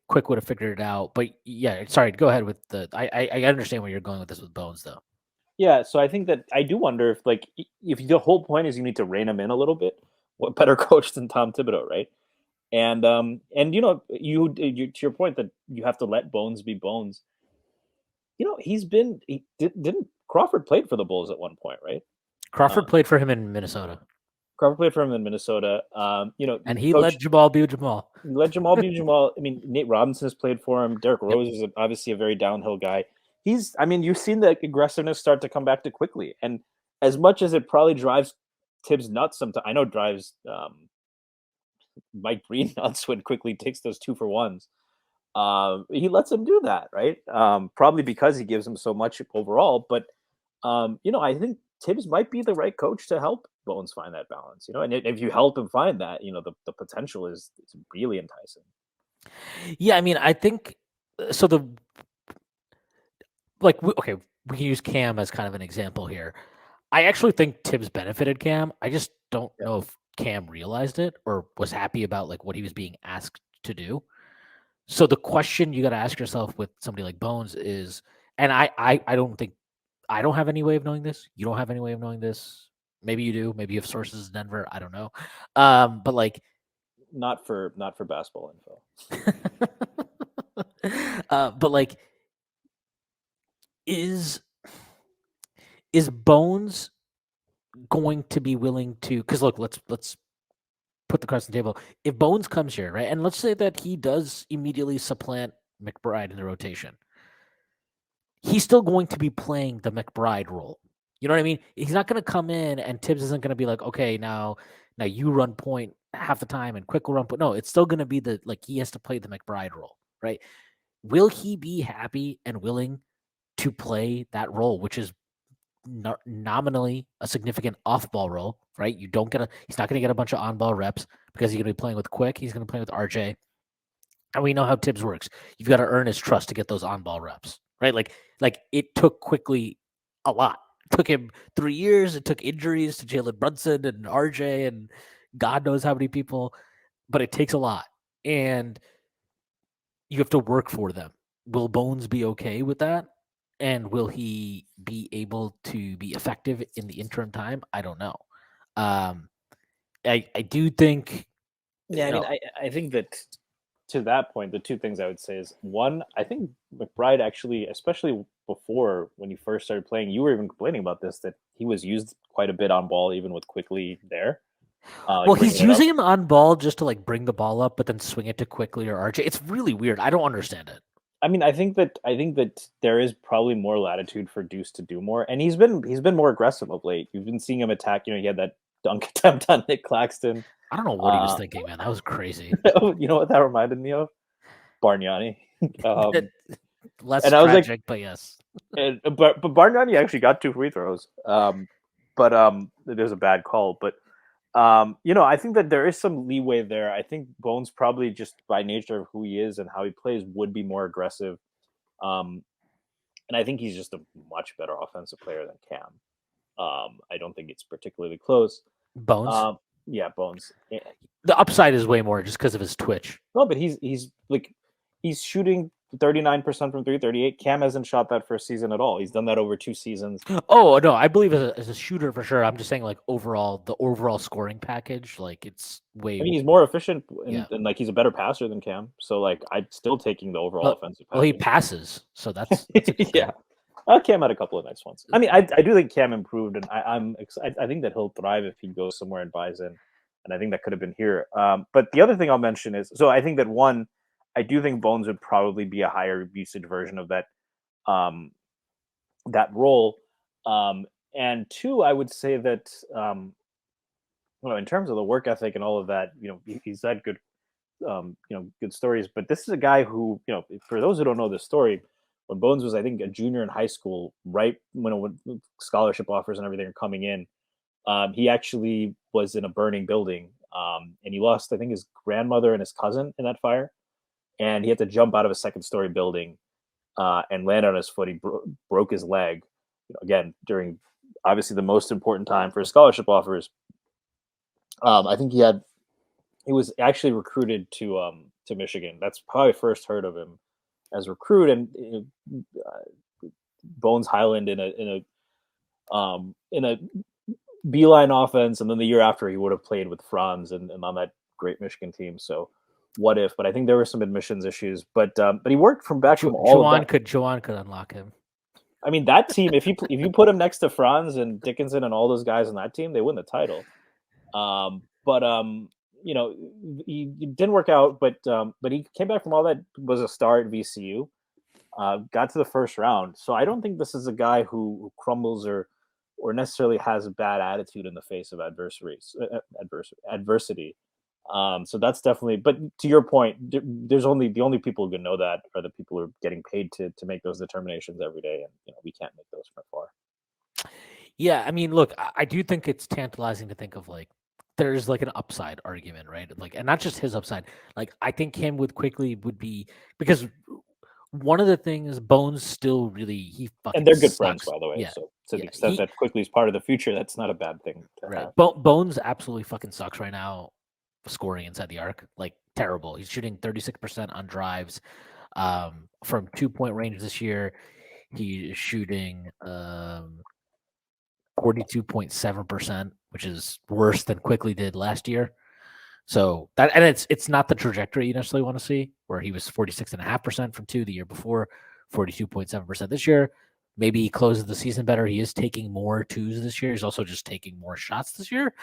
Quick would have figured it out. But yeah, sorry, go ahead with I understand where you're going with this with Bones though. Yeah, so I think that I do wonder if the whole point is you need to rein him in a little bit. What better coach than Tom Thibodeau, right? And you to your point that you have to let Bones be Bones. Didn't Crawford played for the Bulls at one point, right? Crawford played for him in Minnesota. Crawford played for him in Minnesota. And he let Jamal be Jamal. He let Jamal be Jamal. I mean, Nate Robinson has played for him. Derrick Rose is obviously a very downhill guy. You've seen the aggressiveness start to come back to Quickly. And as much as it probably drives Tibbs nuts sometimes, I know it drives Mike Breen nuts when Quickly takes those 2-for-1s. He lets him do that, right? Probably because he gives him so much overall. But, I think Tibbs might be the right coach to help Bones find that balance, and if you help him find that, the potential is really enticing. Yeah, I mean, I think so. We can use Cam as kind of an example here. I actually think Tibbs benefited Cam. I just don't know if Cam realized it or was happy about like what he was being asked to do. So the question you got to ask yourself with somebody like Bones is, and I don't have any way of knowing this. You don't have any way of knowing this. Maybe you do. Maybe you have sources in Denver. I don't know. But like, not for basketball info. But like, is Bones going to be willing to? Because look, let's put the cards on the table. If Bones comes here, right, and let's say that he does immediately supplant McBride in the rotation, he's still going to be playing the McBride role. You know what I mean? He's not going to come in and Tibbs isn't going to be like, okay, now you run point half the time and Quick will run point. No, it's still going to be he has to play the McBride role, right? Will he be happy and willing to play that role, which is nominally a significant off-ball role, right? You don't get he's not going to get a bunch of on-ball reps because he's going to be playing with Quick. He's going to play with RJ, and we know how Tibbs works. You've got to earn his trust to get those on-ball reps, right? Like it took Quickly a lot. It took him 3 years. It took injuries to Jalen Brunson and RJ and God knows how many people, but it takes a lot, and you have to work for them. Will Bones be okay with that? And will he be able to be effective in the interim time? I don't know. Um, I do think, Yeah, I mean, I think that to that point, the two things I would say is one, I think McBride actually, especially before when he first started playing, you were even complaining about this that he was used quite a bit on ball, even with Quickly there. well, Like he's bringing it up. using him on ball just to like bring the ball up, but then swing it to Quickly or RJ. It's really weird. I don't understand it. I mean, I think that there is probably more latitude for Deuce to do more, and he's been more aggressive of late. You've been seeing him attack. He had that dunk attempt on Nick Claxton. I don't know what he was Uh, thinking, man. That was crazy. you know what that reminded me of? Bargnani. Um, Less and I was like, tragic, but yes. but Bargnani actually got 2 free throws. But there's a bad call. But I think that there is some leeway there. I think Bones probably just by nature of who he is and how he plays would be more aggressive. Um, and I think he's just a much better offensive player than Cam. I don't think it's particularly close. Bones. Yeah, Bones. The upside is way more just because of his twitch. No, but he's shooting 39% from 3, 38. Cam hasn't shot that for a season at all. He's done that over 2 seasons. Oh no, I believe as a shooter for sure. I'm just saying like overall, the overall scoring package, like it's way. I mean, he's more efficient Yeah. and like he's a better passer than Cam. So like I'm still taking the overall offensive Well, he package. passes, so that's a good Yeah. thing. Cam had a couple of nice ones. I mean, I do think Cam improved, and I'm excited. I think that he'll thrive if he goes somewhere and buys in, and I think that could have been here. But the other thing I'll mention is, so I think that one, I do think Bones would probably be a higher usage version of um, that role, and two, I would say that in terms of the work ethic and all of that, he's had good, good stories. But this is a guy who, for those who don't know this story, when Bones was, I think, a junior in high school, right when scholarship offers and everything are coming in, he actually was in a burning building, and he lost, I think, his grandmother and his cousin in that fire, and he had to jump out of a second-story building and land on his foot. He broke his leg, again during obviously the most important time for his scholarship offers. I think he was actually recruited to Michigan. That's probably first heard of him as a recruit, and Bones Highland in a beeline offense, and then the year after he would have played with Franz and on that great Michigan team. So what if? But I think there were some admissions issues. But he worked from all of that. Juwan could unlock him. I mean, that team, if you put him next to Franz and Dickinson and all those guys on that team, they win the title. But he didn't work out. But he came back from all that, was a star at VCU. Got to the first round. So I don't think this is a guy who crumbles or necessarily has a bad attitude in the face of adversity. So that's definitely. But to your point, the only people who can know that are the people who are getting paid to make those determinations every day, and we can't make those from afar. Yeah, I mean, look, I do think it's tantalizing to think of like there's like an upside argument, right? Like, and not just his upside. Like, I think him with Quickly would be because one of the things Bones still really he fucking and they're good sucks. friends, by the way. Yeah. So to the extent that Quickly is part of the future, that's not a bad thing to have. Bones absolutely fucking sucks right now, scoring inside the arc, like terrible. He's shooting 36% on drives, from 2-point range this year. He is shooting 42.7%, which is worse than Quickly did last year. So that, and it's not the trajectory you necessarily want to see, where he was 46.5% from 2 the year before, 42.7% this year. Maybe he closes the season better. He is taking more 2s this year. He's also just taking more shots this year,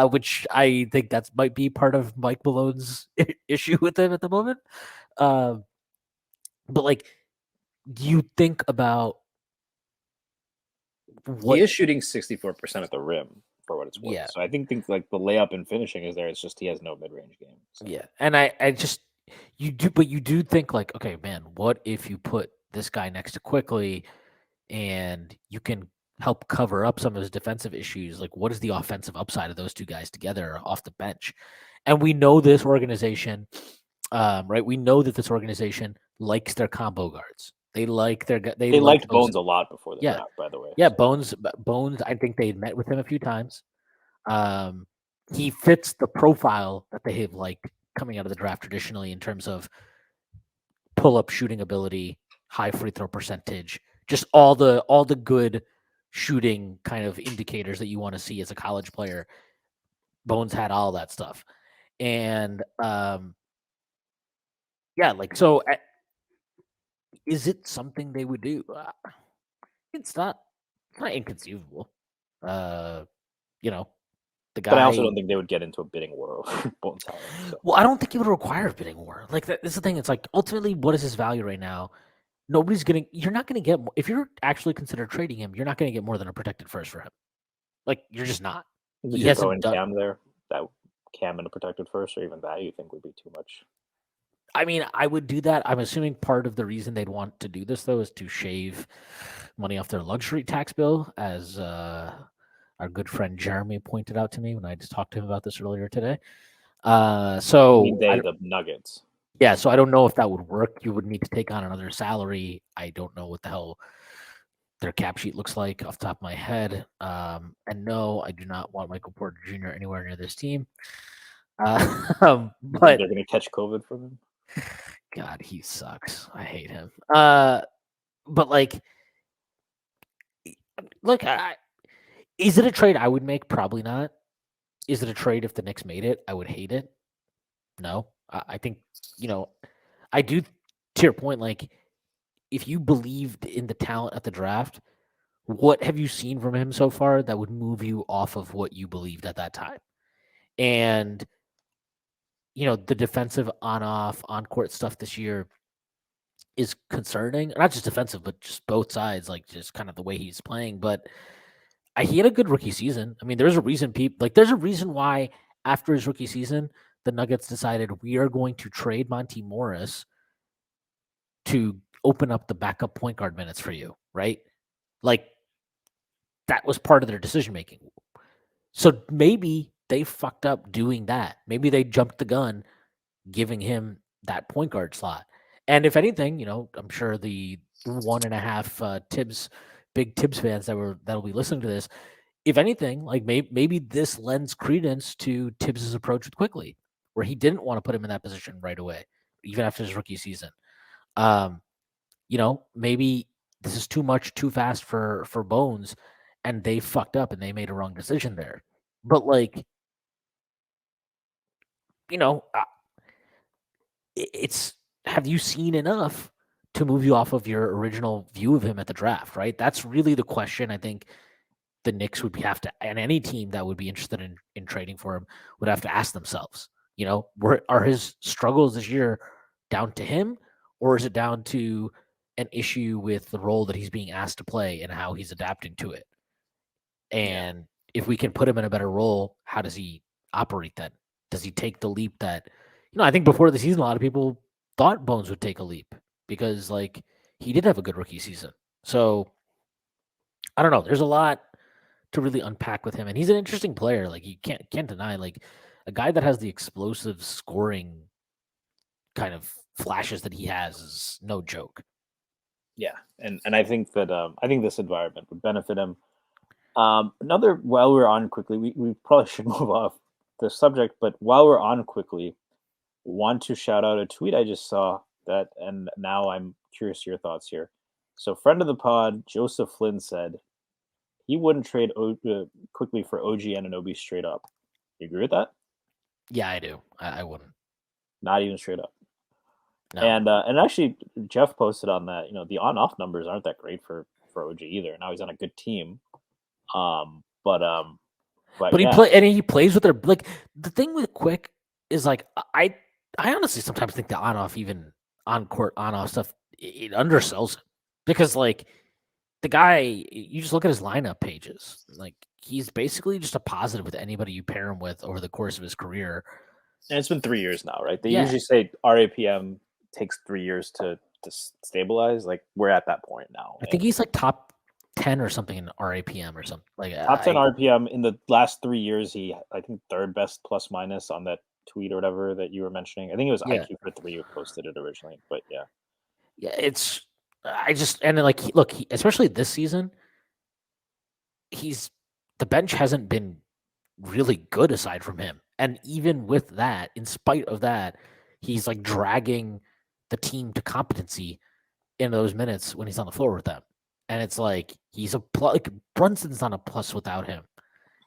which I think that might be part of Mike Malone's issue with him at the moment. But like, do you think about he is shooting 64% at the rim for what it's worth. Yeah. So I think like the layup and finishing is there. It's just he has no mid-range game. So. Yeah, and I just you do think like, okay, man, what if you put this guy next to Quickly, and you can help cover up some of his defensive issues. Like, what is the offensive upside of those two guys together off the bench? And we know this organization, right? We know that this organization likes their combo guards. They like They like liked those. Bones a lot before the Yeah, draft, by the way. yeah. So. Bones. I think they had met with him a few times. He fits the profile that they have like coming out of the draft traditionally in terms of pull up shooting ability, high free throw percentage, just all the good shooting kind of indicators that you want to see as a college player. Bones had all that stuff. And yeah, like so is it something they would do? It's not inconceivable. You know, the But I also guy. don't think they would get into a bidding war over Bones hiring. So. Well, I don't think it would require a bidding war. Like that's the thing. It's like ultimately, what is his value right now? Nobody's getting. You're not going to get. If you're actually consider trading him, you're not going to get more than a protected first for him. Like you're just not. Would He you throw hasn't in done. Cam there? That Cam in a protected first, or even that you think would be too much? I mean, I would do that. I'm assuming part of the reason they'd want to do this though is to shave money off their luxury tax bill, as our good friend Jeremy pointed out to me when I just talked to him about this earlier today. I So mean, the Nuggets. yeah, so I don't know if that would work. You would need to take on another salary. I don't know what the hell their cap sheet looks like off the top of my head. And no, I do not want Michael Porter Jr. anywhere near this team. But They're going to catch COVID from him. God, he sucks. I hate him. But like, look, is it a trade I would make? Probably not. Is it a trade if the Knicks made it? I would hate it. No, I think I do. To your point, like if you believed in the talent at the draft, what have you seen from him so far that would move you off of what you believed at that time? And the defensive on-off, on-court stuff this year is concerning. Not just defensive, but just both sides, like just kind of the way he's playing. But he had a good rookie season. I mean, there's a reason there's a reason why after his rookie season, the Nuggets decided we are going to trade Monty Morris to open up the backup point guard minutes for you, right? Like that was part of their decision making. So maybe they fucked up doing that. Maybe they jumped the gun giving him that point guard slot. And if anything, I'm sure the 1.5 big Tibbs fans that'll be listening to this, if anything, like maybe this lends credence to Tibbs's approach with Quickly, where he didn't want to put him in that position right away, even after his rookie season. Maybe this is too much, too fast for Bones, and they fucked up and they made a wrong decision there. But like, it's have you seen enough to move you off of your original view of him at the draft, right? That's really the question I think the Knicks would have to, and any team that would be interested in trading for him would have to ask themselves, are his struggles this year down to him, or is it down to an issue with the role that he's being asked to play and how he's adapting to it? And if we can put him in a better role, how does he operate then? Does he take the leap that, I think before the season, a lot of people thought Bones would take a leap because like he did have a good rookie season. So I don't know. There's a lot to really unpack with him, and he's an interesting player. Like you can't deny, like a guy that has the explosive scoring kind of flashes that he has is no joke. Yeah, and I think that I think this environment would benefit him. While we're on quickly, we probably should move off the subject, but while we're on quickly, want to shout out a tweet I just saw and now I'm curious your thoughts here. So, friend of the pod, Joseph Flynn said he wouldn't trade quickly for OG Anunoby straight up. You agree with that? Yeah, I do. I wouldn't. Not even straight up. No. And actually, Jeff posted on that. The on-off numbers aren't that great for OG either. Now he's on a good team. But he plays with their like the thing with Quick is like I honestly sometimes think the on-off, even on-court on-off stuff, it undersells him because like the guy, you just look at his lineup pages, like he's basically just a positive with anybody you pair him with over the course of his career. And it's been 3 years now, right? They usually say RAPM takes 3 years to stabilize. Like we're at that point now. I think he's like top 10 or something in RAPM or something. Like Top 10 RPM in the last 3 years. I think, third best plus minus on that tweet or whatever that you were mentioning. I think it was yeah, IQ for 3 who posted it originally, but yeah. yeah. It's I just and then like look, especially this season, he's the bench hasn't been really good aside from him, and even with that, in spite of that, he's like dragging the team to competency in those minutes when he's on the floor with them. And it's like he's a plus. Like Brunson's not a plus without him.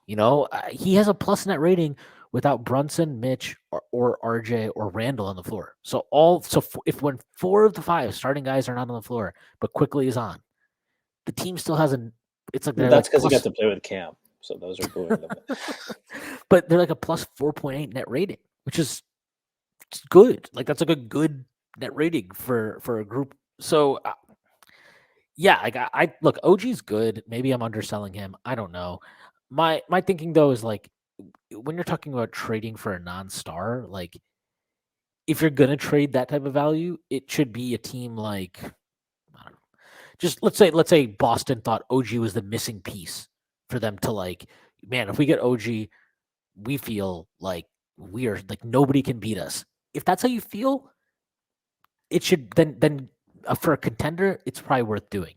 He has a plus net rating without Brunson, Mitch, or RJ or Randall on the floor. If when 4 of the 5 starting guys are not on the floor, but quickly is on, the team still hasn't. It's like Well, they're that's like because he got plus, to play with Cam, so those are booing them. but they're like a plus 4.8 net rating, which is good. Like that's like a good net rating for a group. So yeah, like I look, OG's good. Maybe I'm underselling him. I don't know. My thinking though is like when you're talking about trading for a non-star, like if you're gonna trade that type of value, it should be a team like I don't know. Just let's say Boston thought OG was the missing piece for them to like, man, if we get OG, we feel like we are like nobody can beat us. If that's how you feel, it should then for a contender, it's probably worth doing.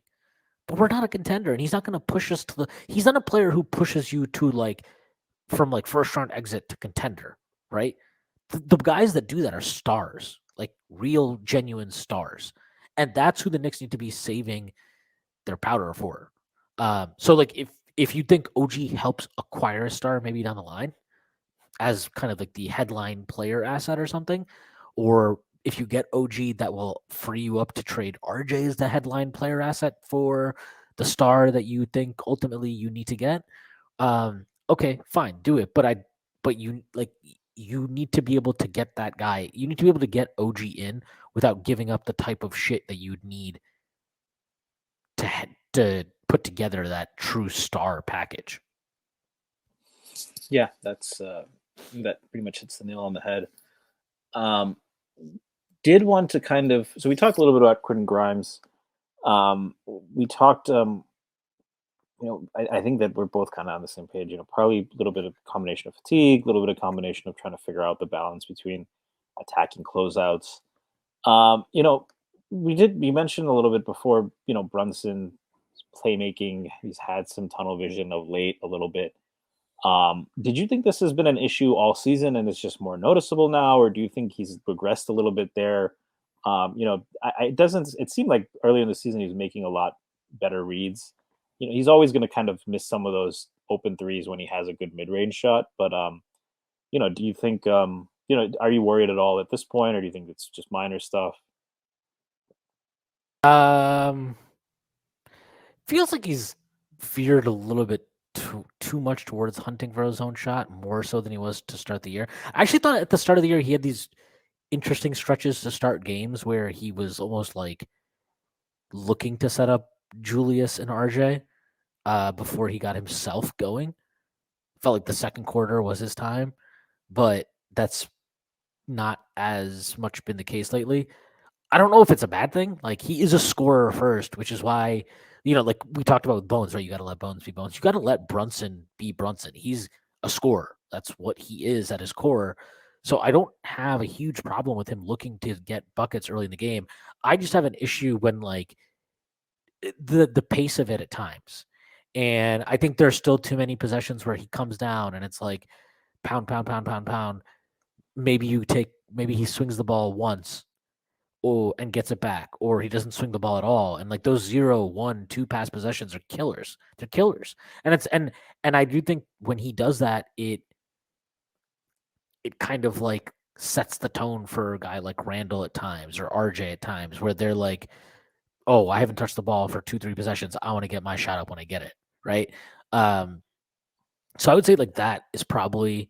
But we're not a contender, and he's not going to push us to the. He's not a player who pushes you to like from like first round exit to contender, right? The guys that do that are stars, like real genuine stars, and that's who the Knicks need to be saving their powder for. So like if you think OG helps acquire a star maybe down the line as kind of like the headline player asset or something, or if you get OG that will free you up to trade RJ as the headline player asset for the star that you think ultimately you need to get. Okay, fine, do it. But you need to be able to get that guy. You need to be able to get OG in without giving up the type of shit that you'd need to put together that true star package. Yeah, that pretty much hits the nail on the head. Um, did want to kind of so we talked a little bit about Quentin Grimes. We talked I think that we're both kind of on the same page. Probably a little bit of combination of fatigue, a little bit of combination of trying to figure out the balance between attacking closeouts. We mentioned a little bit before, Brunson playmaking. He's had some tunnel vision of late a little bit. Did you think this has been an issue all season and it's just more noticeable now, or do you think he's regressed a little bit there? It seemed like earlier in the season he was making a lot better reads. He's always going to kind of miss some of those open threes when he has a good mid-range shot. But do you think are you worried at all at this point, or do you think it's just minor stuff? Um, Feels like he's veered a little bit too much towards hunting for his own shot, more so than he was to start the year. I actually thought at the start of the year he had these interesting stretches to start games where he was almost like looking to set up Julius and RJ before he got himself going. Felt like the second quarter was his time, but that's not as much been the case lately. I don't know if it's a bad thing. Like he is a scorer first, which is why, like we talked about with Bones, right? You got to let Bones be Bones. You got to let Brunson be Brunson. He's a scorer. That's what he is at his core. So I don't have a huge problem with him looking to get buckets early in the game. I just have an issue when like the pace of it at times. And I think there's still too many possessions where he comes down and it's like pound, pound, pound, pound, pound. Maybe he swings the ball once and gets it back, or he doesn't swing the ball at all. And like those 0, 1, 2 pass possessions are killers. They're killers. And I do think when he does that, it kind of like sets the tone for a guy like Randall at times or RJ at times where they're like, oh, I haven't touched the ball for 2, 3 possessions. I want to get my shot up when I get it. Right. Um, so I would say like that is probably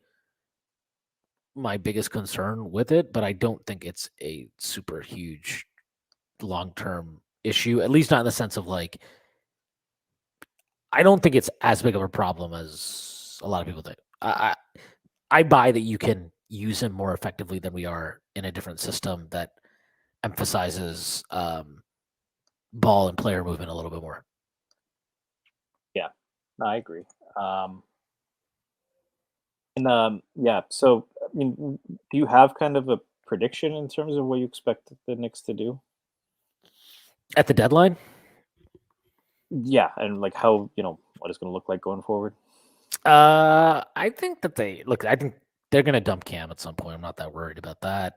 my biggest concern with it, but I don't think it's a super huge long-term issue, at least not in the sense of like, I don't think it's as big of a problem as a lot of people think. I buy that you can use him more effectively than we are in a different system that emphasizes ball and player movement a little bit more. No, I agree. Yeah. So, I mean, do you have kind of a prediction in terms of what you expect the Knicks to do? At the deadline, Yeah, and like how what it's going to look like going forward. I think that they look. I think they're going to dump Cam at some point. I'm not that worried about that.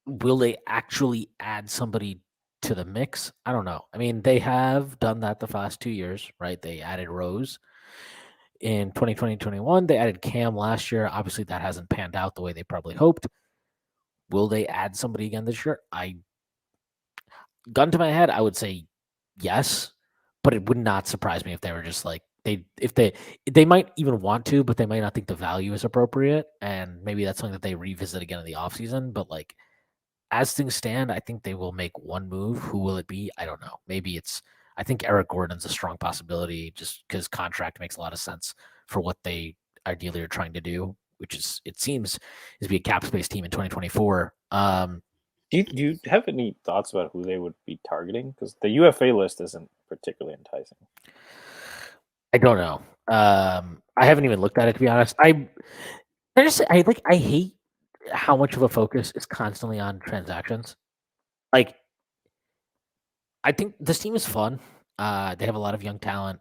Will they actually add somebody to the mix? I don't know. I mean, they have done that the last 2 years, right? They added Rose in 2020, 21. They added Cam last year. Obviously, that hasn't panned out the way they probably hoped. Will they add somebody again this year? Gun to my head, I would say yes, but it would not surprise me if they were just like they might even want to, but they might not think the value is appropriate, and maybe that's something that they revisit again in the offseason. But like as things stand, I think they will make one move. Who will it be? I don't know. Maybe it's I think Eric Gordon's a strong possibility just because contract makes a lot of sense for what they ideally are trying to do, which is it seems is be a cap space team in 2024. Do you have any thoughts about who they would be targeting? Because the UFA list isn't particularly enticing. I don't know. I haven't even looked at it to be honest. I hate how much of a focus is constantly on transactions. Like I think this team is fun. They have a lot of young talent.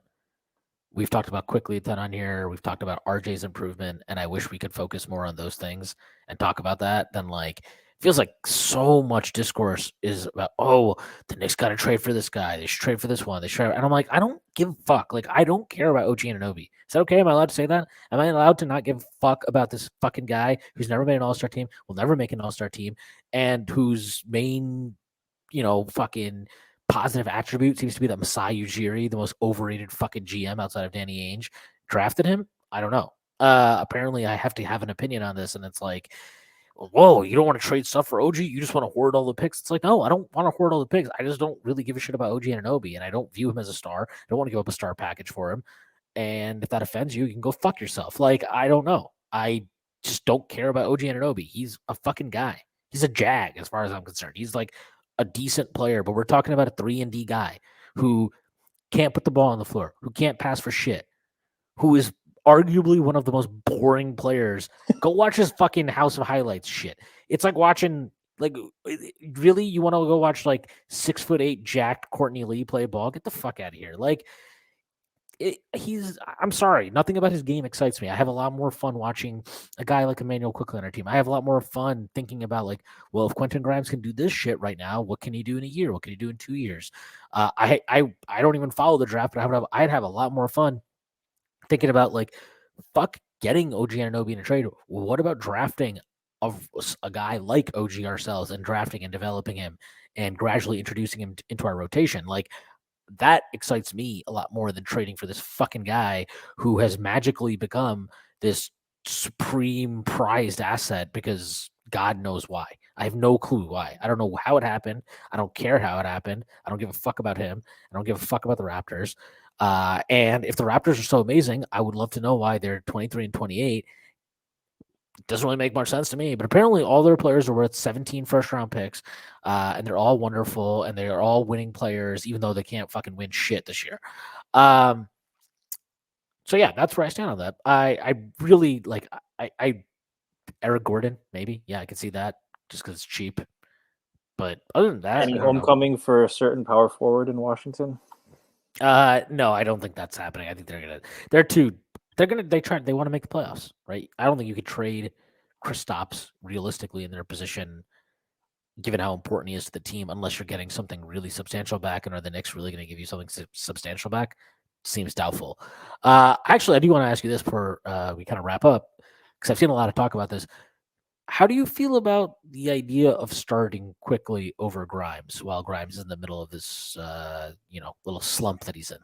We've talked about quickly a ton on here. We've talked about RJ's improvement, and I wish we could focus more on those things and talk about that than like feels like so much discourse is about the Knicks got to trade for this guy. They should trade for this one. They should, and I'm like I don't give a fuck. Like I don't care about OG Anunoby. Is that okay? Am I allowed to say that? Am I allowed to not give a fuck about this fucking guy who's never made an All Star team, will never make an All Star team, and whose main fucking positive attribute seems to be that Masai Ujiri, the most overrated fucking GM outside of Danny Ainge, drafted him. I don't know. Apparently, I have to have an opinion on this, and it's like, whoa, you don't want to trade stuff for OG? You just want to hoard all the picks? It's like, no, I don't want to hoard all the picks. I just don't really give a shit about OG Anunoby, and I don't view him as a star. I don't want to give up a star package for him. And if that offends you, you can go fuck yourself. Like, I don't know. I just don't care about OG Anunoby. He's a fucking guy. He's a jag as far as I'm concerned. He's like a decent player, but we're talking about a 3-and-D guy who can't put the ball on the floor, who can't pass for shit, who is arguably one of the most boring players. Go watch his fucking House of Highlights shit. It's like watching really you want to go watch like 6'8" jacked Courtney Lee play ball? Get the fuck out of here. Like I'm sorry, nothing about his game excites me. I have a lot more fun watching a guy like Emmanuel Quickly on our team. I have a lot more fun thinking about like, well, if Quentin Grimes can do this shit right now, what can he do in a year? What can he do in 2 years? I don't even follow the draft, but I'd have a lot more fun thinking about like, fuck getting OG Anunoby in a trade. What about drafting a guy like OG ourselves and drafting and developing him and gradually introducing him into our rotation? Like that excites me a lot more than trading for this fucking guy who has magically become this supreme prized asset because God knows why. I have no clue why. I don't know how it happened. I don't care how it happened. I don't give a fuck about him. I don't give a fuck about the Raptors. And if the Raptors are so amazing, I would love to know why they're 23 and 28. It doesn't really make much sense to me, but apparently all their players are worth 17 first round picks, and they're all wonderful, and they are all winning players, even though they can't fucking win shit this year. Um, so yeah, that's where I stand on that. I really like I Eric Gordon, maybe. Yeah, I could see that just because it's cheap. But other than that, Any I don't know. homecoming for a certain power forward in Washington? No, I don't think that's happening. I think they want to make the playoffs, right? I don't think you could trade Kristaps realistically in their position given how important he is to the team, unless you're getting something really substantial back, and are the Knicks really going to give you something substantial back? Seems doubtful. Actually, I do want to ask you this before we kind of wrap up, because I've seen a lot of talk about this. How do you feel about the idea of starting quickly over Grimes while Grimes is in the middle of this, little slump that he's in?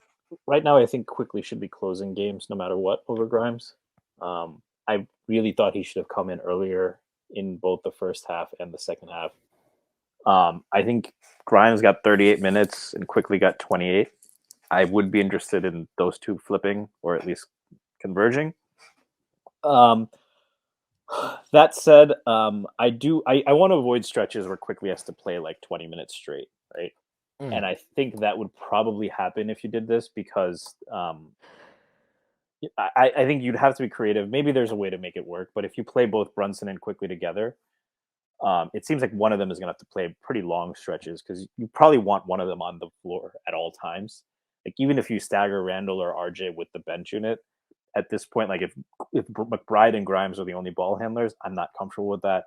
Right now, I think Quickly should be closing games no matter what over Grimes. I really thought he should have come in earlier in both the first half and the second half. I think Grimes got 38 minutes and Quickly got 28. I would be interested in those two flipping or at least converging. Um, that said, I want to avoid stretches where Quickly has to play like 20 minutes straight, right? And I think that would probably happen if you did this because I think you'd have to be creative. Maybe there's a way to make it work, but if you play both Brunson and Quickly together, it seems like one of them is going to have to play pretty long stretches because you probably want one of them on the floor at all times. Like even if you stagger Randall or RJ with the bench unit, at this point, like if McBride and Grimes are the only ball handlers, I'm not comfortable with that.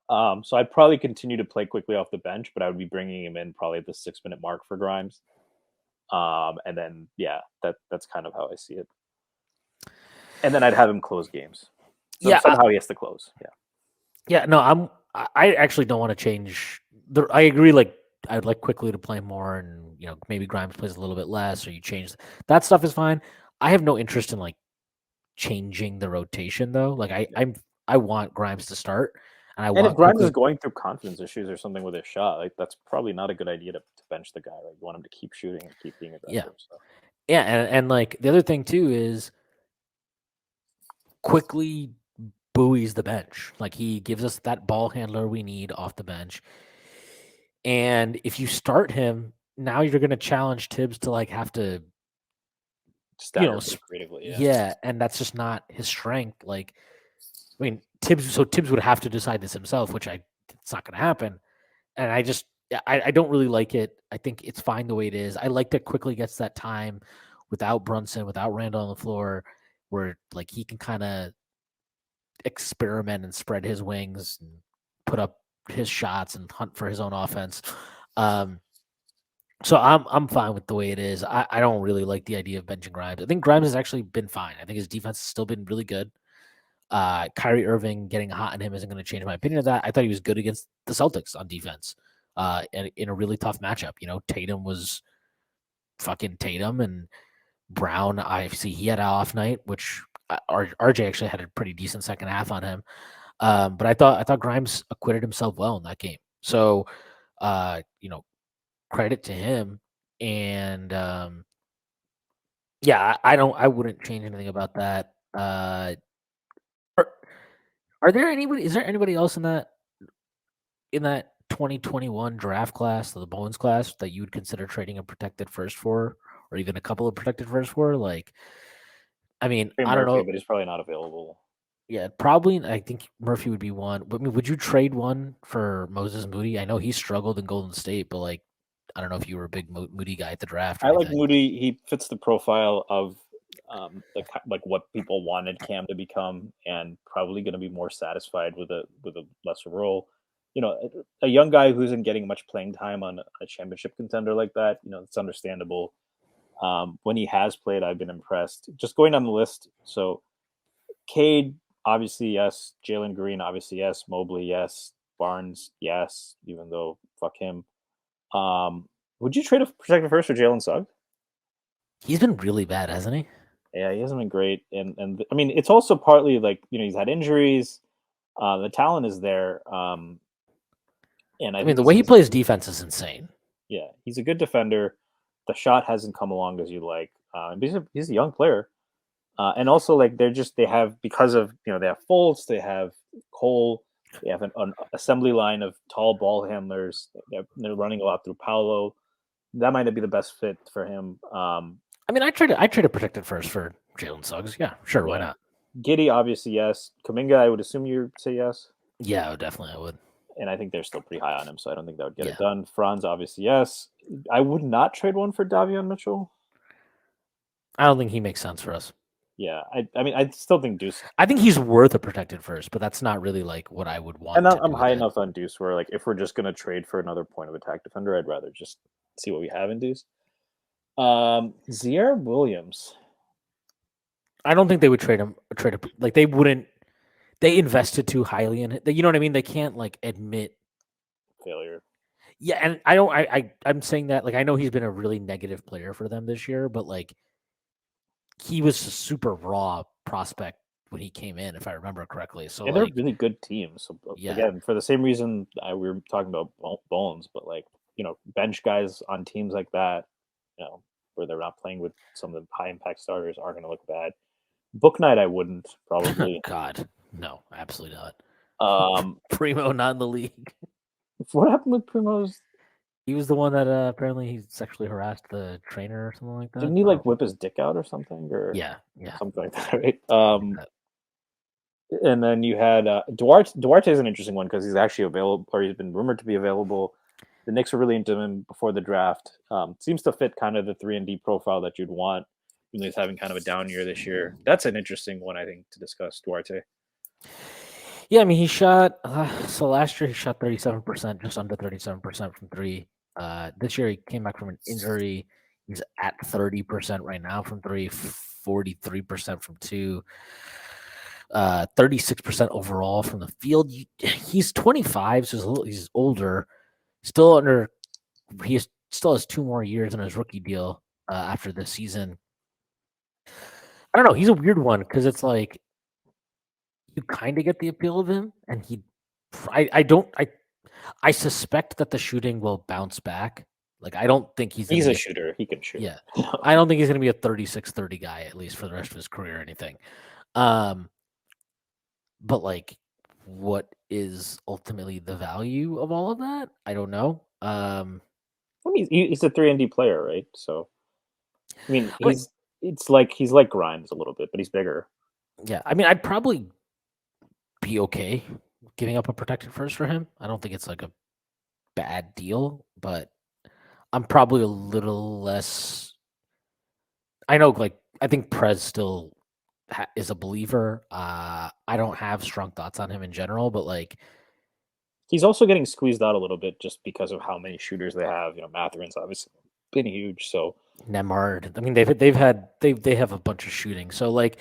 So I'd probably continue to play Quickly off the bench, but I would be bringing him in probably at the 6 minute mark for Grimes. And then yeah, that's kind of how I see it. And then I'd have him close games. So Yeah, somehow he has to close. Yeah. yeah. No, I actually don't want to change. I agree. Like I'd like Quickly to play more, and maybe Grimes plays a little bit less, or you change that stuff is fine. I have no interest in like changing the rotation though. Like I want Grimes to start, and I And if want Grimes Quickly. is going through confidence issues or something with his shot, like that's probably not a good idea to bench the guy. Like you want him to keep shooting and keep being Yeah, aggressive. So yeah, and like the other thing too is Quickly buoys the bench. Like he gives us that ball handler we need off the bench. And if you start him, now you're going to challenge Tibbs to like have to, stagger pretty creatively. Yeah. yeah, and that's just not his strength. Like, I mean, Tibbs would have to decide this himself, which it's not going to happen. And I don't really like it. I think it's fine the way it is. I like that Quickly gets that time without Brunson, without Randall on the floor, where like he can kind of experiment and spread his wings and put up his shots and hunt for his own offense. So I'm fine with the way it is. I don't really like the idea of benching Grimes. I think Grimes has actually been fine. I think his defense has still been really good. Kyrie Irving getting hot on him isn't going to change my opinion of that. I thought he was good against the Celtics on defense. In a really tough matchup. Tatum was fucking Tatum, and Brown, obviously he had an off night, which RJ actually had a pretty decent second half on him. But I thought Grimes acquitted himself well in that game. So, credit to him. And yeah, I wouldn't change anything about that. Are, are there anybody? Is there anybody else in that 2021 draft class, the Bowens class, that you would consider trading a protected first for, or even a couple of protected first for? Like, I mean, Trey I don't Murphy, know. but he's probably not available. Yeah, probably. I think Murphy would be one. But I mean, would you trade one for Moses Moody? I know he struggled in Golden State, but like, I don't know if you were a big Moody guy at the draft or I like anything. Moody. He fits the profile of like what people wanted Cam to become, and probably going to be more satisfied with a lesser role. A young guy who isn't getting much playing time on a championship contender like that. It's understandable. When he has played, I've been impressed. Just going down the list. So Cade, obviously yes. Jalen Green, obviously yes. Mobley, yes. Barnes, yes. Even though fuck him. Would you trade a protected first for Jalen Suggs? He's been really bad, hasn't he? Yeah, he hasn't been great, and I mean it's also partly like he's had injuries. The talent is there, and I I mean, think the he's way he just plays defense is insane. yeah he's a good defender. The shot hasn't come along as you like. He's a young player, and also like they have because of they have Fultz, they have Cole, they have an assembly line of tall ball handlers. They're running a lot through Paolo. That might not be the best fit for him. I mean, I traded protected first for Jalen Suggs. Yeah, sure, why Yeah, not? Giddy obviously yes. Kaminga, I would assume you say yes. Yeah, definitely, I would. And I think they're still pretty high on him, so I don't think that would get it Yeah, done. Franz, obviously, yes. I would not trade one for Davion Mitchell. I don't think he makes sense for us. Yeah, I mean, I still think Deuce, I think he's worth a protected first, but that's not really like what I would and want to I'm do high with it. enough on Deuce where, like, if we're just gonna trade for another point of attack defender, I'd rather just see what we have in Deuce. Zier Williams, I don't think they would trade him. Like they wouldn't. They invested too highly in it. You know what I mean? They can't like admit. failure. Yeah, and I don't. I'm saying that like I know he's been a really negative player for them this year, but like he was a super raw prospect when he came in, if I remember correctly. So Yeah, they're a like, really good team. So yeah, again, for the same reason we were talking about Bones, but like bench guys on teams like that, where they're not playing with some of the high impact starters are going to look bad. Book night, I wouldn't probably. God, no, absolutely not. Um, Primo not in the league. what happened with Primo's? He was the one that apparently he sexually harassed the trainer or something like that. Didn't he like whip his dick out or something or Yeah, something like that, right? like that. And then you had Duarte. Duarte is an interesting one because he's actually available, or he's been rumored to be available. The Knicks were really into him before the draft. Seems to fit kind of the 3-and-D profile that you'd want. Even though he's having kind of a down year this year. That's an interesting one, I think, to discuss. Duarte. Yeah, I mean, he shot. So last year he shot 37%, just under 37% from three. This year he came back from an injury. He's at 30% right now from three, 43% from two, 36% overall from the field. He's 25, so he's older. Still under. Still has 2 more years in his rookie deal after this season. I don't know. He's a weird one because it's like you kind of get the appeal of him, and I don't. I suspect that the shooting will bounce back. Like, I don't think he's He's gonna a be shooter. He can shoot. yeah. I don't think he's gonna be a 36-30 guy, at least for the rest of his career or anything. Um, but like, what is ultimately the value of all of that? I don't know. I mean, he's a 3-and-D player, right? So, I mean, I mean, he's like Grimes a little bit, but he's bigger. yeah. I mean, I'd probably be okay giving up a protected first for him. I don't think it's like a bad deal, but I'm probably a little less. I know, like, I think Prez still is a believer. I don't have strong thoughts on him in general, but like He's also getting squeezed out a little bit just because of how many shooters they have. Matherin's obviously been huge, so Nemard. I mean, they have a bunch of shooting, so like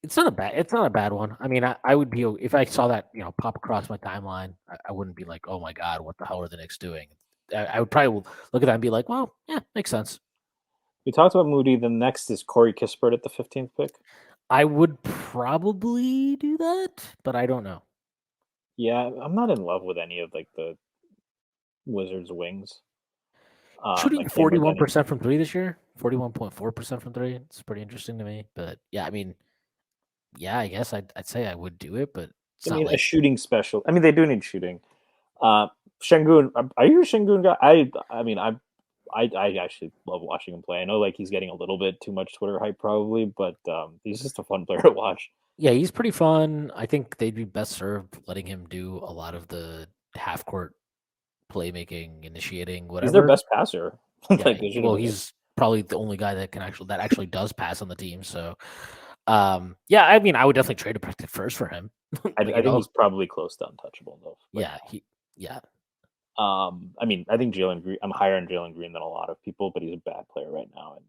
it's not a bad one. I mean, I would be if I saw that pop across my timeline, I wouldn't be like, oh my god, what the hell are the Knicks doing? I would probably look at that and be like, well, yeah, makes sense. we talked about Moody. The next is Corey Kispert at the 15th pick. I would probably do that, but I don't know. Yeah, I'm not in love with any of like the Wizards wings. Shooting Like him or Denny. 41% from three this year, 41.4% from three. It's pretty interesting to me. But yeah, I mean, yeah, I guess I'd say I would do it, but it's I not mean, a like shooting special. I mean, they do need shooting. Shengun, are you a Shengun guy? I mean, I actually love watching him play. I know like he's getting a little bit too much Twitter hype probably, but he's just a fun player to watch. yeah, he's pretty fun. I think they'd be best served letting him do a lot of the half court playmaking, initiating, He's their whatever. best passer. Yeah, Like legitimately. he's probably the only guy that actually does pass on the team. So, yeah, I mean, I would definitely trade a protected first for him. I think he's probably close to untouchable though. Right Yeah, yeah. I mean, I think Jalen Green. I'm higher on Jalen Green than a lot of people, but he's a bad player right now, and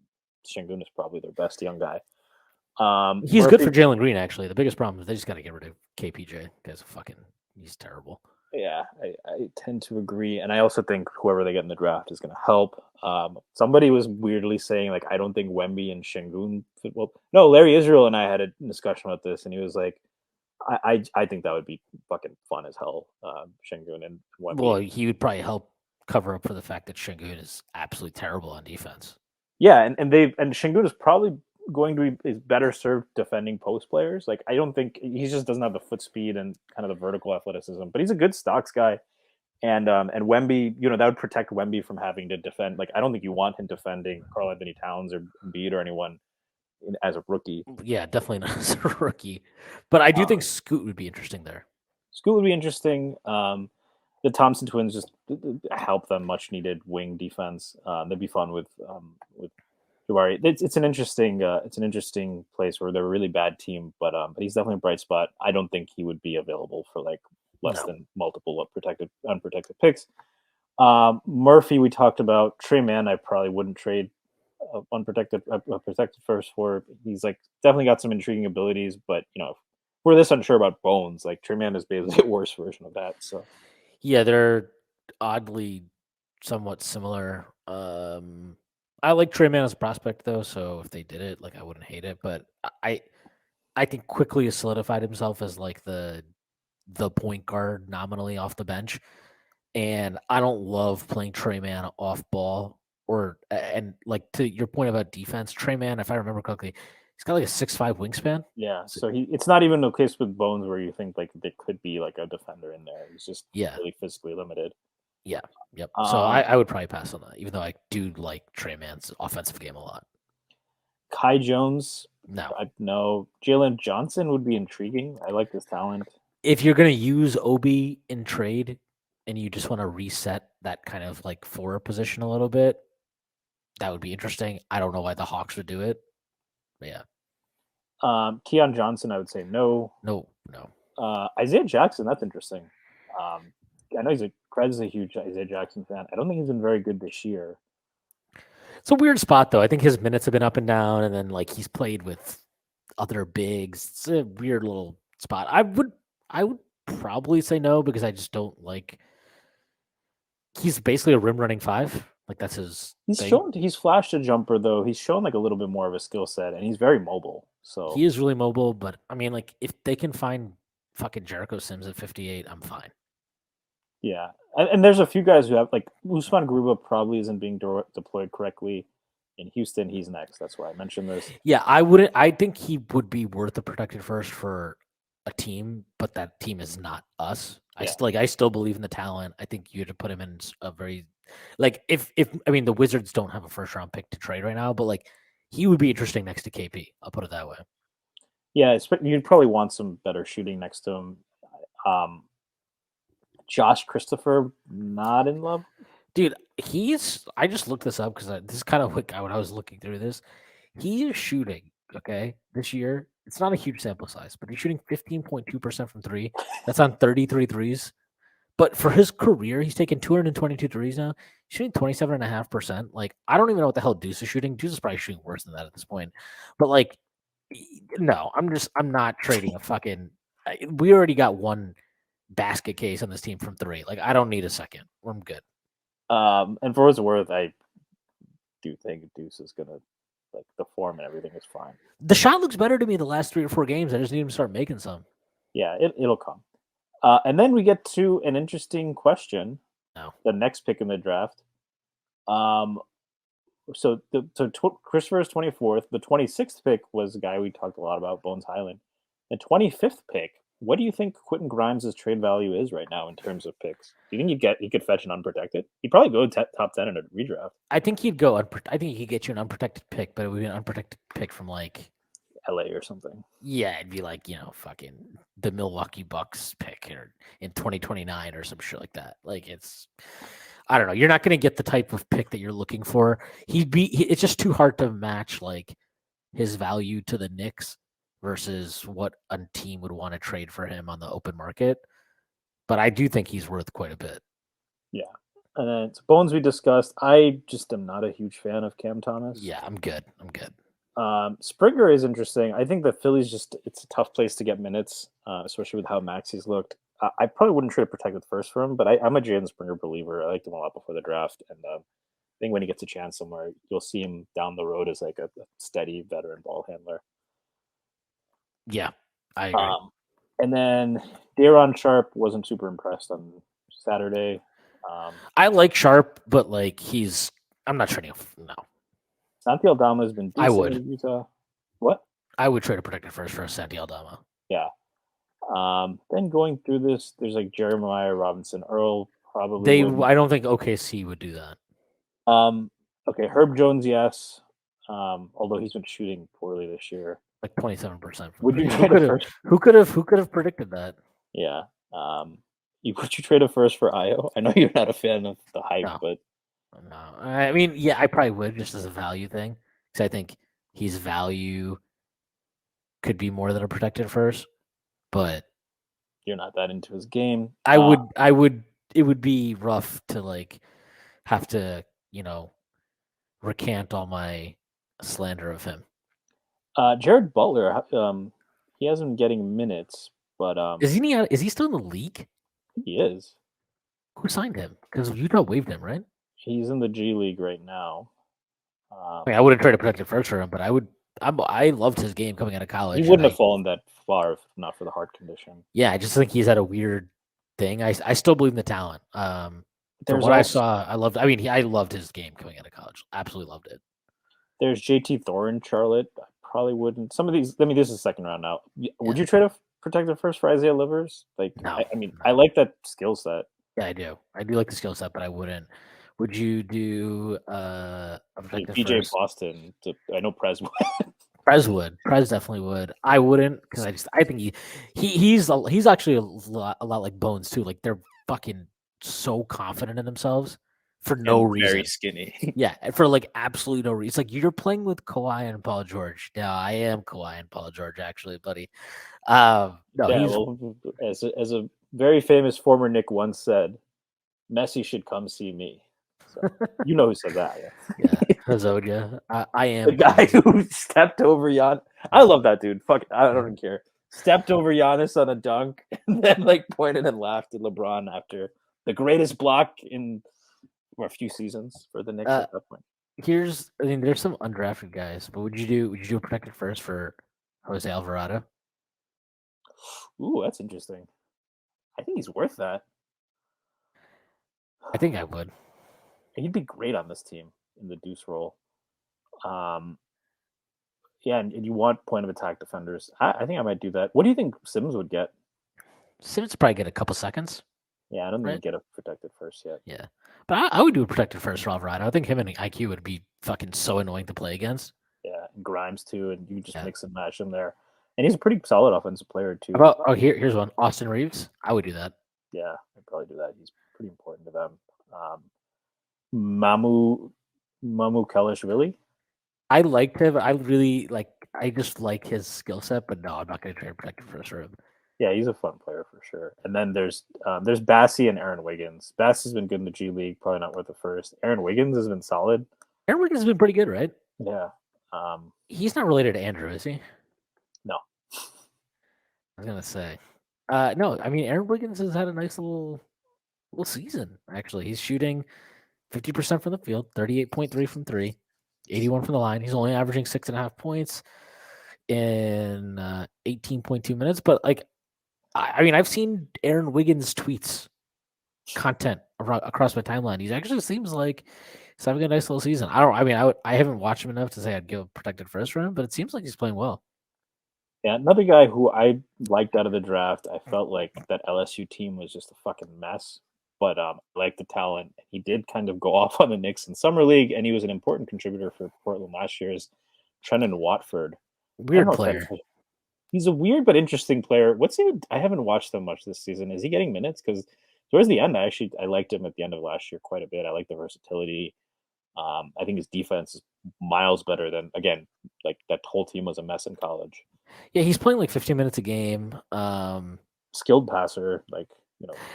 Shengun is probably their best young guy. He's good for Jalen Green. Actually, the biggest problem is they just got to get rid of KPJ because he's terrible. Yeah, I tend to agree, and I also think whoever they get in the draft is going to help. Somebody was weirdly saying like, I don't think Wemby and Shengun fit well. No, Larry Israel and I had a discussion about this, and he was like, I think that would be fucking fun as hell. Shengun and Wemby. Well, he would probably help cover up for the fact that Şengün is absolutely terrible on defense. Yeah, and Shengun is probably going to be is better served defending post players. Like I don't think he just doesn't have the foot speed and kind of the vertical athleticism, but he's a good stocks guy. And Wemby, that would protect Wemby from having to defend. Like I don't think you want him defending Karl Anthony Towns or Embiid or anyone as a rookie. Yeah, definitely not as a rookie. But I do think Scoot would be interesting there. Scoot would be interesting. The Thompson twins just help them much needed wing defense. They'd be fun with Jabari. It's an interesting place where they're a really bad team, but he's definitely a bright spot. I don't think he would be available for like less than multiple unprotected picks. Murphy, we talked about. Trey Mann, I probably wouldn't trade a protected first for. He's like definitely got some intriguing abilities, but we're this unsure about Bones. Like Trey Mann is basically a worse version of that. So yeah, they're oddly somewhat similar. I like Trey Mann as a prospect though, so if they did it, like I wouldn't hate it. But I think quickly has solidified himself as like the point guard nominally off the bench. And I don't love playing Trey Mann off ball and like to your point about defense, Trey Mann, if I remember correctly, he's got like a 6'5" wingspan. yeah, so it's not even the case with Bones where you think like there could be like a defender in there. He's just Yeah. really physically limited. Yeah. Yep. So I would probably pass on that, even though I do like Trey Man's offensive game a lot. Kai Jones, No. no. Jalen Johnson would be intriguing. I like this talent. If you're gonna use Obi in trade and you just want to reset that kind of like forward position a little bit, that would be interesting. I don't know why the Hawks would do it. But yeah. Keon Johnson, I would say no. No. Isaiah Jackson, that's interesting. I know Craig's a huge Isaiah Jackson fan. I don't think he's been very good this year. It's a weird spot though. I think his minutes have been up and down, and then like he's played with other bigs. It's a weird little spot. I would probably say no because I just don't like. He's basically a rim running five. Like that's his. He's flashed a jumper though. He's shown like a little bit more of a skill set, and he's very mobile. So he is really mobile. But I mean, like if they can find fucking Jericho Sims at 58, I'm fine. Yeah, and there's a few guys who have like Usman Garuba probably isn't being deployed correctly. In Houston, he's next. That's why I mentioned this. Yeah, I wouldn't. I think he would be worth the protected first for a team, but that team is not us. Yeah. I still believe in the talent. I think you had to put him in a very like if I mean the Wizards don't have a first round pick to trade right now, but like he would be interesting next to KP. I'll put it that way. Yeah, you'd probably want some better shooting next to him. Josh Christopher, not in love. Dude, I just looked this up because this is kind of like when I was looking through this. He is shooting, okay, this year. It's not a huge sample size, but he's shooting 15.2% from three. That's on 33 threes. But for his career, he's taken 222 threes now. He's shooting 27.5%. Like, I don't even know what the hell Deuce is shooting. Deuce is probably shooting worse than that at this point. But like, no, I'm not trading a fucking. We already got one basket case on this team from three. Like, I don't need a second. I'm good. And for what it's worth, I do think Deuce is gonna like the form and everything is fine. The shot looks better to me the last 3 or 4 games. I just need him to start making some. Yeah, it'll come. And then we get to an interesting question. No. The next pick in the draft. So Christopher is 24th. The 26th pick was a guy we talked a lot about, Bones Highland. The 25th pick. What do you think Quentin Grimes' trade value is right now in terms of picks? Do you think he could fetch an unprotected? He'd probably go top 10 in a redraft. I think he'd go. I think he could get you an unprotected pick, but it would be an unprotected pick from like LA or something. Yeah, it'd be like fucking the Milwaukee Bucks pick or in 2029 or some shit like that. Like I don't know. You're not going to get the type of pick that you're looking for. It's just too hard to match like his value to the Knicks versus what a team would want to trade for him on the open market. But I do think he's worth quite a bit. Yeah. And then Bones we discussed. I just am not a huge fan of Cam Thomas. Yeah, I'm good. Springer is interesting. I think the Phillies it's a tough place to get minutes, especially with how Maxi's looked. I probably wouldn't trade a protected first for him, but I'm a Jalen Springer believer. I liked him a lot before the draft. And I think when he gets a chance somewhere, you'll see him down the road as like a steady veteran ball handler. Yeah, I agree. And then Daron Sharp wasn't super impressed on Saturday. I like Sharp, but like I'm not trading him. No. Santi Aldama has been decent I would. in Utah. What? I would trade a protected first for Santi Aldama. Yeah. Then going through this, there's like Jeremiah Robinson Earl probably. I don't think OKC would do that. Okay, Herb Jones, yes. Although he's been shooting poorly this year. Like 27%. Would you who could have predicted that? Yeah. Would you trade a first for Io? I know you're not a fan of the hype, but no. I mean, yeah, I probably would just as a value thing because I think his value could be more than a protected first, but you're not that into his game. I would. It would be rough to like have to recant all my slander of him. Jared Butler, he hasn't been getting minutes, but is he still in the league? He is. Who signed him? Because Utah waived him, right? He's in the G League right now. I wouldn't try to protect it first for him, but I would. I loved his game coming out of college. He wouldn't have fallen that far if not for the heart condition. Yeah, I just think he's had a weird thing. I still believe in the talent. From what I saw, I loved. I mean, I loved his game coming out of college. Absolutely loved it. There's JT Thor in Charlotte. I probably wouldn't. Some of these. I mean, this is second round now. Would you trade a protected first for Isaiah Livers? Like, no, I mean, I like that skill set. Yeah, I do. I do like the skill set, but I wouldn't. Would you do a protected BJ first? Boston. I know Prez. Prez would. Prez definitely would. I wouldn't because I think he's actually a lot like Bones too. Like they're fucking so confident in themselves for no And very reason. skinny. Yeah, for like absolutely no reason. It's like you're playing with Kawhi and Paul George. Yeah, I am Kawhi and Paul George actually, buddy. No, Yeah, he's well, as a very famous former Nick once said, Messi should come see me. So you know who said that, yeah. yeah, Hazonia. I The am guy King. who stepped over Gian. I love that dude. Fuck, I don't care. Stepped over Giannis on a dunk and then like pointed and laughed at LeBron after the greatest block in a few seasons for the Knicks Uh, at that point. I mean, there's some undrafted guys, but would you do a protected first for Jose Alvarado? Ooh, that's interesting. I think he's worth that. I think I would. He'd be great on this team in the deuce role. Um, yeah, and you want point of attack defenders. I think I might do that. What do you think Sims would get? Simmons probably get a couple seconds, Yeah, I don't think right? he'd get a protected first yet. Yeah, but I would do a protected first for Alvarado. I think him and IQ would be fucking so annoying to play against. Yeah, and Grimes too, and you just Yeah. mix and match him there. And he's a pretty solid offensive player too. About here's one. Austin Reeves. I would do that. Yeah, I'd probably do that. He's pretty important to them. Mamu Kelishvili. I liked him. I really like. I just like his skill set, but no, I'm not going to trade protected first for him. Yeah, he's a fun player for sure. And then there's Bassie and Aaron Wiggins. Bassie's been good in the G League, probably not worth the first. Aaron Wiggins has been solid. Aaron Wiggins has been pretty good, right? Yeah. He's not related to Andrew, is he? No. I was gonna say. No, I mean Aaron Wiggins has had a nice little season. Actually, he's shooting 50% from the field, 38.3 from three, 81 from the line. He's only averaging 6.5 points in 18.2 minutes. But like, I mean, I've seen Aaron Wiggins tweets content across my timeline. He actually seems like he's having a nice little season. I don't. I mean, I haven't watched him enough to say I'd give a protected first for him, but it seems like he's playing well. Yeah, another guy who I liked out of the draft. I felt like that LSU team was just a fucking mess, but I like the talent. He did kind of go off on the Knicks in summer league, and he was an important contributor for Portland last year. Is Trenton Watford? I don't Weird know if player. that's he's a weird but interesting player. What's he? I haven't watched them much this season. Is he getting minutes? Because towards the end, I liked him at the end of last year quite a bit. I like the versatility. I think his defense is miles better than again. Like that whole team was a mess in college. Yeah, he's playing like 15 minutes a game. Skilled passer, like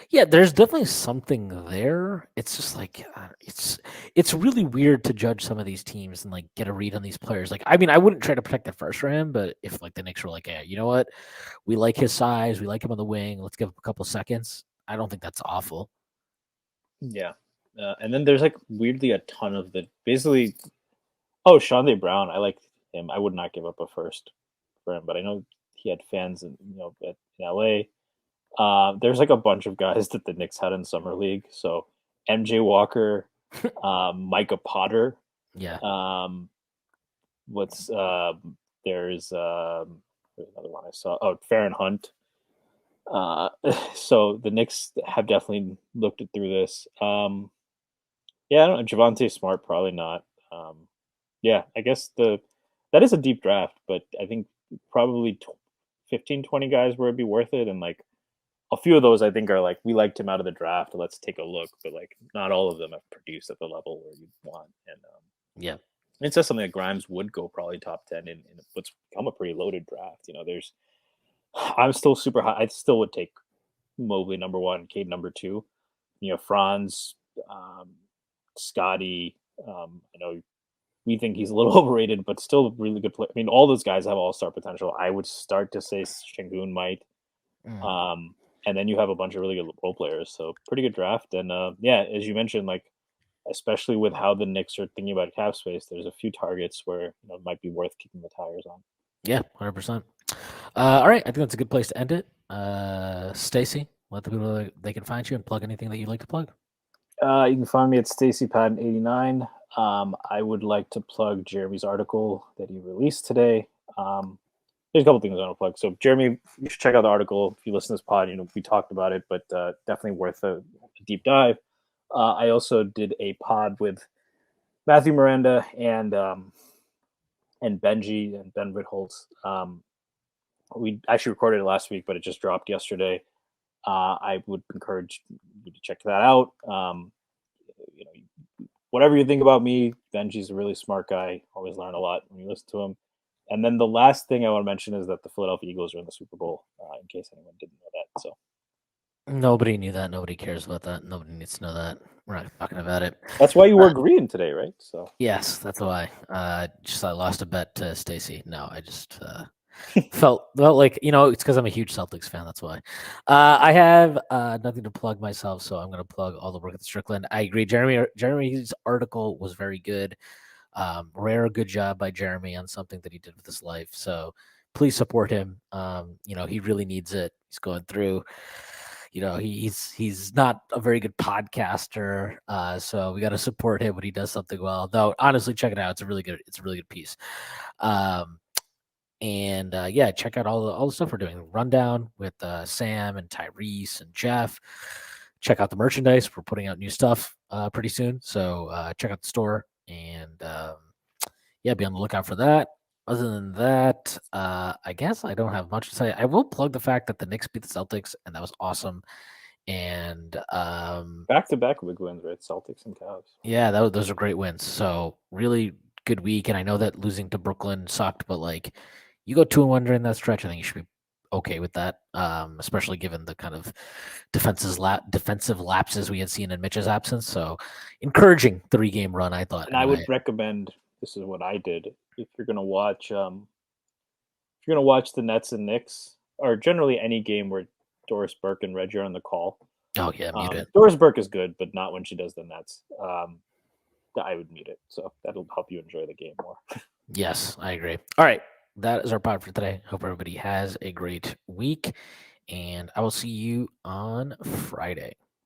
Yeah, there's definitely something there. It's just like it's really weird to judge some of these teams and like get a read on these players. Like, I mean, I wouldn't try to protect the first for him, but if like the Knicks were like, hey, you know what, we like his size, we like him on the wing, let's give him a couple seconds. I don't think that's awful. Yeah. And then there's like weirdly a ton of the basically. Oh, Shonde Brown, I like him. I would not give up a first for him, but I know he had fans in in LA. There's like a bunch of guys that the Knicks had in summer league. So MJ Walker, Micah Potter. Yeah. Um, what's there's another one I saw. Oh, Farron Hunt. So the Knicks have definitely looked through this. Yeah, I don't know. Javante Smart, probably not. Yeah, I guess that is a deep draft, but I think probably 15, 20 guys where it'd be worth it. And like a few of those, I think are like, we liked him out of the draft. Let's take a look. But like, not all of them have produced at the level where you want. And Yeah. it says something that Grimes would go probably top 10 in what's become a pretty loaded draft. I'm still super high. I still would take Mobley number one, Cade number two. Franz, Scotty. I know we think he's a little overrated, but still a really good player. I mean, all those guys have all-star potential. I would start to say Şengün might. And then you have a bunch of really good role players. So pretty good draft. And yeah, as you mentioned, like especially with how the Knicks are thinking about cap space, there's a few targets where it might be worth kicking the tires on. Yeah, 100%. All right, I think that's a good place to end it. Stacy, let the people know they can find you and plug anything that you'd like to plug. You can find me at StacyPatton89. I would like to plug Jeremy's article that he released today. There's a couple things I want to plug. So, Jeremy, you should check out the article. If you listen to this pod, we talked about it, but definitely worth a deep dive. I also did a pod with Matthew Miranda and Benji and Ben Ritholtz. We actually recorded it last week, but it just dropped yesterday. I would encourage you to check that out. You know, whatever you think about me, Benji's a really smart guy. Always learn a lot when you listen to him. And then the last thing I want to mention is that the Philadelphia Eagles are in the Super Bowl, in case anyone didn't know that. So Nobody knew that. Nobody cares about that. Nobody needs to know that. We're not talking about it. that's why you wore green today, right? So Yes, that's why. Just I lost a bet to Stacy. No, I just felt like it's because I'm a huge Celtics fan. That's why. I have nothing to plug myself, so I'm going to plug all the work at Strickland. I agree. Jeremy's article was very good. Rare good job by Jeremy on something that he did with his life. So please support him. He really needs it. He's going through. He's not a very good podcaster, so we got to support him when he does something well. Though honestly, check it out; it's a really good piece. Yeah, check out all the stuff we're doing. Rundown with Sam and Tyrese and Jeff. Check out the merchandise. We're putting out new stuff pretty soon, so check out the store and be on the lookout for that. Other than that, I guess I don't have much to say. I will plug the fact that the Knicks beat the Celtics, and that was awesome. And back-to-back big wins, right? Celtics and Cavs. Yeah, those are great wins. So really good week. And I know that losing to Brooklyn sucked, but like you go 2-1 during that stretch, I think you should be okay with that. Especially given the kind of defensive lapses we had seen in Mitch's absence. So encouraging 3-game run, I thought. And I would recommend, this is what I did, if you're gonna watch the Nets and Knicks, or generally any game where Doris Burke and Reggie are on the call. Oh yeah, mute it. Doris Burke is good, but not when she does the Nets. I would mute it, so that'll help you enjoy the game more. Yes, I agree. All right, that is our pod for today. Hope everybody has a great week, and I will see you on Friday.